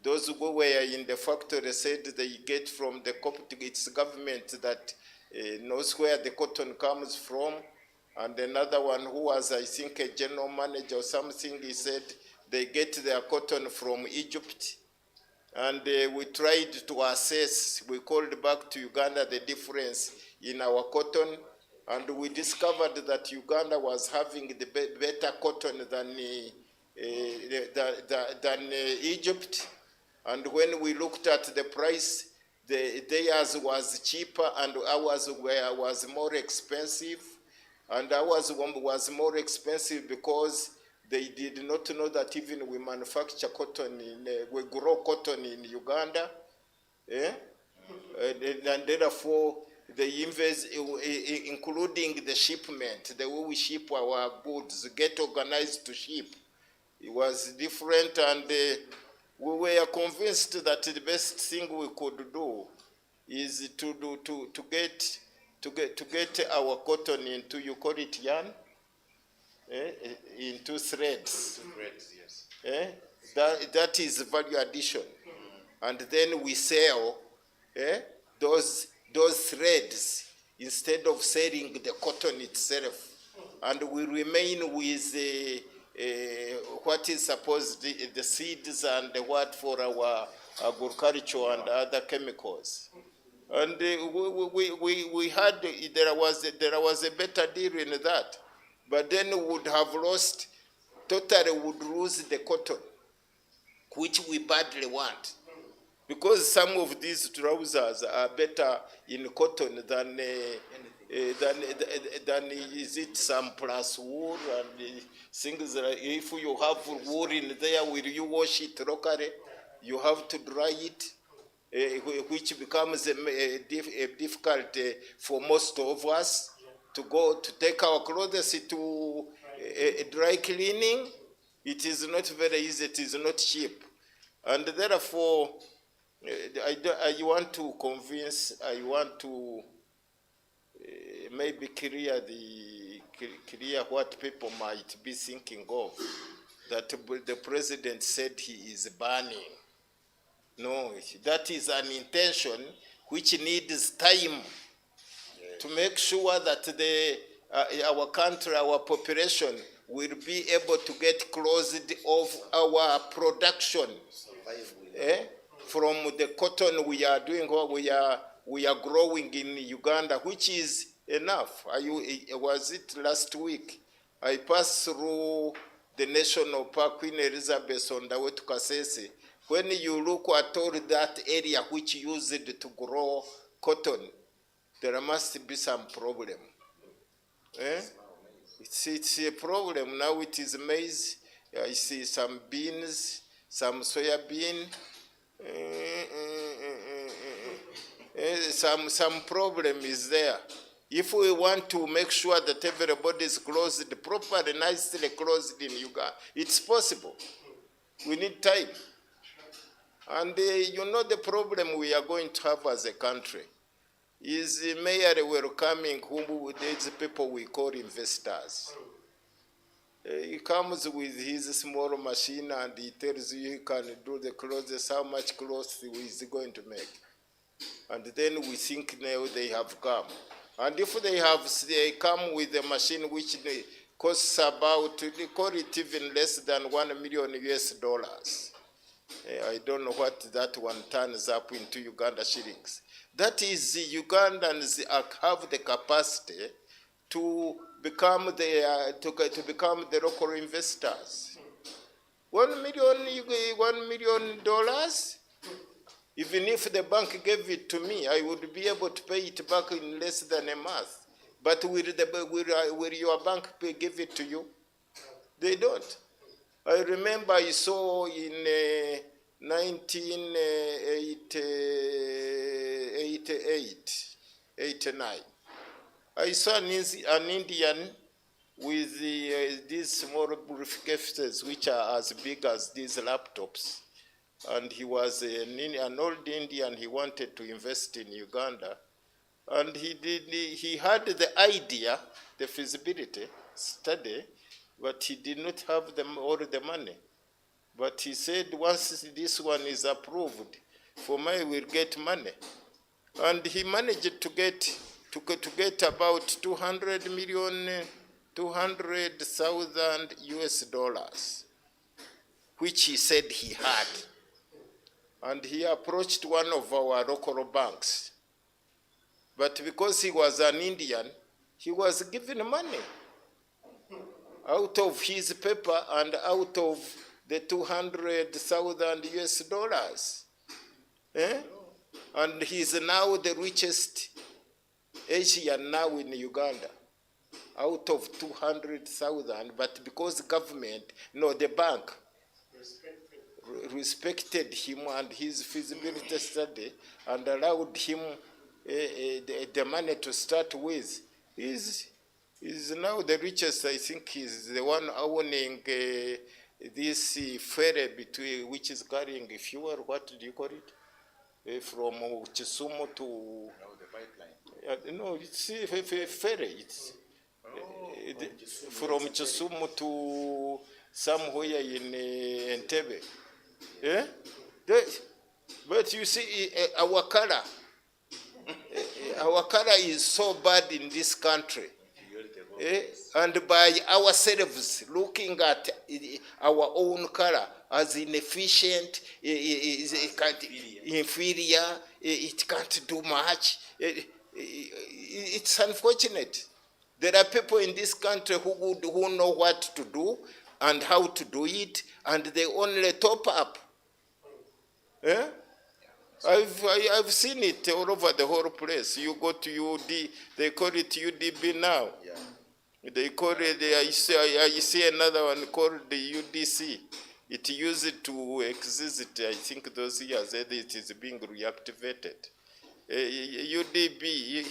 Those who were in the factory said they get from the Coptic, it's government that knows where the cotton comes from. And another one who was, I think, a general manager or something, he said they get their cotton from Egypt. And we tried to assess, we called back to Uganda the difference in our cotton, and we discovered that Uganda was having the better cotton than Egypt. And when we looked at the price, theirs was cheaper and ours was more expensive. And ours was more expensive because they did not know that even we manufacture cotton, we grow cotton in Uganda. And therefore, the invest, including the shipment, the way we ship our goods, get organized to ship, it was different, and we were convinced that the best thing we could do is to get our cotton into, you call it yarn, into threads. Threads, yes. That is value addition, and then we sell those threads instead of selling the cotton itself, and we remain with what is supposed the seeds and what for our agriculture and other chemicals. And we had, there was a better deal in that, but then we would have lost, totally would lose the cotton, which we badly want. Because some of these trousers are better in cotton than is it some plus wool and things like, if you have wool in there, will you wash it locally? You have to dry it, which becomes difficult for most of us to go to take our clothes to dry cleaning. It is not very easy, it is not cheap. And therefore, I want to convince, I want to maybe clear what people might be thinking of, that the president said he is banning. No, that is an intention which needs time to make sure that our country, our population will be able to get closed of our production. From the cotton we are doing, what we are growing in Uganda, which is enough. Was it last week? I passed through the national park, Queen Elizabeth, on the way to Kasese. When you look at all that area which used to grow cotton, there must be some problem. It's a problem. Now it is maize. I see some beans, some soya bean. Some problem is there. If we want to make sure that everybody is closed properly, nicely closed in Uganda, it's possible. We need time. And you know the problem we are going to have as a country is merely welcoming these people we call investors. He comes with his small machine and he tells you he can do the clothes, how much clothes is he going to make. And then we think now they have come. And if they come with a machine which costs about, they call it even less than $1 million US. I don't know what that one turns up into Uganda shillings. That is, Ugandans have the capacity to become the local investors. $1 million. Even if the bank gave it to me, I would be able to pay it back in less than a month. But will your bank give it to you? They don't. I remember I saw in 1989. I saw an Indian with these small briefcases which are as big as these laptops. And he was an old Indian. He wanted to invest in Uganda. And he had the idea, the feasibility study, but he did not have all the money. But he said, once this one is approved, for me, we'll get money. And he managed to get about 200 million 200,000 US dollars, which he said he had. And he approached one of our local banks. But because he was an Indian, he was given money out of his paper and out of the 200,000 US dollars. And he's now the richest Asian now in Uganda, out of 200,000, but because government, no, the bank respected him and his feasibility study and allowed him the money to start with, is now the richest. I think he's the one owning this ferry between, which is carrying fuel, what do you call it? From Kisumu to... No, the pipeline. No, it's a ferry. It's from Kisumu to somewhere in Entebbe. Yeah? But you see, our color is so bad in this country. And by ourselves looking at our own color as inefficient, inferior, it can't do much. It's unfortunate. There are people in this country who know what to do and how to do it, and they only top up. I've seen it all over the whole place. You go to UD, they call it UDB now. Yeah. They call it, I see another one called the UDC. It used to exist, I think those years, it is being reactivated. UDB,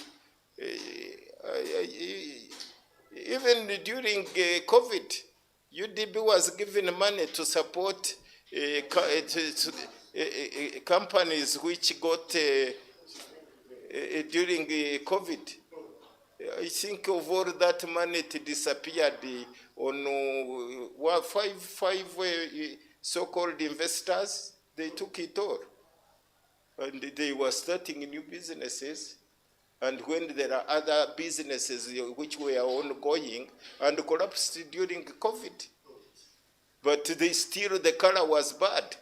even during COVID, UDB was given money to support companies which got during COVID. I think of all that money, it disappeared on five so-called investors. They took it all. And they were starting new businesses. And when there are other businesses which were ongoing and collapsed during COVID. But they still, the color was bad.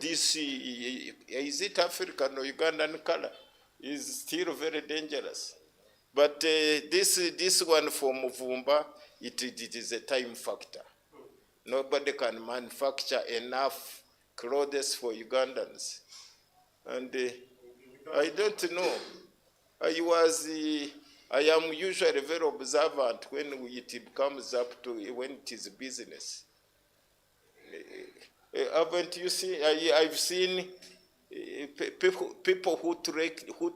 This, is it African or Ugandan color? Is still very dangerous. But this one for Muvumba, it is a time factor. Nobody can manufacture enough clothes for Ugandans. And I don't know. I am usually very observant when it comes up to when it is business. Haven't you seen? I've seen people who trek, who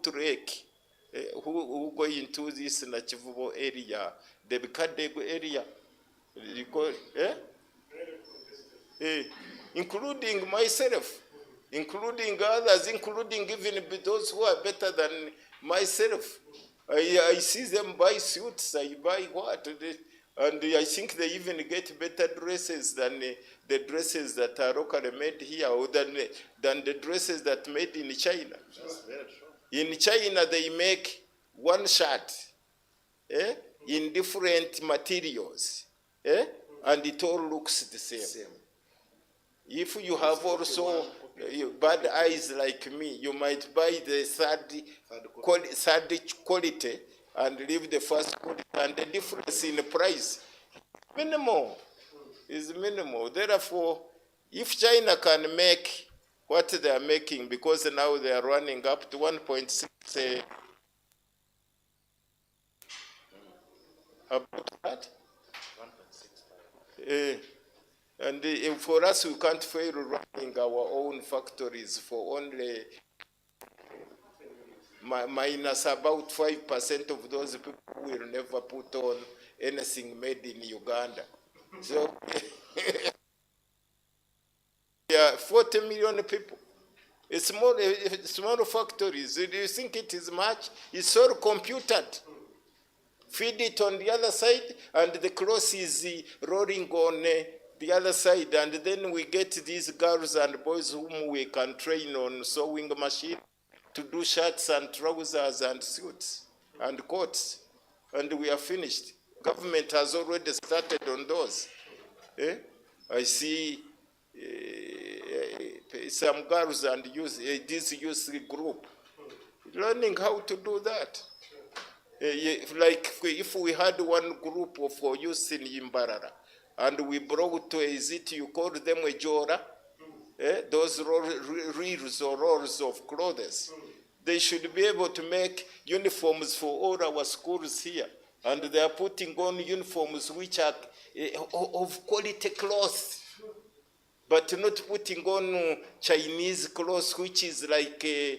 go into this Nachivubo area, the Bikadego area, including myself, including others, including even those who are better than myself. I see them buy suits, I buy what? And I think they even get better dresses than the dresses that are locally made here, or than the dresses that are made in China. That's very true. In China, they make one shirt in different materials, and it all looks the same. If you have also bad eyes like me, you might buy the third quality and leave the first quality, and the difference in the price minimal is minimal. Therefore, if China can make what they are making, because now they are running up to 1.6 about that. And for us, we can't fail running our own factories for only minus about 5% of those people who will never put on anything made in Uganda. So, yeah, 40 million people. It's small factories. Do you think it is much? It's all computed. Feed it on the other side, and the cloth is rolling on the other side, and then we get these girls and boys whom we can train on sewing machine to do shirts and trousers and suits and coats, and we are finished. Government has already started on those. I see some girls and this youth group learning how to do that. Like if we had one group of youth in Mbarara and we brought to Eyit, you call them a jora, those reels or rolls of clothes. They should be able to make uniforms for all our schools here. And they are putting on uniforms which are of quality cloth, but not putting on Chinese clothes, which is like a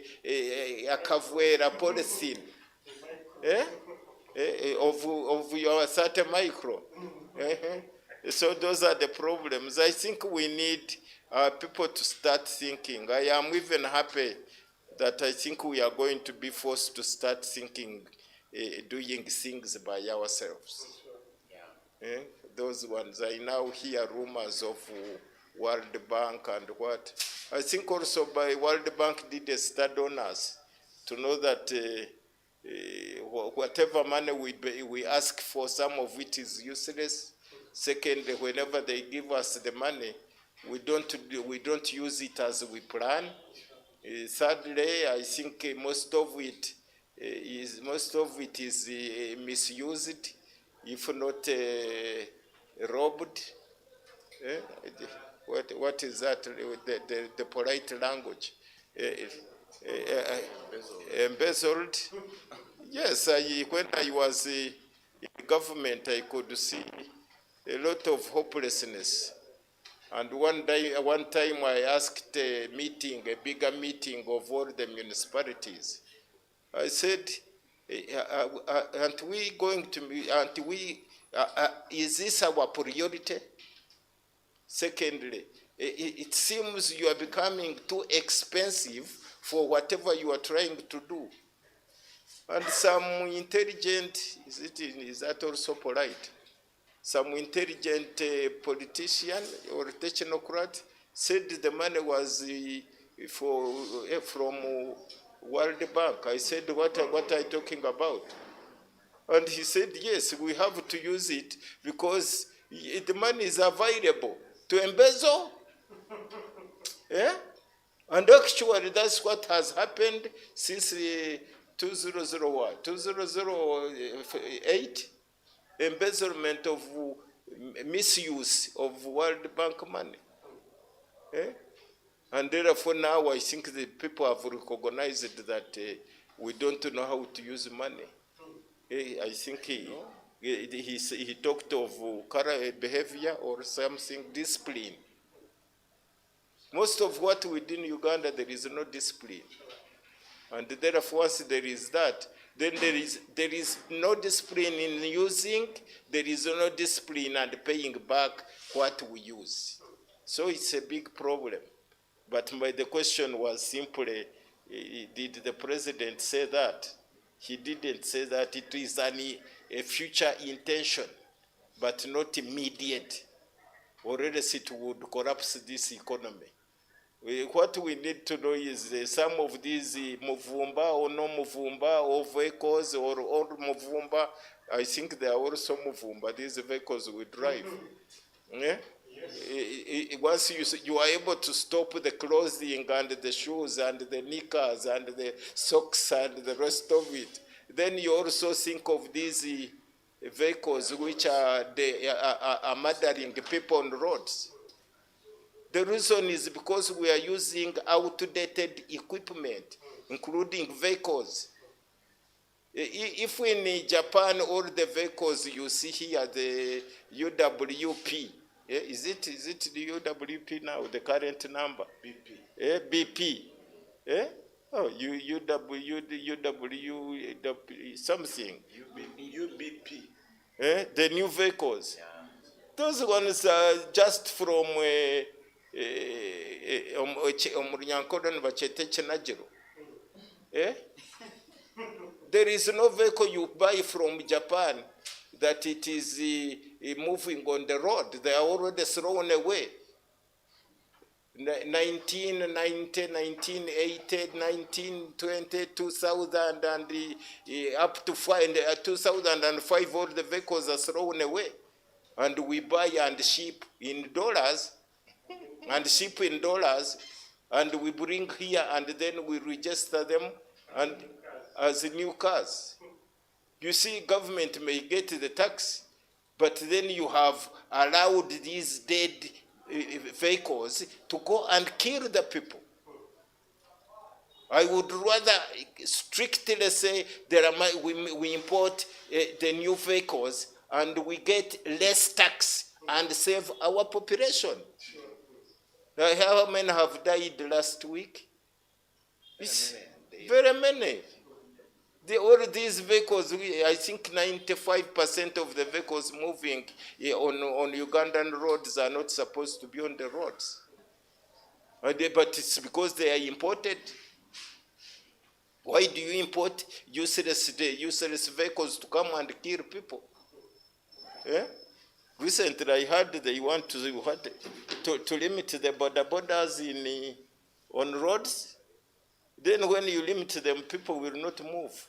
kavwera polythene. Of your certain micro. So those are the problems. I think we need people to start thinking. I am even happy that I think we are going to be forced to start thinking, doing things by ourselves. Those ones, I now hear rumors of World Bank and what. I think also by World Bank did a study on us to know that whatever money we ask for, some of it is useless. Secondly, whenever they give us the money, we don't use it as we plan. Thirdly, I think most of it is misused, if not robbed. What is that? The polite language. Embezzled. Yes, when I was in government, I could see a lot of hopelessness. And one time I asked a bigger meeting of all the municipalities. I said, is this our priority? Secondly, it seems you are becoming too expensive for whatever you are trying to do. And some intelligent, is that also polite? Some intelligent politician or technocrat said the money was from World Bank. I said, what are you talking about? And he said, yes, we have to use it because the money is available to embezzle. And actually, that's what has happened since 2008, embezzlement of misuse of World Bank money. And therefore now I think the people have recognized that we don't know how to use money. I think he talked of behavior or something, discipline. Most of what we do in Uganda, there is no discipline. And therefore, once there is that, then there is no discipline in using, there is no discipline and paying back what we use. So it's a big problem. But the question was simply, did the president say that? He didn't say that. It is a future intention, but not immediate, or else it would collapse this economy. What we need to know is some of these muvumba or no muvumba or vehicles or all muvumba, I think they are also muvumba, these vehicles we drive. Once you are able to stop the clothing and the shoes and the knickers and the socks and the rest of it, then you also think of these vehicles which are murdering people on the roads. The reason is because we are using outdated equipment, including vehicles. If in Japan, all the vehicles you see here, the UWP, is it the UWP now, the current number? BP. BP. Oh, UW something. UBP. The new vehicles. Yeah. Those ones are just from there is no vehicle you buy from Japan that it is moving on the road. They are already thrown away. 1990, 1980, 1920, 2000, and up to 2005, all the vehicles are thrown away. And we buy and ship in dollars, and we bring here, and then we register them and as new cars. You see, government may get the tax, but then you have allowed these dead vehicles to go and kill the people. I would rather strictly say we import the new vehicles and we get less tax and save our population. How many have died last week? It's very many. All these vehicles, I think 95% of the vehicles moving on Ugandan roads are not supposed to be on the roads. But it's because they are imported. Why do you import useless vehicles to come and kill people? Eh? Recently, I heard they want to limit the borders on roads. Then when you limit them, people will not move.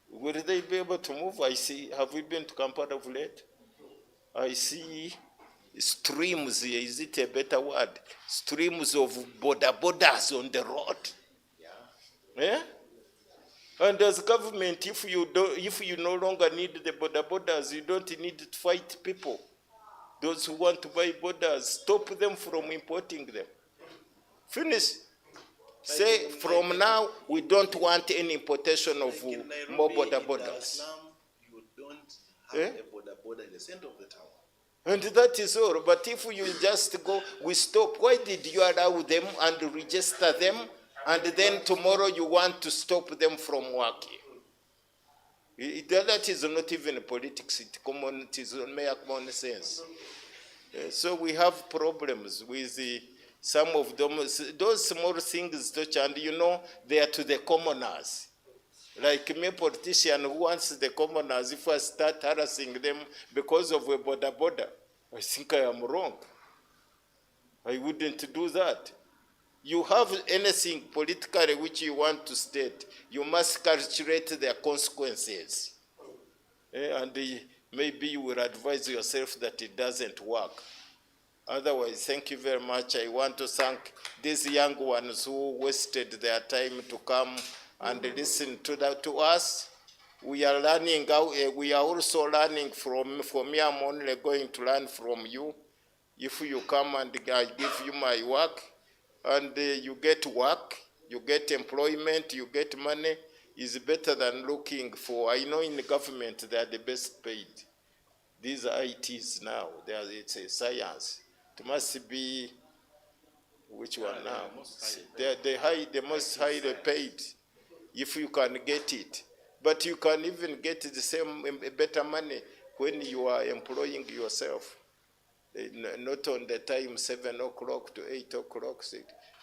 Will they be able to move? I see. Have we been to Kampala of late? I see streams, is it a better word? Streams of borders on the road. Yeah? And as government, if you no longer need the borders, you don't need to fight people. Those who want to buy borders, stop them from importing them. Finish. Say from now we don't want any importation of more borders. You don't have a border in the center of the town. And that is all. But if you just go, we stop. Why did you allow them and register them? And then tomorrow you want to stop them from working? That is not even politics. It is mere common sense. So we have problems with some of them. Those small things, and you know, they are to the commoners. Like me, politician who wants the commoners, if I start harassing them because of a border, I think I am wrong. I wouldn't do that. You have anything politically which you want to state, you must calculate their consequences. And maybe you will advise yourself that it doesn't work. Otherwise, thank you very much. I want to thank these young ones who wasted their time to come and listen to us. We are learning. We are also learning from me. I'm only going to learn from you. If you come and I give you my work, and you get work, you get employment, you get money, is better than looking for. I know in the government they are the best paid. These are ITs now. It's a science. It must be, which one now? The most highly paid, if you can get it. But you can even get the same, better money when you are employing yourself. Not on the time 7 o'clock to 8 o'clock.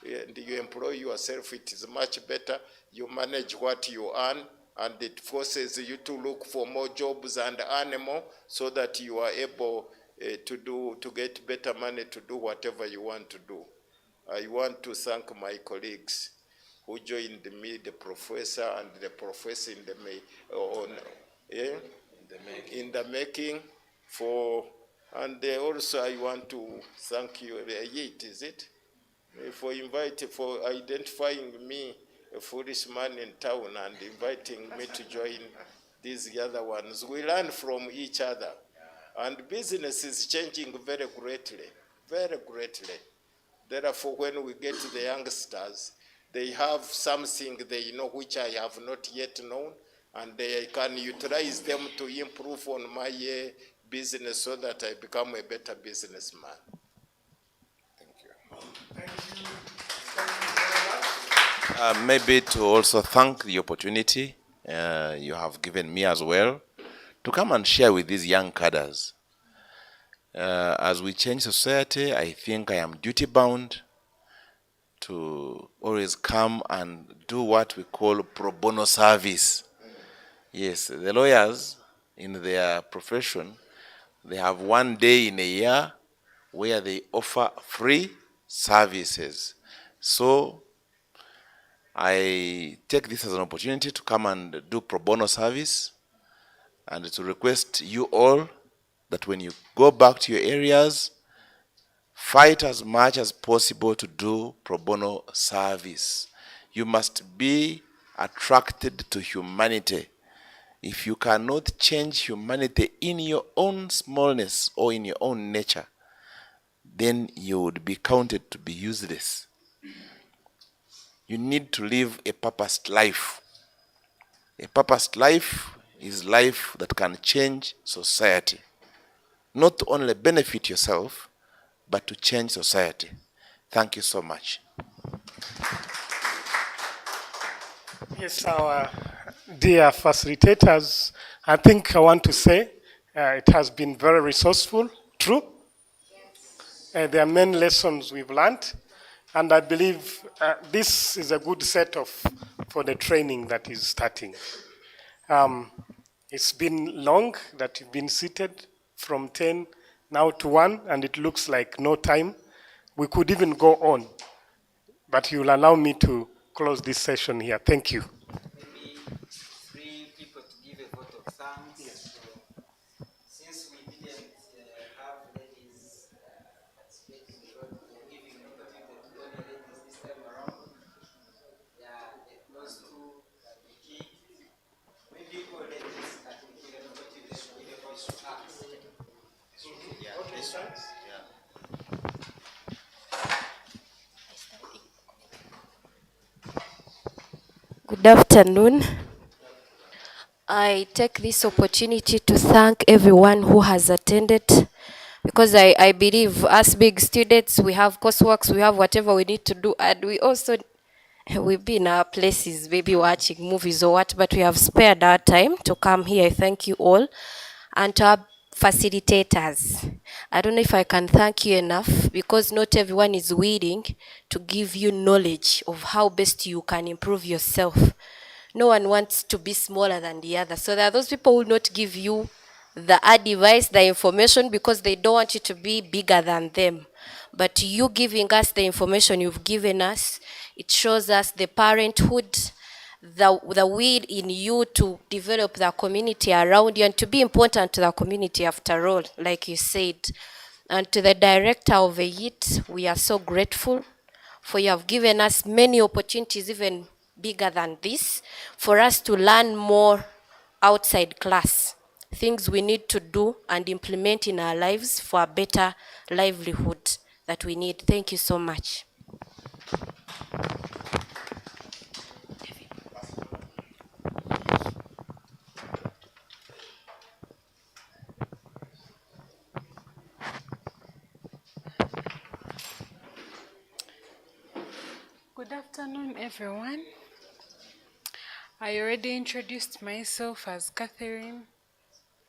And you employ yourself, it is much better. You manage what you earn, and it forces you to look for more jobs and earn more, so that you are able to get better money to do whatever you want to do. I want to thank my colleagues who joined me, the professor and the professor in the making for, and also I want to thank you, Eyit, is it? For identifying me, a foolish man in town, and inviting me to join these other ones. We learn from each other. And business is changing very greatly, very greatly. Therefore, when we get to the youngsters, they have something they know which I have not yet known, and they can utilize them to improve on my business so that I become a better businessman. Maybe to also thank the opportunity you have given me as well to come and share with these young cadres. As we change society, I think I am duty bound to always come and do what we call pro bono service. Yes, the lawyers in their profession, they have one day in a year where they offer free services. So I take this as an opportunity to come and do pro bono service and to request you all that when you go back to your areas, fight as much as possible to do pro bono service. You must be attracted to humanity. If you cannot change humanity in your own smallness or in your own nature, then you would be counted to be useless. You need to live a purposed life. A purposed life is life that can change society. Not only benefit yourself, but to change society. Thank you so much. Yes, our dear facilitators, I think I want to say it has been very resourceful, true. There are many lessons we've learned, and I believe this is a good set-off for the training that is starting. It's been long that you've been seated from 10 now to 1, and it looks like no time. We could even go on, but you'll allow me to close this session here. Thank you. Maybe 3 people to give a vote of thanks. Yes. So, since we didn't have ladies participating, because we are giving an opportunity to only ladies this time around, the close to the key. Maybe all ladies that we give an opportunity to give a vote of thanks. Yeah, this one. Yeah. Good afternoon. I take this opportunity to thank everyone who has attended, because I believe as big students, we have courseworks, we have whatever we need to do, and we also, we've been in our places, maybe watching movies or what, but we have spared our time to come here. I thank you all. And to our facilitators, I don't know if I can thank you enough, because not everyone is willing to give you knowledge of how best you can improve yourself. No one wants to be smaller than the other. So there are those people who will not give you the advice, the information, because they don't want you to be bigger than them. But you giving us the information you've given us, it shows us the parenthood, the will in you to develop the community around you and to be important to the community after all, like you said. And to the director of Eyit, we are so grateful for you have given us many opportunities, even bigger than this, for us to learn more outside class, things we need to do and implement in our lives for a better livelihood that we need. Thank you so much. Good afternoon, everyone. I already introduced myself as Catherine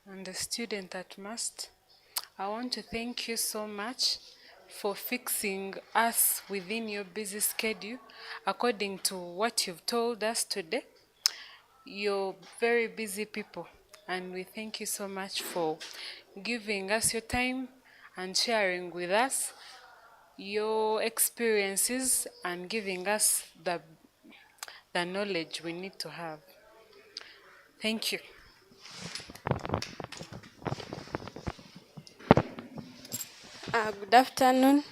and a student at MAST. I want to thank you so much for fixing us within your busy schedule according to what you've told us today. You're very busy people, and we thank you so much for giving us your time and sharing with us your experiences and giving us the knowledge we need to have. Thank you. Good afternoon.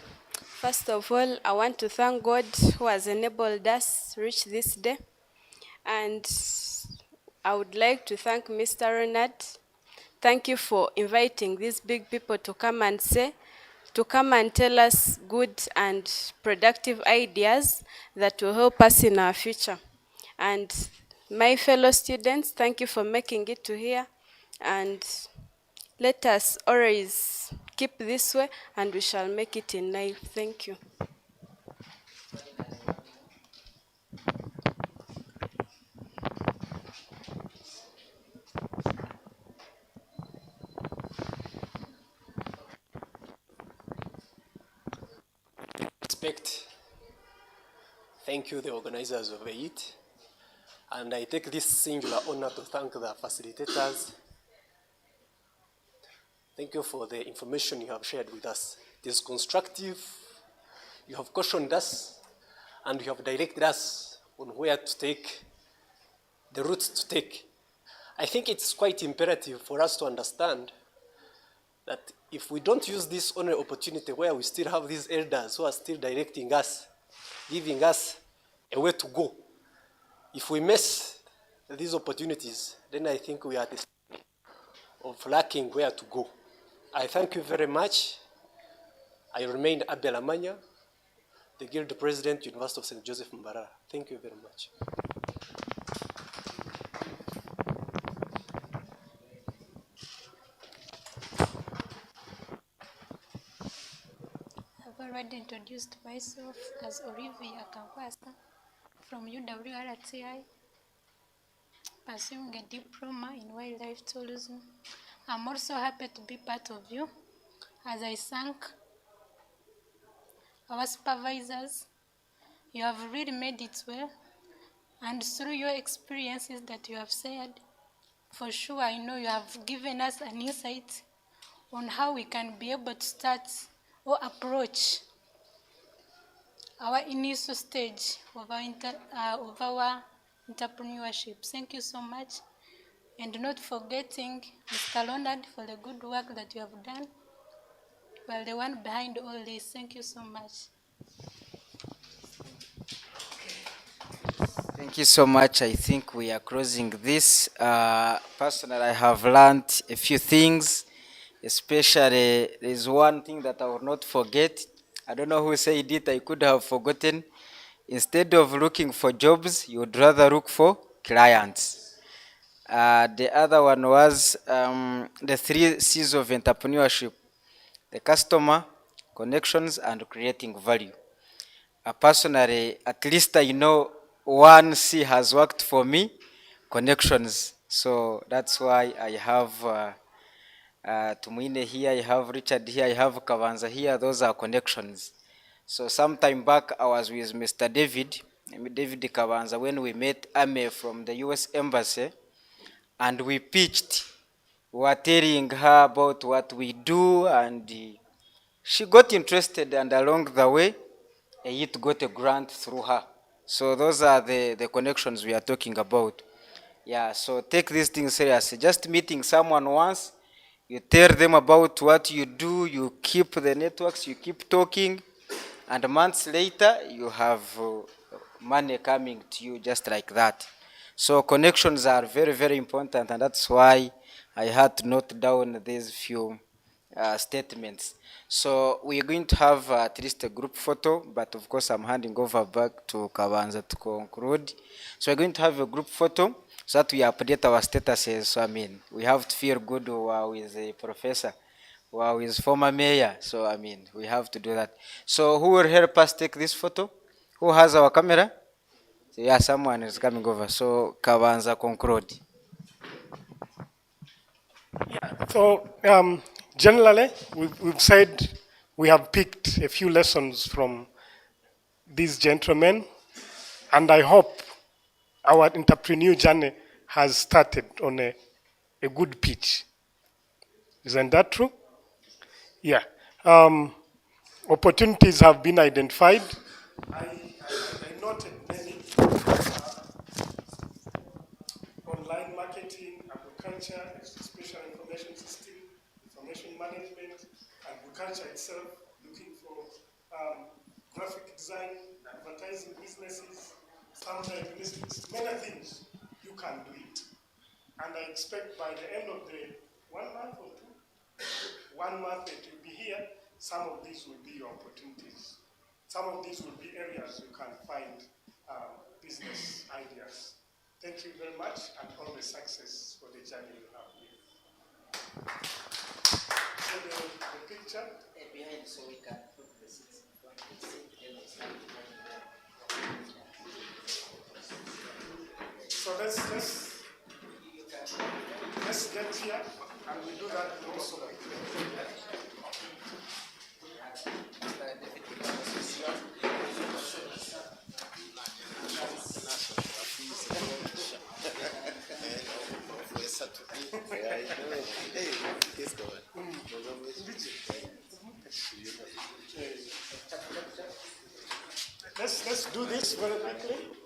First of all, I want to thank God who has enabled us to reach this day. And I would like to thank Mr. Ronald. Thank you for inviting these big people to come and tell us good and productive ideas that will help us in our future. And my fellow students, thank you for making it to here. And let us always keep this way, and we shall make it in life. Thank you. Respect. Thank you, the organizers of Eyit. And I take this singular honor to thank the facilitators. Thank you for the information you have shared with us. It is constructive, You have cautioned us and you have directed us on where to take, the routes to take. I think it's quite imperative for us to understand that if we don't use this only opportunity where we still have these elders who are still directing us, giving us a way to go, if we miss these opportunities, then I think we are at the stage of lacking where to go. I thank you very much. I remain Abel Amanya, the Guild President, University of St. Joseph Mbarara. Thank you very much. I've already introduced myself as Olivia Kakwasa from UWRTI, pursuing a diploma in wildlife tourism. I'm also happy to be part of you as I thank our supervisors. You have really made it well, and through your experiences that you have shared, for sure I know you have given us an insight on how we can be able to start or approach our initial stage of our entrepreneurship. Thank you so much. And not forgetting Mr. Leonard for the good work that you have done. Well, the one behind all this. Thank you so much. Thank you so much. I think we are closing this. Personally, I have learned a few things, especially there's one thing that I will not forget. I don't know who said it, I could have forgotten. Instead of looking for jobs, you would rather look for clients. The other one was the 3 C's of entrepreneurship: the customer, connections, and creating value. Personally, at least I know 1 C has worked for me, connections. So that's why I have Tumwiine here, I have Richard here, I have Kavanza here. Those are connections. So sometime back I was with Mr. David Kavanza when we met Ame from the US Embassy, and we pitched. We were telling her about what we do, and she got interested, and along the way, Eyit got a grant through her. So those are the connections we are talking about. Yeah, so take these things seriously. Just meeting someone once, you tell them about what you do, you keep the networks, you keep talking, and months later, you have money coming to you just like that. So connections are very, very important, and that's why I had to note down these few statements. So we're going to have at least a group photo, but of course I'm handing over back to Kavanza to conclude. So we're going to have a group photo so that we update our statuses. So I mean, we have to feel good with the professor, with former mayor. So I mean, we have to do that. So who will help us take this photo? Who has our camera? So, yeah, someone is coming over. So Kavanza conclude. So generally, we've said we have picked a few lessons from these gentlemen, and I hope our entrepreneurial journey has started on a good pitch. Isn't that true? Yeah. Opportunities have been identified. I noted many: online marketing, agriculture, spatial information system, information management, agriculture itself, looking for graphic design, advertising businesses, sometimes many things. You can do it. And I expect by the end of the 1 month or 2, 1 month that you'll be here, some of these will be your opportunities. Some of these will be areas you can find business ideas. Thank you very much, and all the success for the journey you have here. So the picture behind, so we can put the seats. So let's get here, and we do that also. let's do this very quickly.